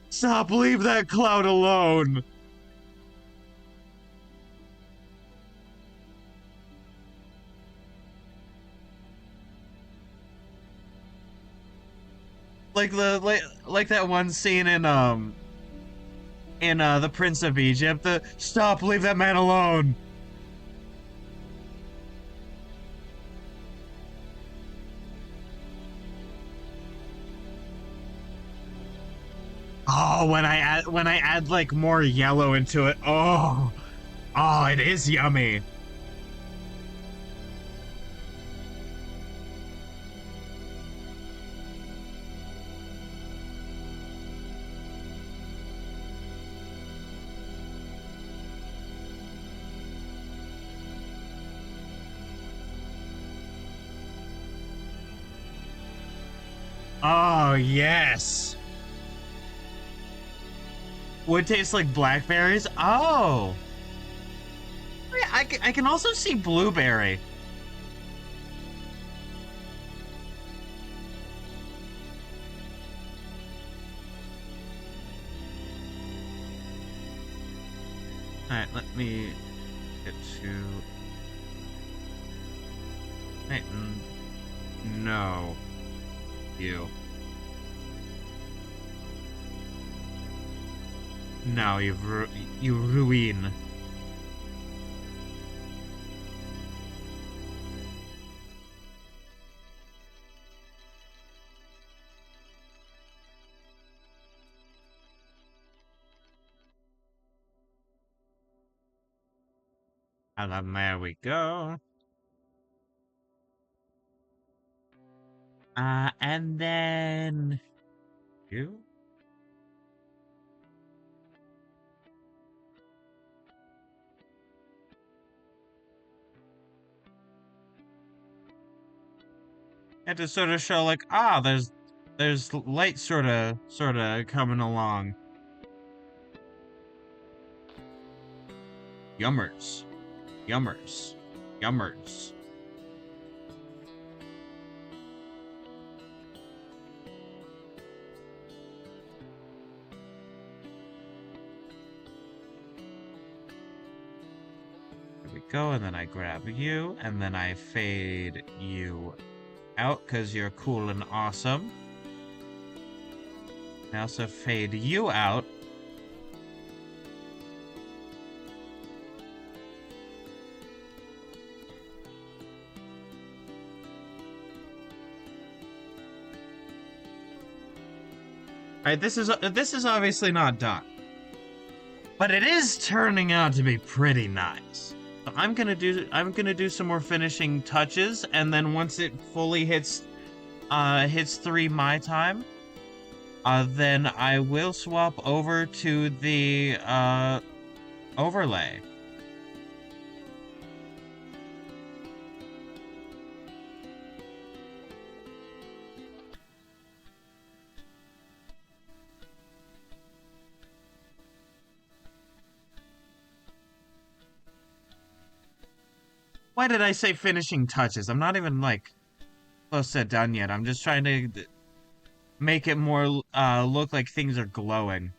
Stop. Leave that cloud alone. Like that one scene in the Prince of Egypt. Stop. Leave that man alone. Oh, when I add like more yellow into it. Oh, it is yummy. Oh, yes. Would taste like blackberries? Oh. I can also see blueberry. Alright, let me get to... Wait, no. You. No, you ruin. And then there we go. And then you. And to sort of show like, there's light sorta coming along. Yummers. Yummers. Yummers. There we go, and then I grab you, and then I fade you out because you're cool and awesome. I also fade you out. Alright, this is obviously not done. But it is turning out to be pretty nice. So I'm gonna do some more finishing touches, and then once it fully hits 3 my time, then I will swap over to the overlay. Why did I say finishing touches? I'm not even like close to done yet. I'm just trying to make it more look like things are glowing.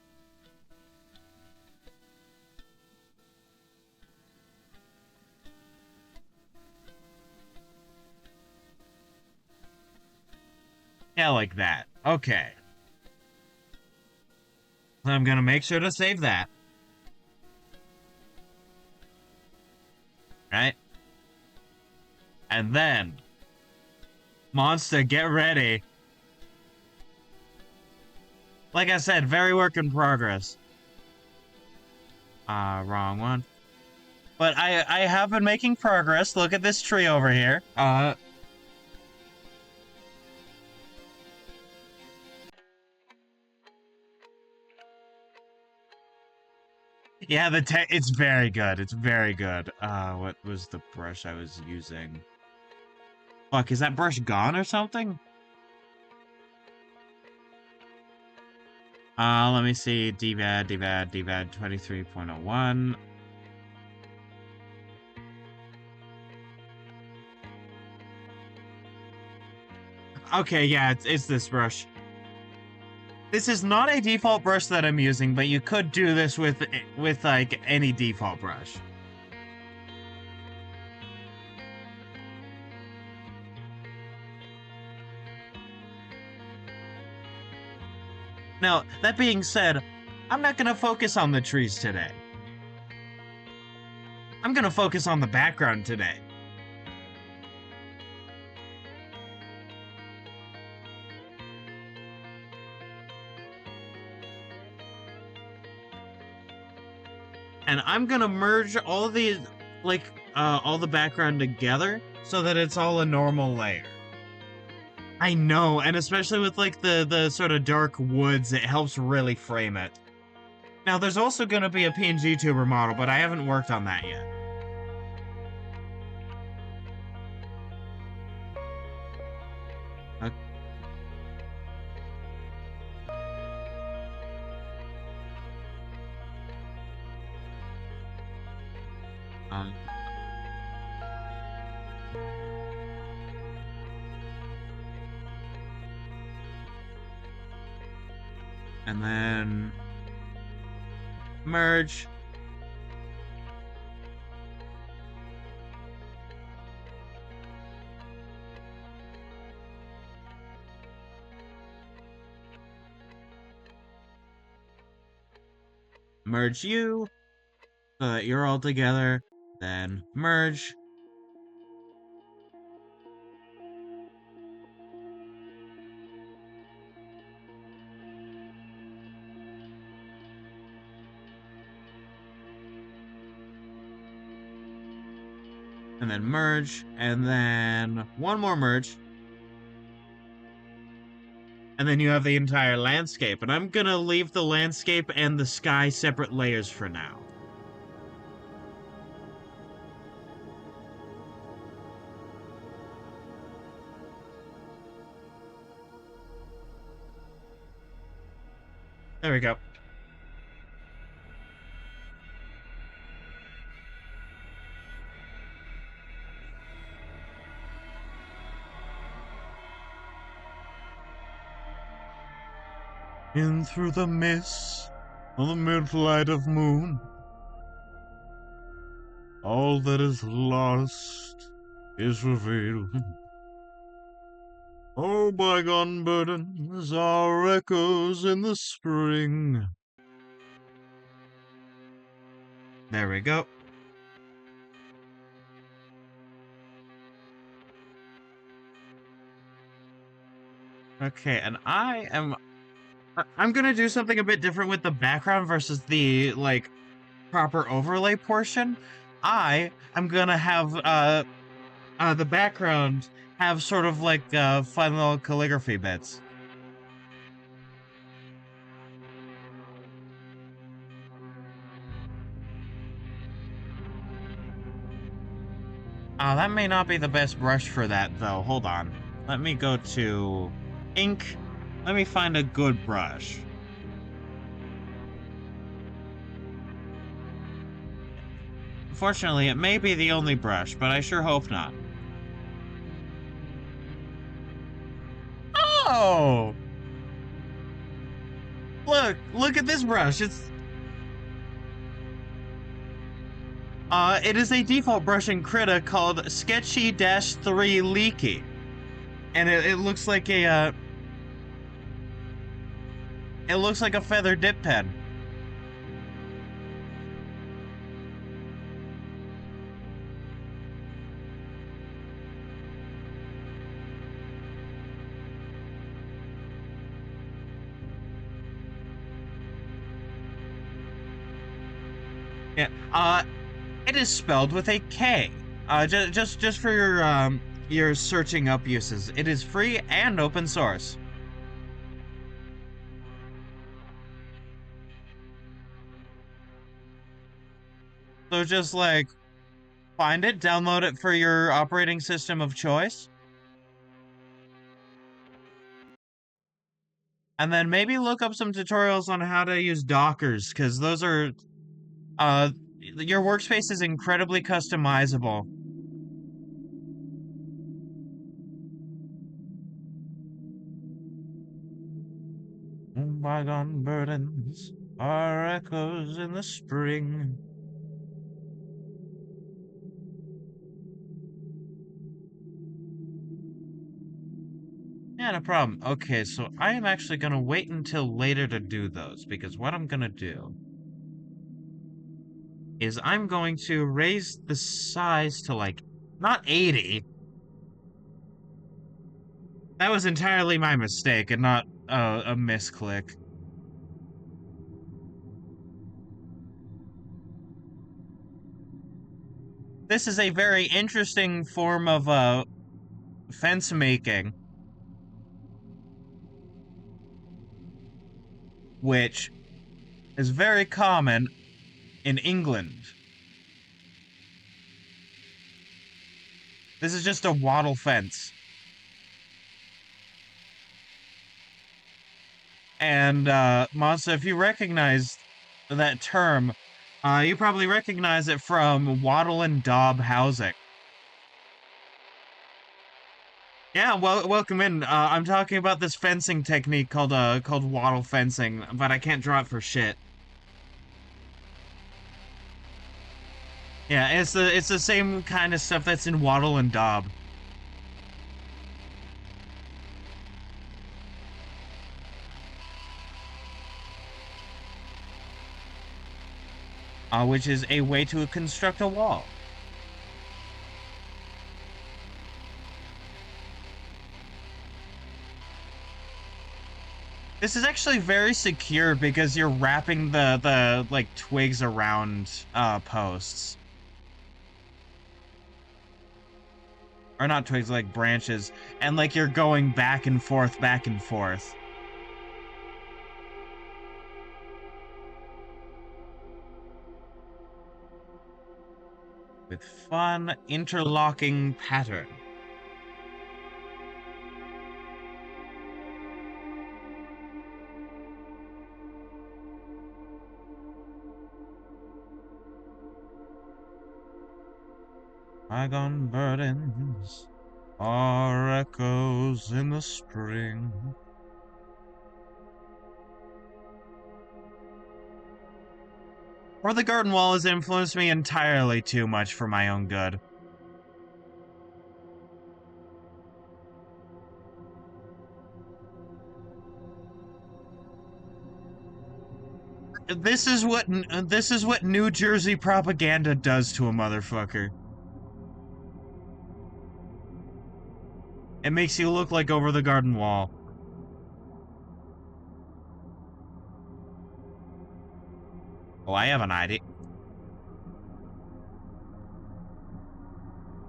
Yeah, like that. Okay. I'm gonna make sure to save that. Right? And then, Monster, get ready. Like I said, very work in progress. Wrong one. But I have been making progress. Look at this tree over here. Yeah, it's very good. It's very good. What was the brush I was using? Fuck, is that brush gone or something? Let me see. DVAD 23.01. Okay, yeah, it's this brush. This is not a default brush that I'm using, but you could do this with like any default brush. Now, that being said, I'm not gonna focus on the trees today. I'm gonna focus on the background today. And I'm gonna merge all the, like, all the background together so that it's all a normal layer. I know, and especially with, like, the sort of dark woods, it helps really frame it. Now, there's also gonna be a PNG tuber model, but I haven't worked on that yet. Um, and then merge. Merge you so that you're all together. Then merge. And then merge, and then one more merge. And then you have the entire landscape. And I'm gonna leave the landscape and the sky separate layers for now. There we go. In through the mist on the mid-light of moon, all that is lost is revealed. Oh, bygone burdens are echoes in the spring. There we go. Okay, and I'm gonna do something a bit different with the background versus the, like, proper overlay portion. I am gonna have, the background have sort of like, fun little calligraphy bits. That may not be the best brush for that, though. Hold on. Let me go to ink. Let me find a good brush. Fortunately, it may be the only brush, but I sure hope not. Oh! Look at this brush. It is a default brush in Krita called Sketchy-3 Leaky. And it looks like a, it looks like a feather dip pen. Yeah, it is spelled with a K. Just for your searching up uses. It is free and open source. So just like find it, download it for your operating system of choice. And then maybe look up some tutorials on how to use Dockers, because those are, your workspace is incredibly customizable. Bygone burdens are echoes in the spring. Yeah, no problem. Okay, so I am actually gonna wait until later to do those, because what I'm gonna do is I'm going to raise the size to like, not 80. That was entirely my mistake and not a misclick. This is a very interesting form of fence making, which is very common in England. This is just a wattle fence. And Monster, if you recognize that term, you probably recognize it from wattle and daub housing. Yeah, well, welcome in. I'm talking about this fencing technique called wattle fencing, but I can't draw it for shit. Yeah, it's the same kind of stuff that's in wattle and daub. Which is a way to construct a wall. This is actually very secure because you're wrapping the like twigs around posts. Or not twigs, like branches, and like you're going back and forth, back and forth. With fun interlocking pattern. Bygone burdens are echoes in the spring. Or the garden wall has influenced me entirely too much for my own good. This is what New Jersey propaganda does to a motherfucker. It makes you look like over the garden wall. Oh, I have an idea.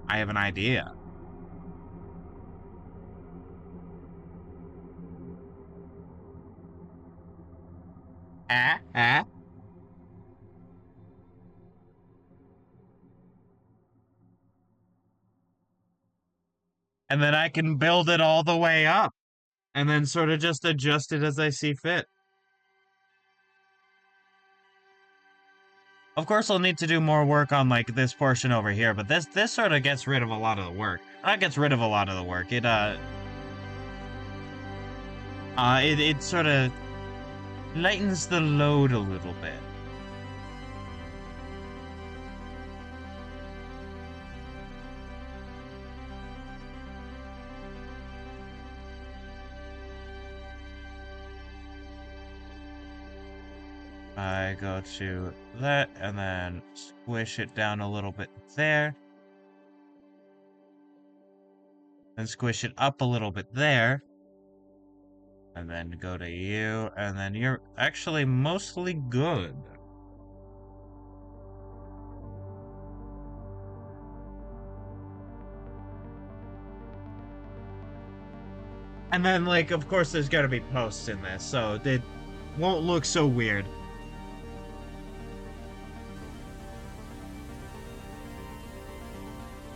I have an idea. Ah, ah. And then I can build it all the way up. And then sort of just adjust it as I see fit. Of course, I'll need to do more work on like this portion over here, but this sort of gets rid of a lot of the work. That gets rid of a lot of the work. It sort of lightens the load a little bit. I go to that and then squish it down a little bit there. And squish it up a little bit there. And then go to you, and then you're actually mostly good. And then, like, of course, there's gotta be posts in this, so it won't look so weird.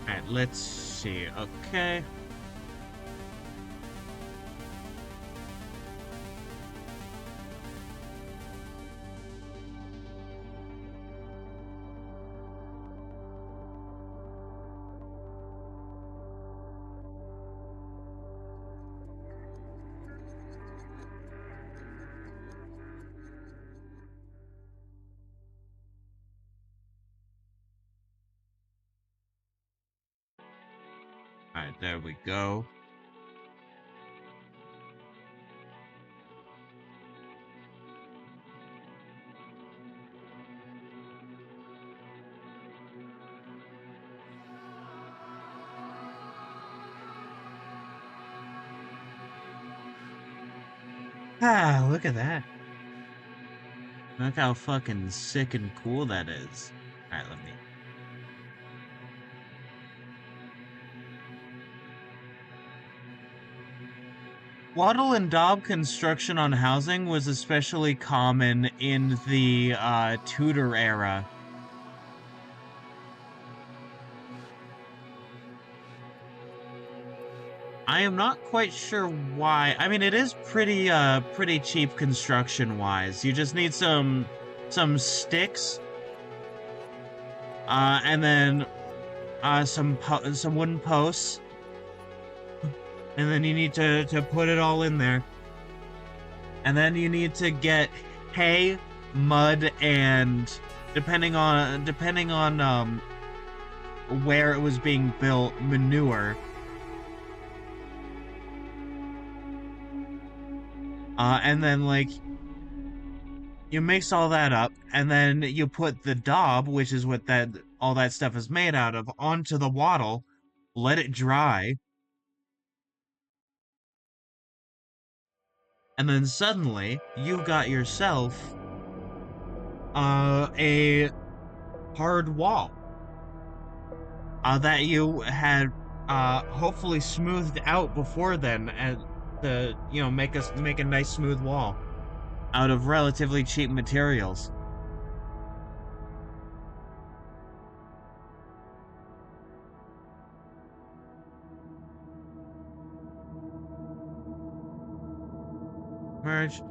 Alright, let's see. Okay. Alright, there we go. Ah, look at that. Look how fucking sick and cool that is. Alright, let me... Wattle and daub construction on housing was especially common in the Tudor era. I am not quite sure why. I mean, it is pretty cheap construction-wise. You just need some sticks, and then some wooden posts, and then you need to put it all in there. And then you need to get hay, mud, and depending on where it was being built, manure. And then, like, you mix all that up, and then you put the daub, which is what all that stuff is made out of, onto the wattle, let it dry, and then suddenly, you got yourself a hard wall that you had hopefully smoothed out before then, and make a nice smooth wall out of relatively cheap materials. Merge.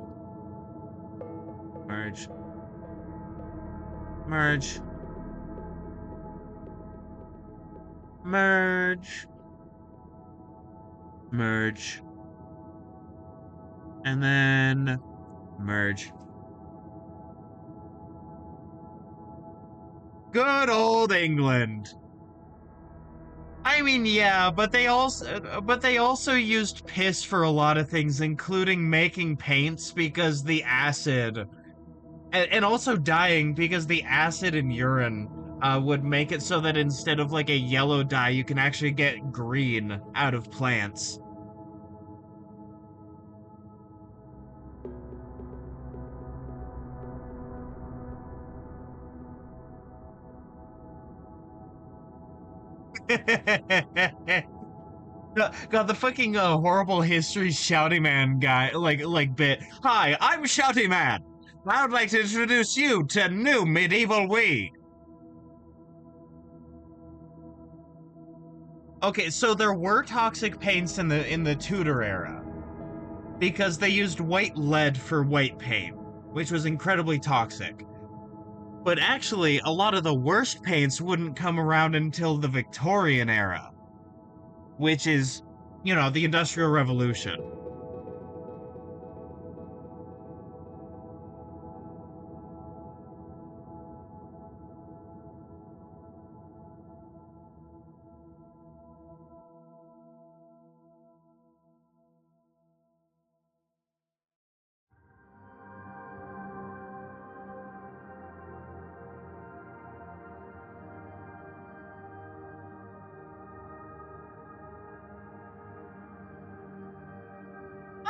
Merge. Merge. Merge. Merge. And then merge. Good old England. I mean, yeah, but they also used piss for a lot of things, including making paints because the acid, and also dyeing because the acid in urine would make it so that instead of like a yellow dye, you can actually get green out of plants. God, the fucking horrible history Shouty Man guy, like bit. Hi, I'm Shouty Man. I would like to introduce you to new medieval weed. Okay, so there were toxic paints in the Tudor era because they used white lead for white paint, which was incredibly toxic. But actually, a lot of the worst paints wouldn't come around until the Victorian era, which is, the Industrial Revolution.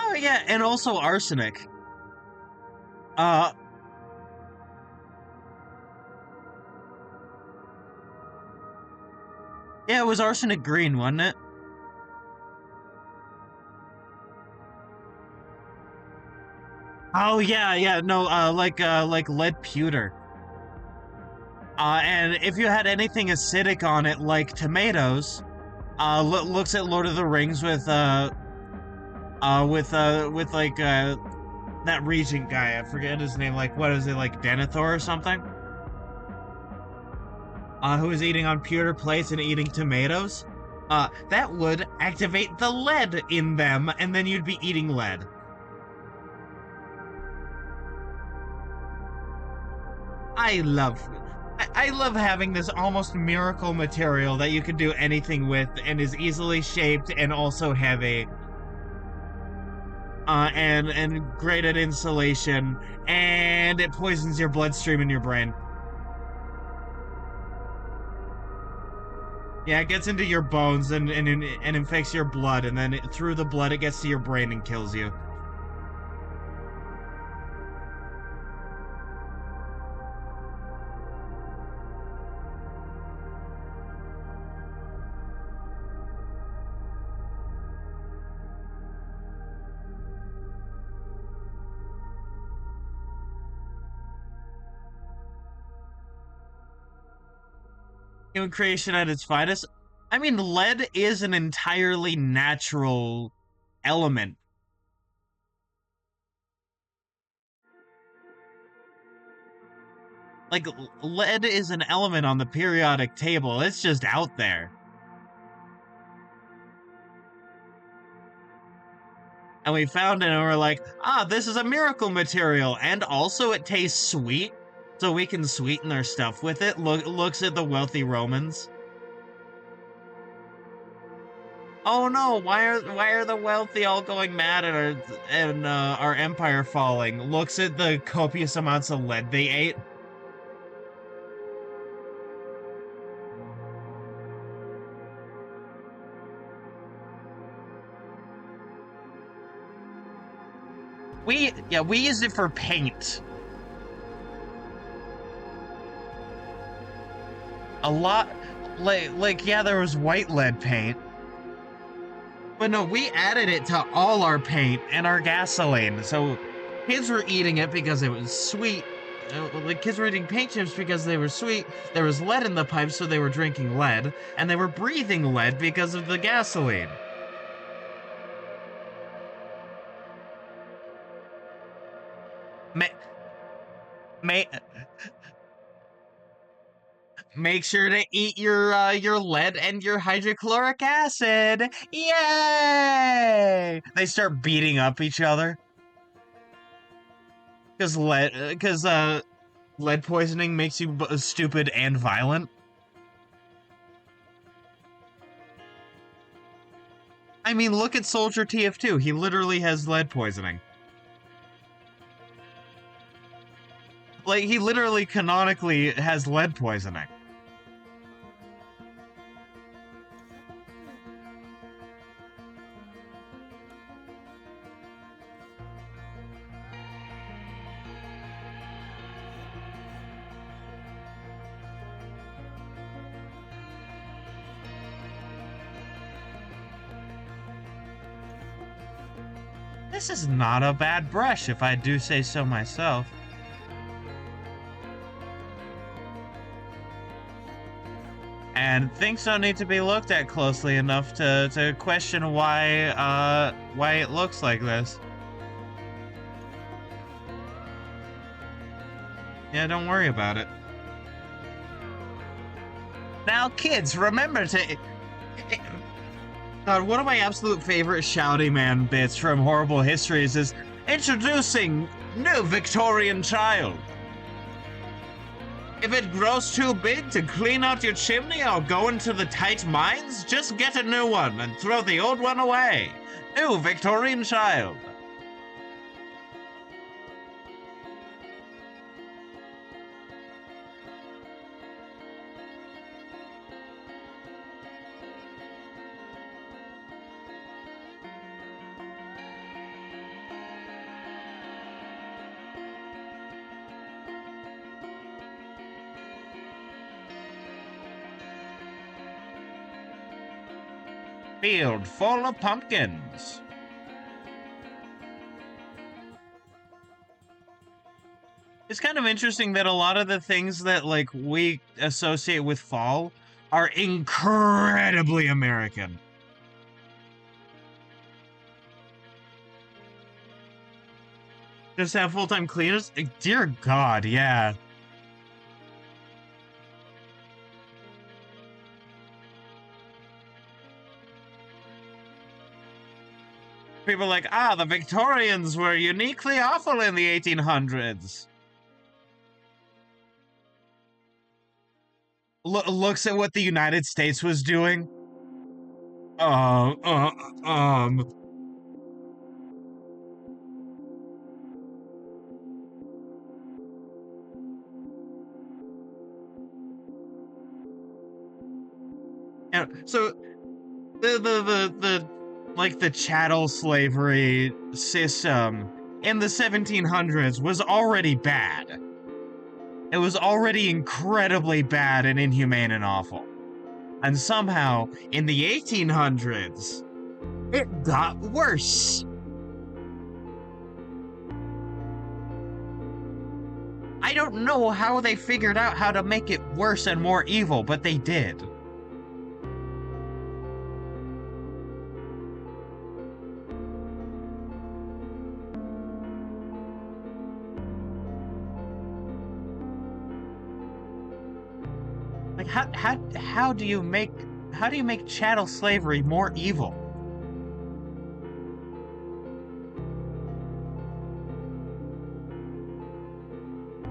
Oh yeah, and also arsenic. Uh, yeah, it was arsenic green, wasn't it? Oh yeah, no, like lead pewter. And if you had anything acidic on it, like tomatoes, looks at Lord of the Rings with like that regent guy. I forget his name. Like, what is it, like Denethor or something? Who was eating on pewter plates and eating tomatoes? That would activate the lead in them, and then you'd be eating lead. I love having this almost miracle material that you can do anything with and is easily shaped and also heavy. And great at insulation, and it poisons your bloodstream in your brain. Yeah, it gets into your bones and infects your blood, and then through the blood it gets to your brain and kills you. Human creation at its finest. I mean, lead is an entirely natural element. Like, lead is an element on the periodic table. It's just out there. And we found it and we're like, this is a miracle material. And also it tastes sweet, so we can sweeten our stuff with it. Looks at the wealthy Romans. Oh no, why are the wealthy all going mad and our empire falling? Looks at the copious amounts of lead they ate. We use it for paint. A lot, like yeah, there was white lead paint, but no, we added it to all our paint and our gasoline. So kids were eating it because it was sweet. The kids were eating paint chips because they were sweet. There was lead in the pipes, so they were drinking lead, and they were breathing lead because of the gasoline. May, may, Make sure to eat your lead and your hydrochloric acid. Yay! They start beating up each other because lead poisoning makes you stupid and violent. I mean, look at Soldier TF2. He literally has lead poisoning. Like, he literally canonically has lead poisoning. This is not a bad brush, if I do say so myself. And things don't need to be looked at closely enough to question why it looks like this. Yeah, don't worry about it. Now, kids, remember to... God, one of my absolute favorite Shouty Man bits from Horrible Histories is introducing new Victorian child. If it grows too big to clean out your chimney or go into the tight mines, just get a new one and throw the old one away. New Victorian child. Field full of pumpkins. It's kind of interesting that a lot of the things that like we associate with fall are incredibly American. Just have full-time cleaners? Dear God, yeah. People are like, the Victorians were uniquely awful in the 1800s. looks at what the United States was doing. Uh, uh, um. So the like the chattel slavery system in the 1700s was already bad. It was already incredibly bad and inhumane and awful. And somehow, in the 1800s, it got worse. I don't know how they figured out how to make it worse and more evil, but they did. Like how do you make chattel slavery more evil?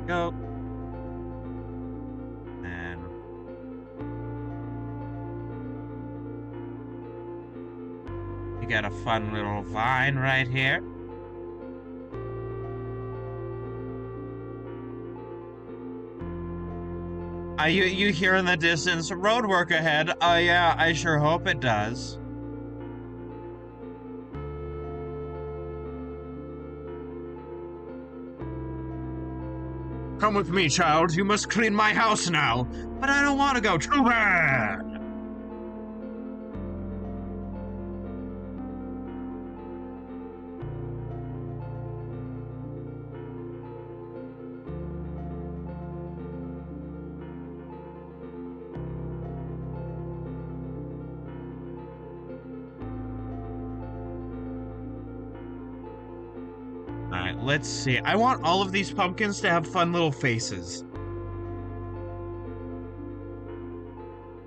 Go. And you got a fun little vine right here. You hear in the distance, road work ahead. Yeah, I sure hope it does. Come with me, child. You must clean my house now. But I don't want to go. Too bad. Alright, let's see. I want all of these pumpkins to have fun little faces.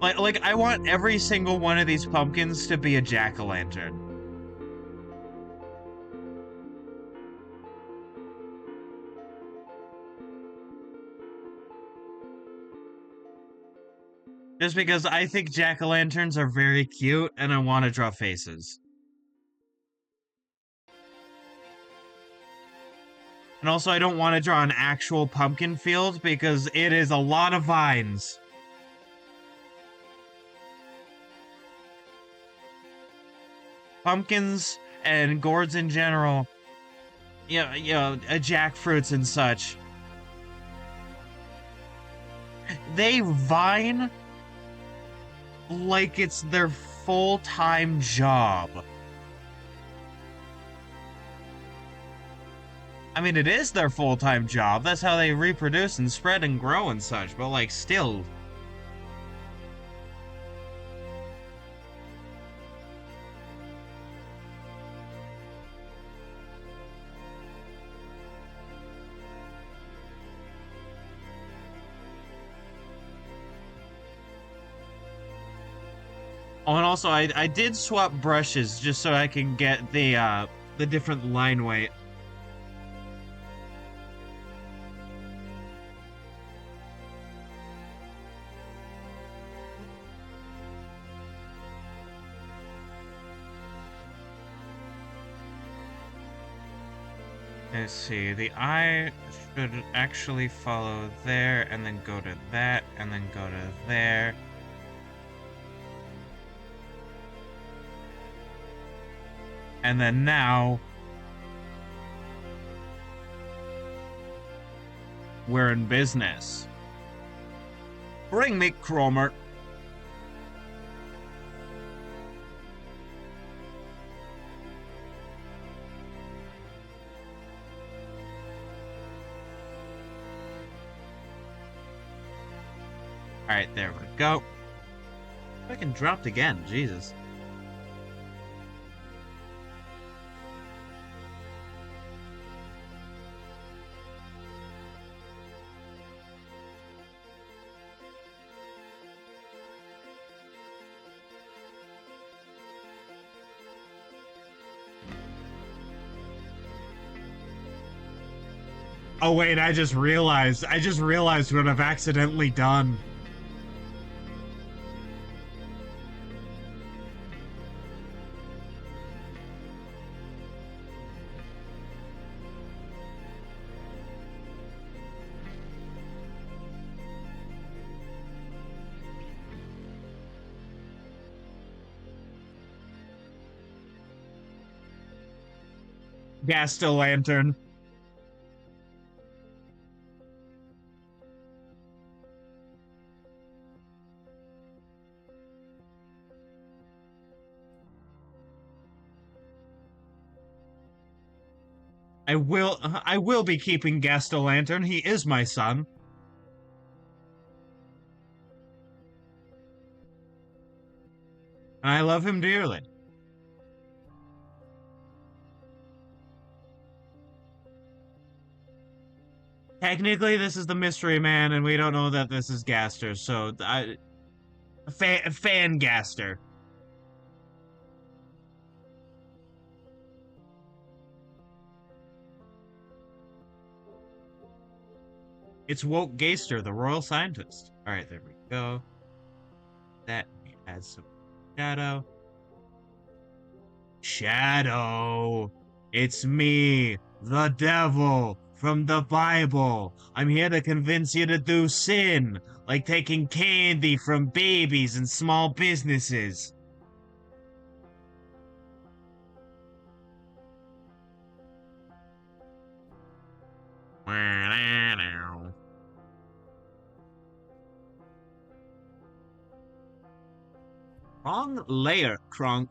Like I want every single one of these pumpkins to be a jack-o'-lantern. Just because I think jack-o'-lanterns are very cute and I want to draw faces. And also, I don't want to draw an actual pumpkin field because it is a lot of vines. Pumpkins and gourds in general, jackfruits and such. They vine like it's their full-time job. I mean, it is their full-time job. That's how they reproduce and spread and grow and such, but, like, still. Oh, and also, I did swap brushes just so I can get the different line weight. Let's see, the eye should actually follow there, and then go to that, and then go to there. And then now, we're in business. Bring me Cromer. Alright, there we go. I can dropped again, Jesus. Oh wait, I just realized what I've accidentally done. Gas-o-lantern. I will be keeping Gas-o-lantern. He is my son. And I love him dearly. Technically, this is the Mystery Man, and we don't know that this is Gaster, so fan Gaster. It's Woke Gaster, the royal scientist. All right, there we go. That adds some shadow. Shadow! It's me, the devil, from the Bible. I'm here to convince you to do sin, like taking candy from babies and small businesses. Wrong layer, Kronk.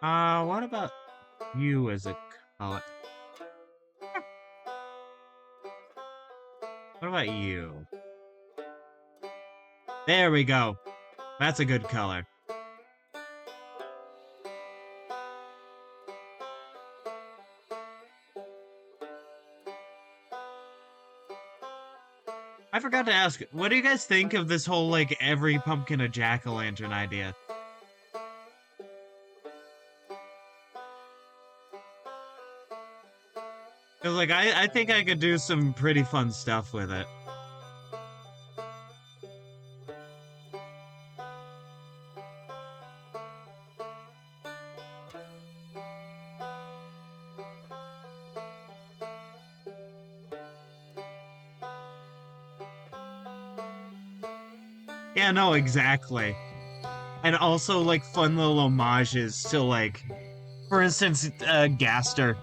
What about you as a color? What about you? There we go. That's a good color. I forgot to ask, what do you guys think of this whole, like, every pumpkin a jack-o'-lantern idea? Because, like, I think I could do some pretty fun stuff with it. Yeah, no, exactly. And also, like, fun little homages to, like, for instance, Gaster.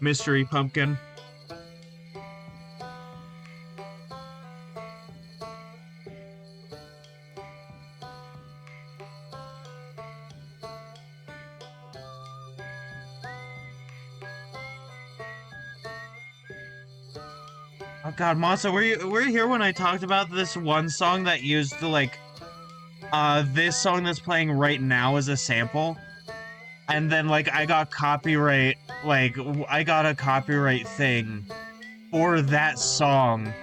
Mystery Pumpkin. Oh god, Monster, were you here when I talked about this one song that used the, like, this song that's playing right now as a sample? And then, like, I got copyright, like, I got a copyright thing for that song.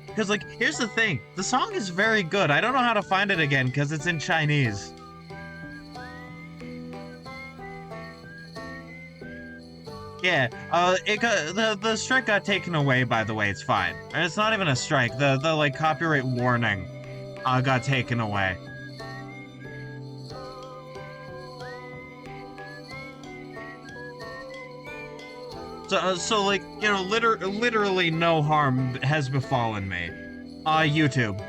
Because, like, here's the thing. The song is very good. I don't know how to find it again because it's in Chinese. Yeah, the strike got taken away, by the way. It's fine. And it's not even a strike. The like, copyright warning, got taken away. So like, you know, literally no harm has befallen me. YouTube.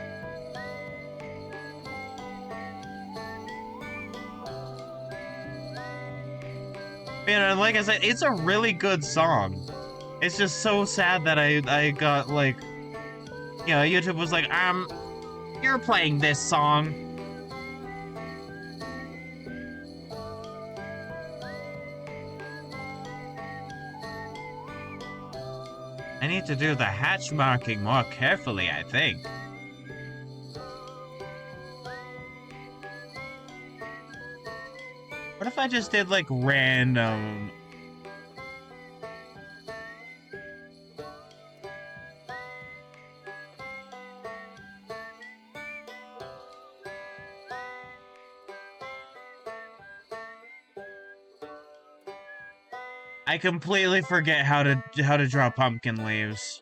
You know, like I said, it's a really good song. It's just so sad that I got, like, you know, YouTube was like, you're playing this song. I need to do the hatch marking more carefully, I think. What if I just did, like, random... I completely forget how to draw pumpkin leaves.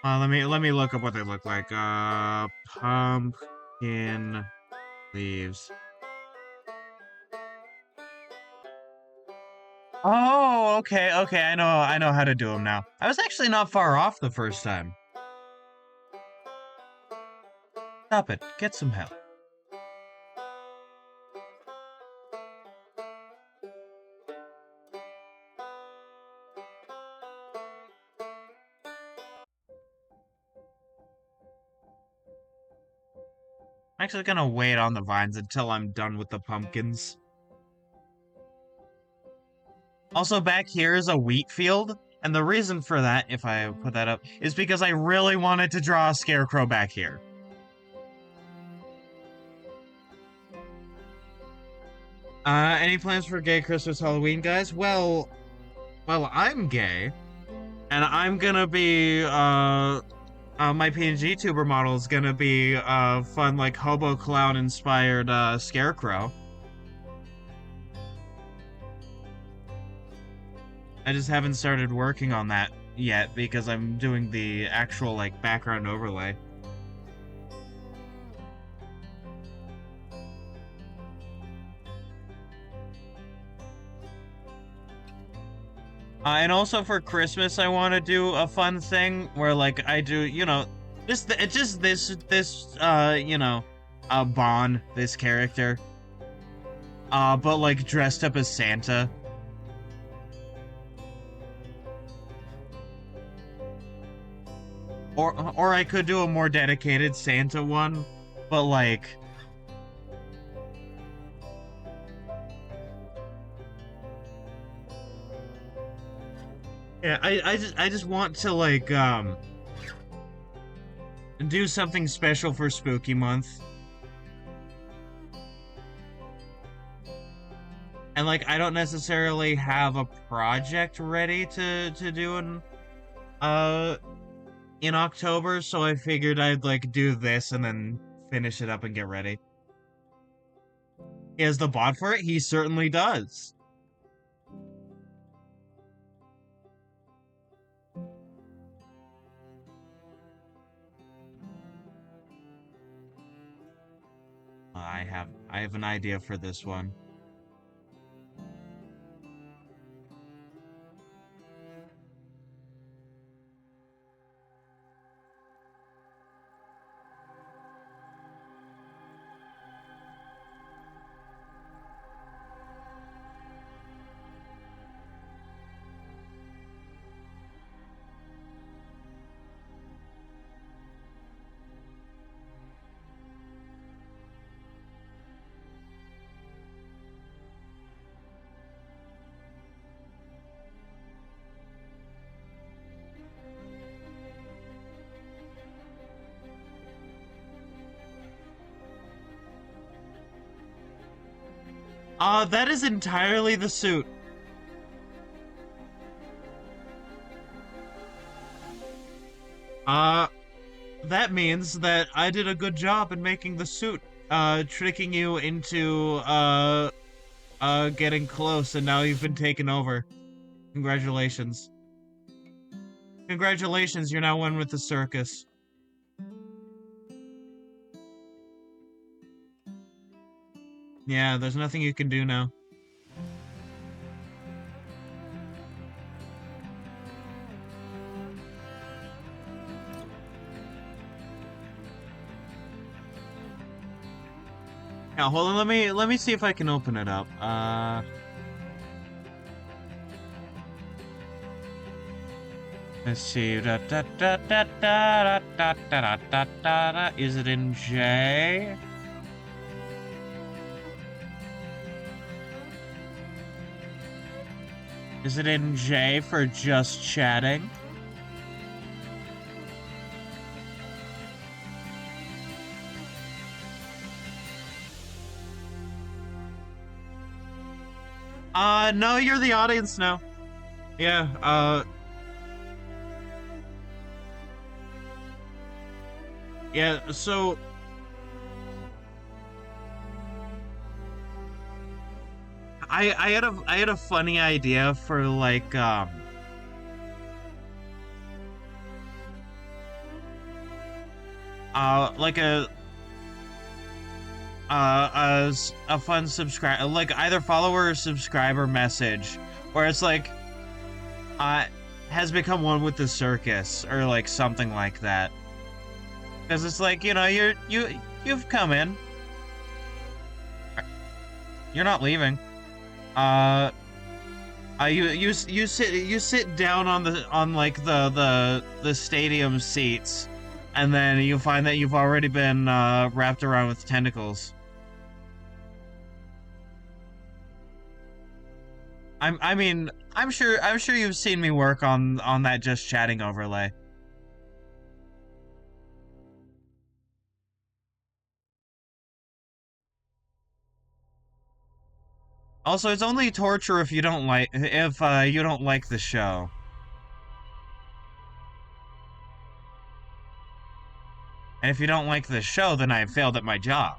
Let me look up what they look like. Pumpkin leaves. Oh, okay. I know how to do them now. I was actually not far off the first time. Stop it. Get some help. I'm actually gonna wait on the vines until I'm done with the pumpkins. Also, back here is a wheat field, and the reason for that, if I put that up, is because I really wanted to draw a scarecrow back here. Any plans for gay Christmas Halloween, guys? Well, I'm gay, and I'm gonna be, my PNG tuber model is gonna be, fun, like, hobo clown inspired, scarecrow. I just haven't started working on that yet because I'm doing the actual, like, background overlay. And also for Christmas, I want to do a fun thing where, like, I do, it's just this, Bon, this character, but, like, dressed up as Santa. Or I could do a more dedicated Santa one, but, like, yeah, I just want to, like, do something special for Spooky Month. And, like, I don't necessarily have a project ready to do in October, so I figured I'd, like, do this and then finish it up and get ready. He has the bot for it? He certainly does. I have an idea for this one. That is entirely the suit. That means that I did a good job in making the suit, tricking you into, getting close, and now you've been taken over. Congratulations. Congratulations, you're now one with the circus. Yeah, there's nothing you can do now. Now, hold on, let me see if I can open it up. Let's see. Is it in J? Is it in J for just chatting? No, you're the audience now. Yeah, yeah, so I had a funny idea for, like, like a fun subscribe, like either follower or subscriber message, where it's like, uh, has become one with the circus or like something like that. Because it's like, you know, you've come in, you're not leaving. Uh, you sit down on like the stadium seats, and then you find that you've already been wrapped around with tentacles. I mean, I'm sure you've seen me work on that just chatting overlay. Also, it's only torture if you don't like the show. And if you don't like the show, then I have failed at my job.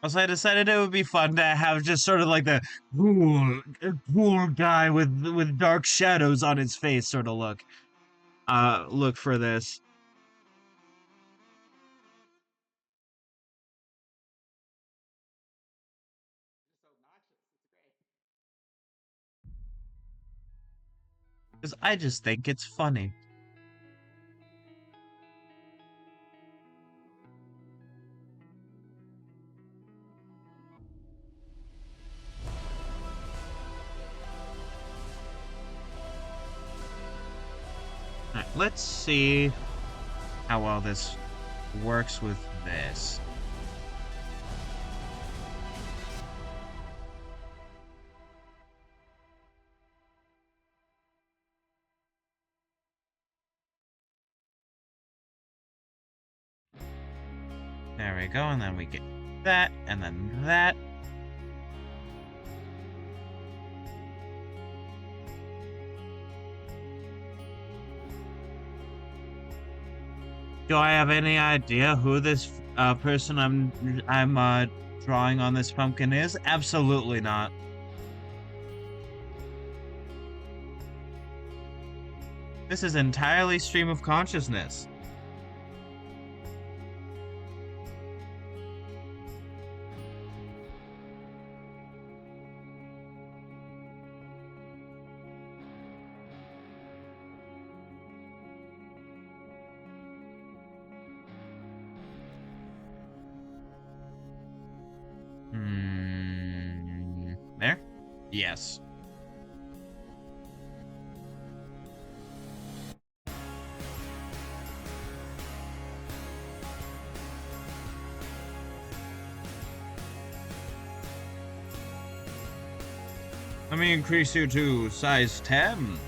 So I decided it would be fun to have just sort of like the cool guy with dark shadows on his face sort of look. Look for this. Because I just think it's funny. Alright, let's see how well this works with this. There we go, and then we get that, and then that. Do I have any idea who this person I'm drawing on this pumpkin is? Absolutely not. This is entirely stream of consciousness. There? Yes. Let me increase you to size 10.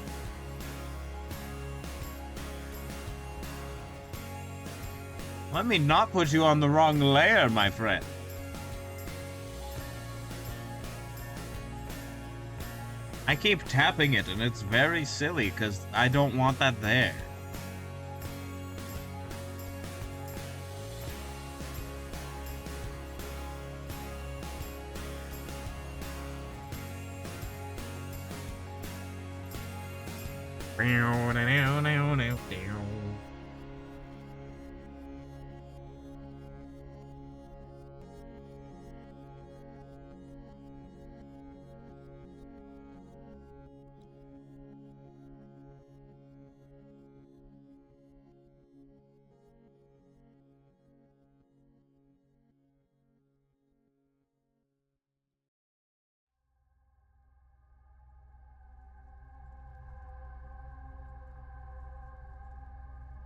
Let me not put you on the wrong layer, my friend. I keep tapping it, and it's very silly, because I don't want that there.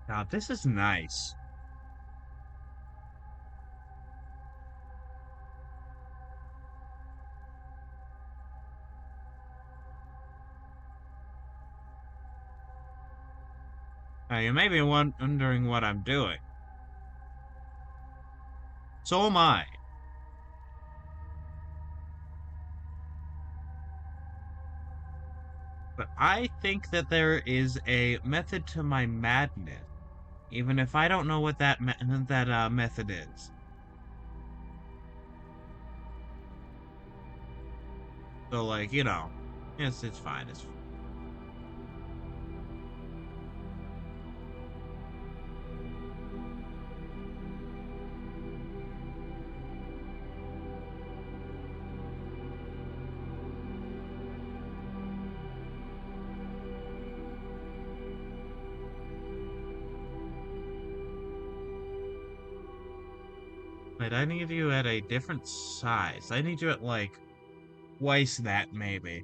God, this is nice. Now, you may be wondering what I'm doing. So am I. But I think that there is a method to my madness, even if I don't know what that method is. So, like, it's fine. It's fine. Wait, I need you at a different size. I need you at like twice that, maybe.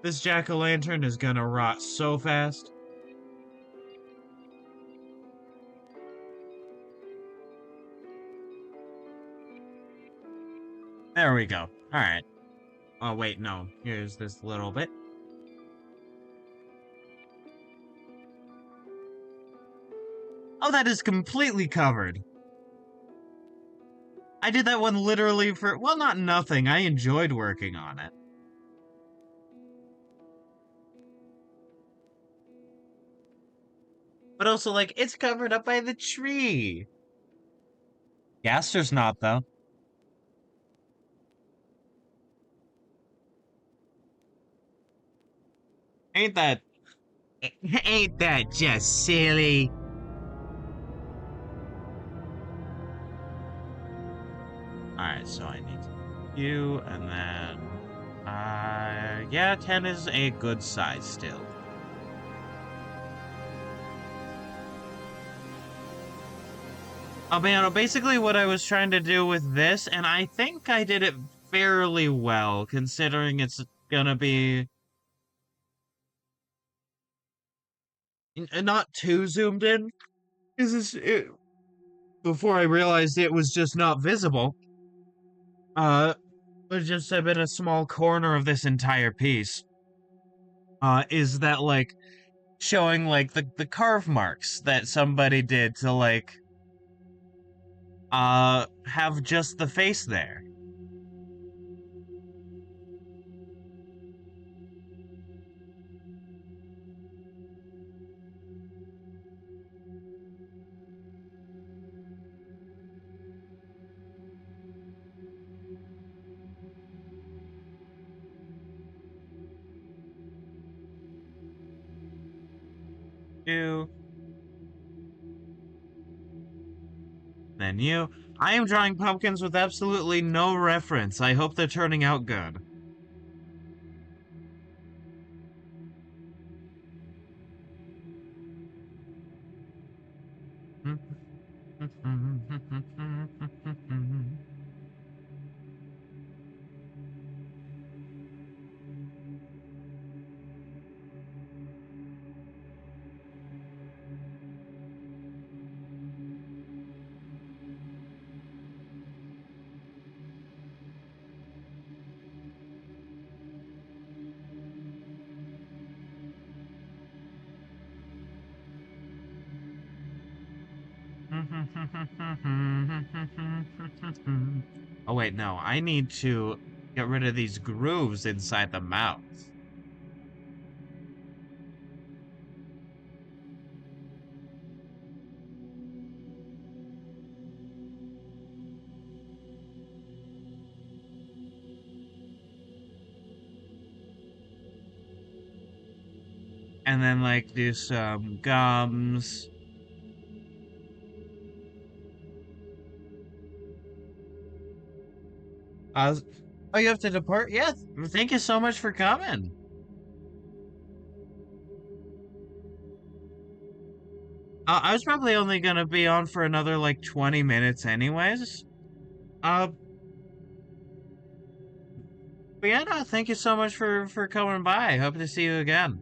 This jack-o'-lantern is gonna rot so fast. There we go. Alright. Oh, wait, no. Here's this little bit. Oh, that is completely covered. I did that one literally for, well, not nothing. I enjoyed working on it. But also, like, it's covered up by the tree. Gaster's not, though. Ain't that... Ain't that just silly? Alright, so I need you, and then... yeah, 10 is a good size still. Oh man, basically what I was trying to do with this, and I think I did it fairly well, considering it's gonna be... not too zoomed in. Before I realized it was just not visible. It just have been a small corner of this entire piece. Is that, like, showing, like, the carve marks that somebody did to, like, have just the face there. You, then you. I am drawing pumpkins with absolutely no reference. I hope they're turning out good. Oh wait, no. I need to get rid of these grooves inside the mouth. And then, like, do some gums. Uh, Oh, you have to depart? Yeah, thank you so much for coming. I was probably only gonna be on for another like 20 minutes anyways. Uh, but yeah, no, thank you so much for coming by. Hope to see you again.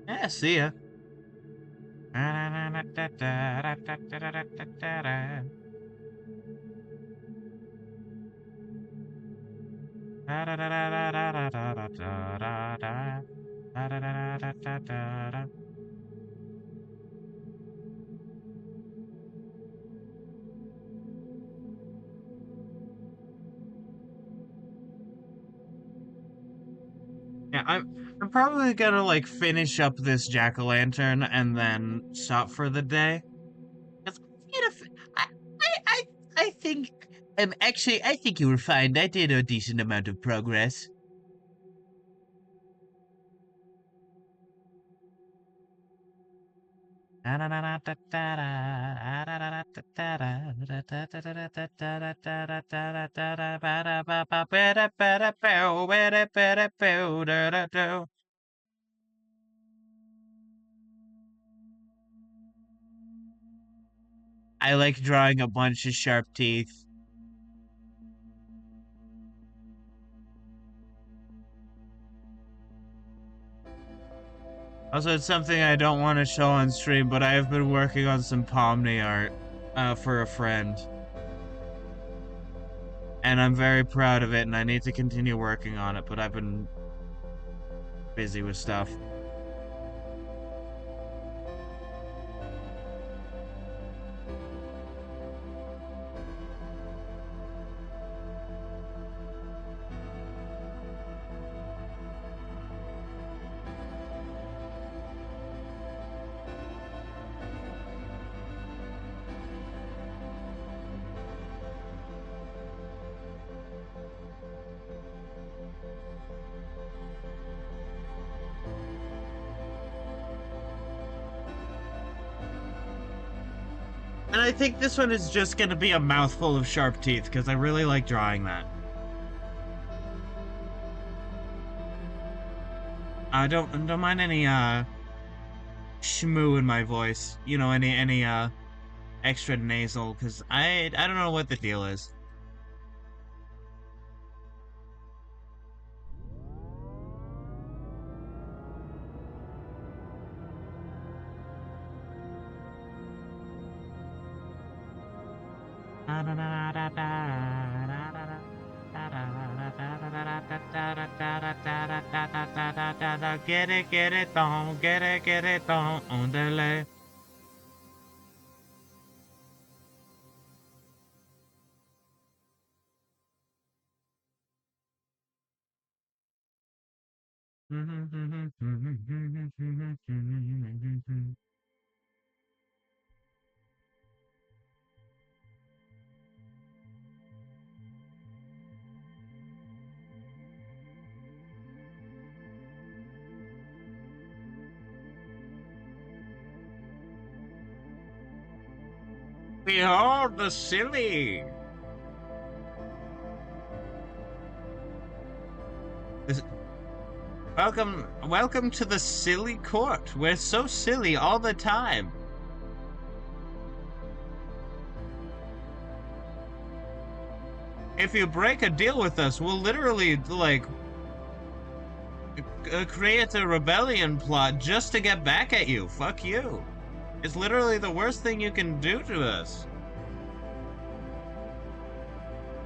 Yeah, see ya. Yeah, I'm probably gonna like finish up this jack-o'-lantern and then stop for the day. 'Cause, you know, I, I, I, I think, actually, I think you were fine. I did a decent amount of progress. I like drawing a bunch of sharp teeth. Also, it's something I don't want to show on stream, but I have been working on some Pomni art for a friend. And I'm very proud of it, and I need to continue working on it, but I've been busy with stuff. And I think this one is just gonna be a mouthful of sharp teeth, because I really like drawing that. I don't mind any shmoo in my voice. You know, any extra nasal, because I don't know what the deal is. Get it, don't get it, don't underlay. Behold the silly. This, welcome to the silly court. We're so silly all the time. If you break a deal with us, we'll literally, like, create a rebellion plot just to get back at you. Fuck you. It's literally the worst thing you can do to us.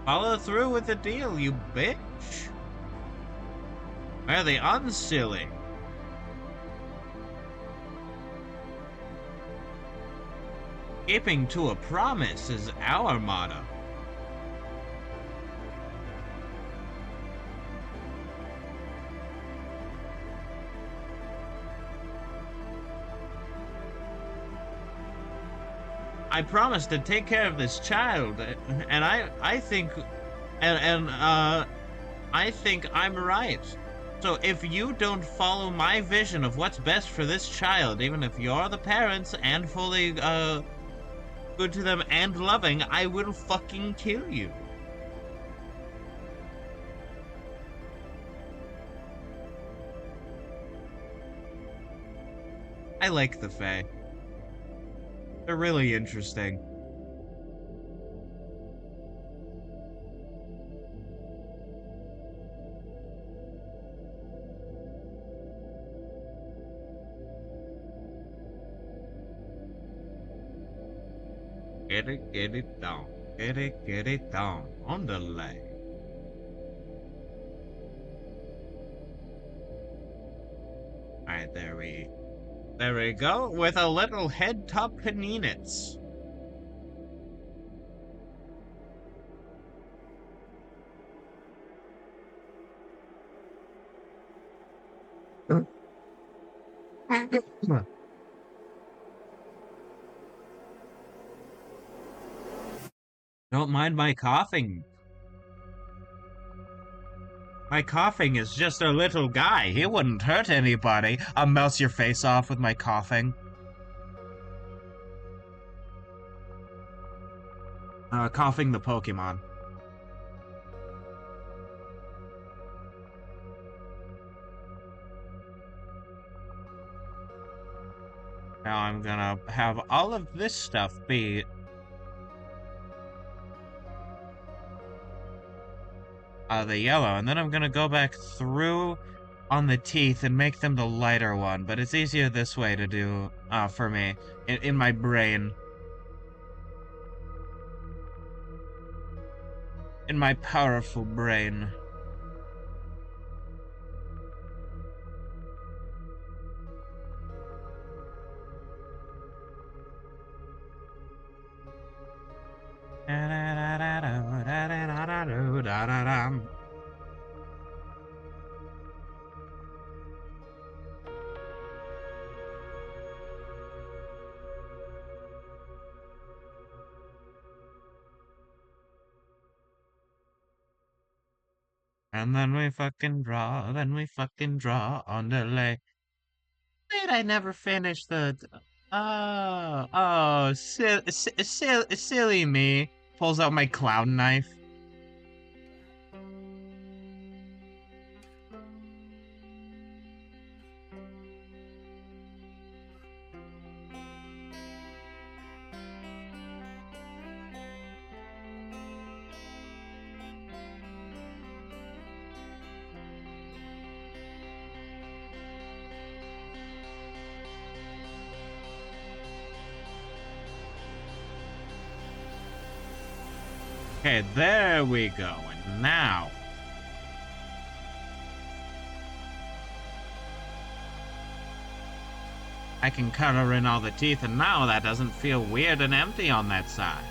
Follow through with the deal, you bitch. We're the unsilly. Keeping to a promise is our motto. I promised to take care of this child, and I think, I think I'm right. So if you don't follow my vision of what's best for this child, even if you're the parents and fully good to them and loving, I will fucking kill you. I like the Fae. They're really interesting. Get it down. Get it down. On the leg. Alright, there we go, with a little head top paninits. Don't mind my coughing. My coughing is just a little guy. He wouldn't hurt anybody. I'll mouse your face off with my coughing. Coughing the Pokemon. Now I'm gonna have all of this stuff be the yellow, and then I'm gonna go back through on the teeth and make them the lighter one, but it's easier this way to do for me in my brain. In my powerful brain. And then we fucking draw, underlay. Wait, I never finished the... silly me. Pulls out my clown knife. Okay, there we go. And now... I can color in all the teeth, and now that doesn't feel weird and empty on that side.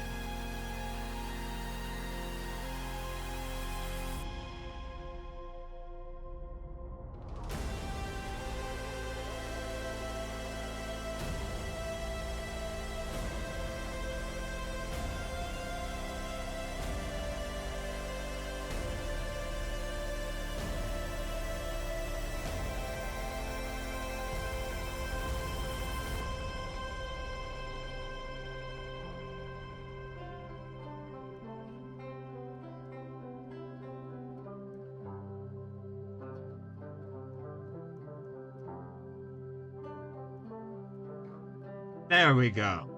There we go.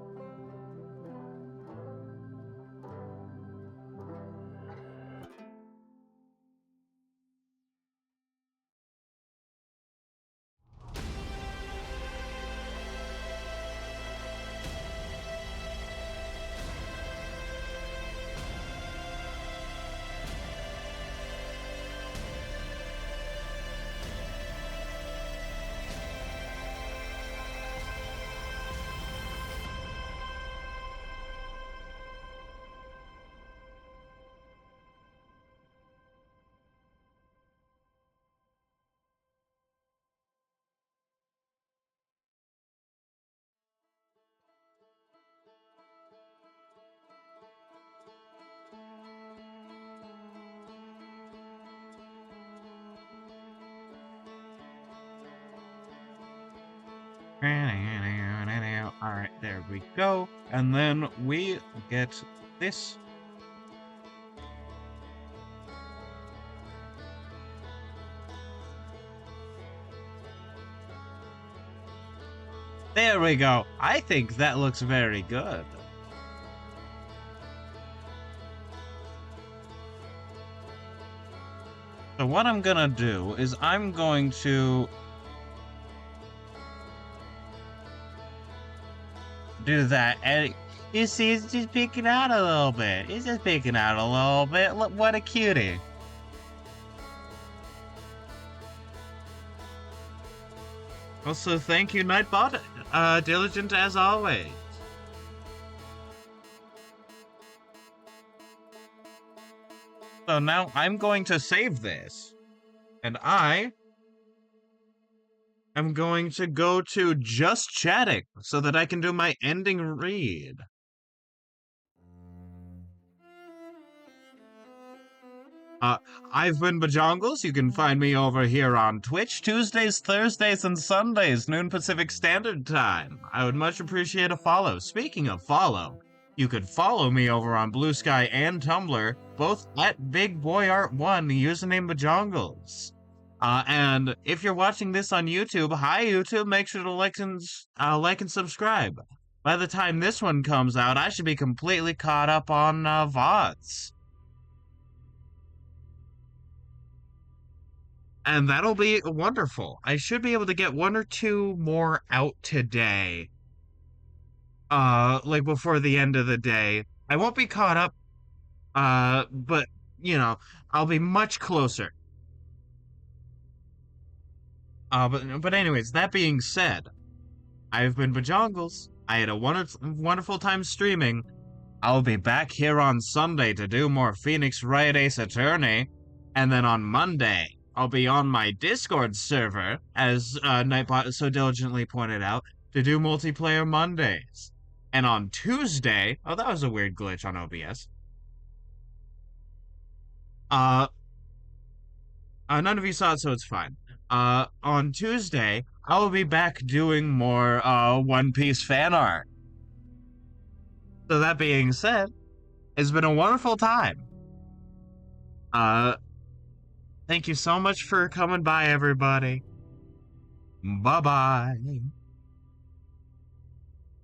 Alright, there we go. And then we get this. There we go. I think that looks very good. So what I'm gonna do is I'm going to do that, and you see, it's just peeking out a little bit. It's just peeking out a little bit. Look, what a cutie. Also, thank you, Nightbot. Diligent as always. So now I'm going to save this, and I am going to go to just chatting so that I can do my ending read. I've been Bajongles. You can find me over here on Twitch Tuesdays, Thursdays, and Sundays, noon Pacific Standard Time. I would much appreciate a follow. Speaking of follow, you could follow me over on Bluesky and Tumblr, both at BigBoyArt1, username Bajongles. And if you're watching this on YouTube, hi YouTube, make sure to like and subscribe. By the time this one comes out, I should be completely caught up on VODs. And that'll be wonderful. I should be able to get one or two more out today. Like before the end of the day. I won't be caught up, but, you know, I'll be much closer. But anyways, that being said, I've been Bajongles. I had a wonderful time streaming. I'll be back here on Sunday to do more Phoenix Wright Ace Attorney, and then on Monday, I'll be on my Discord server, as Nightbot so diligently pointed out, to do multiplayer Mondays. And on Tuesday, oh, that was a weird glitch on OBS. None of you saw it, so it's fine. On Tuesday, I will be back doing more One Piece fan art. So that being said, it's been a wonderful time. Thank you so much for coming by, everybody. Bye-bye.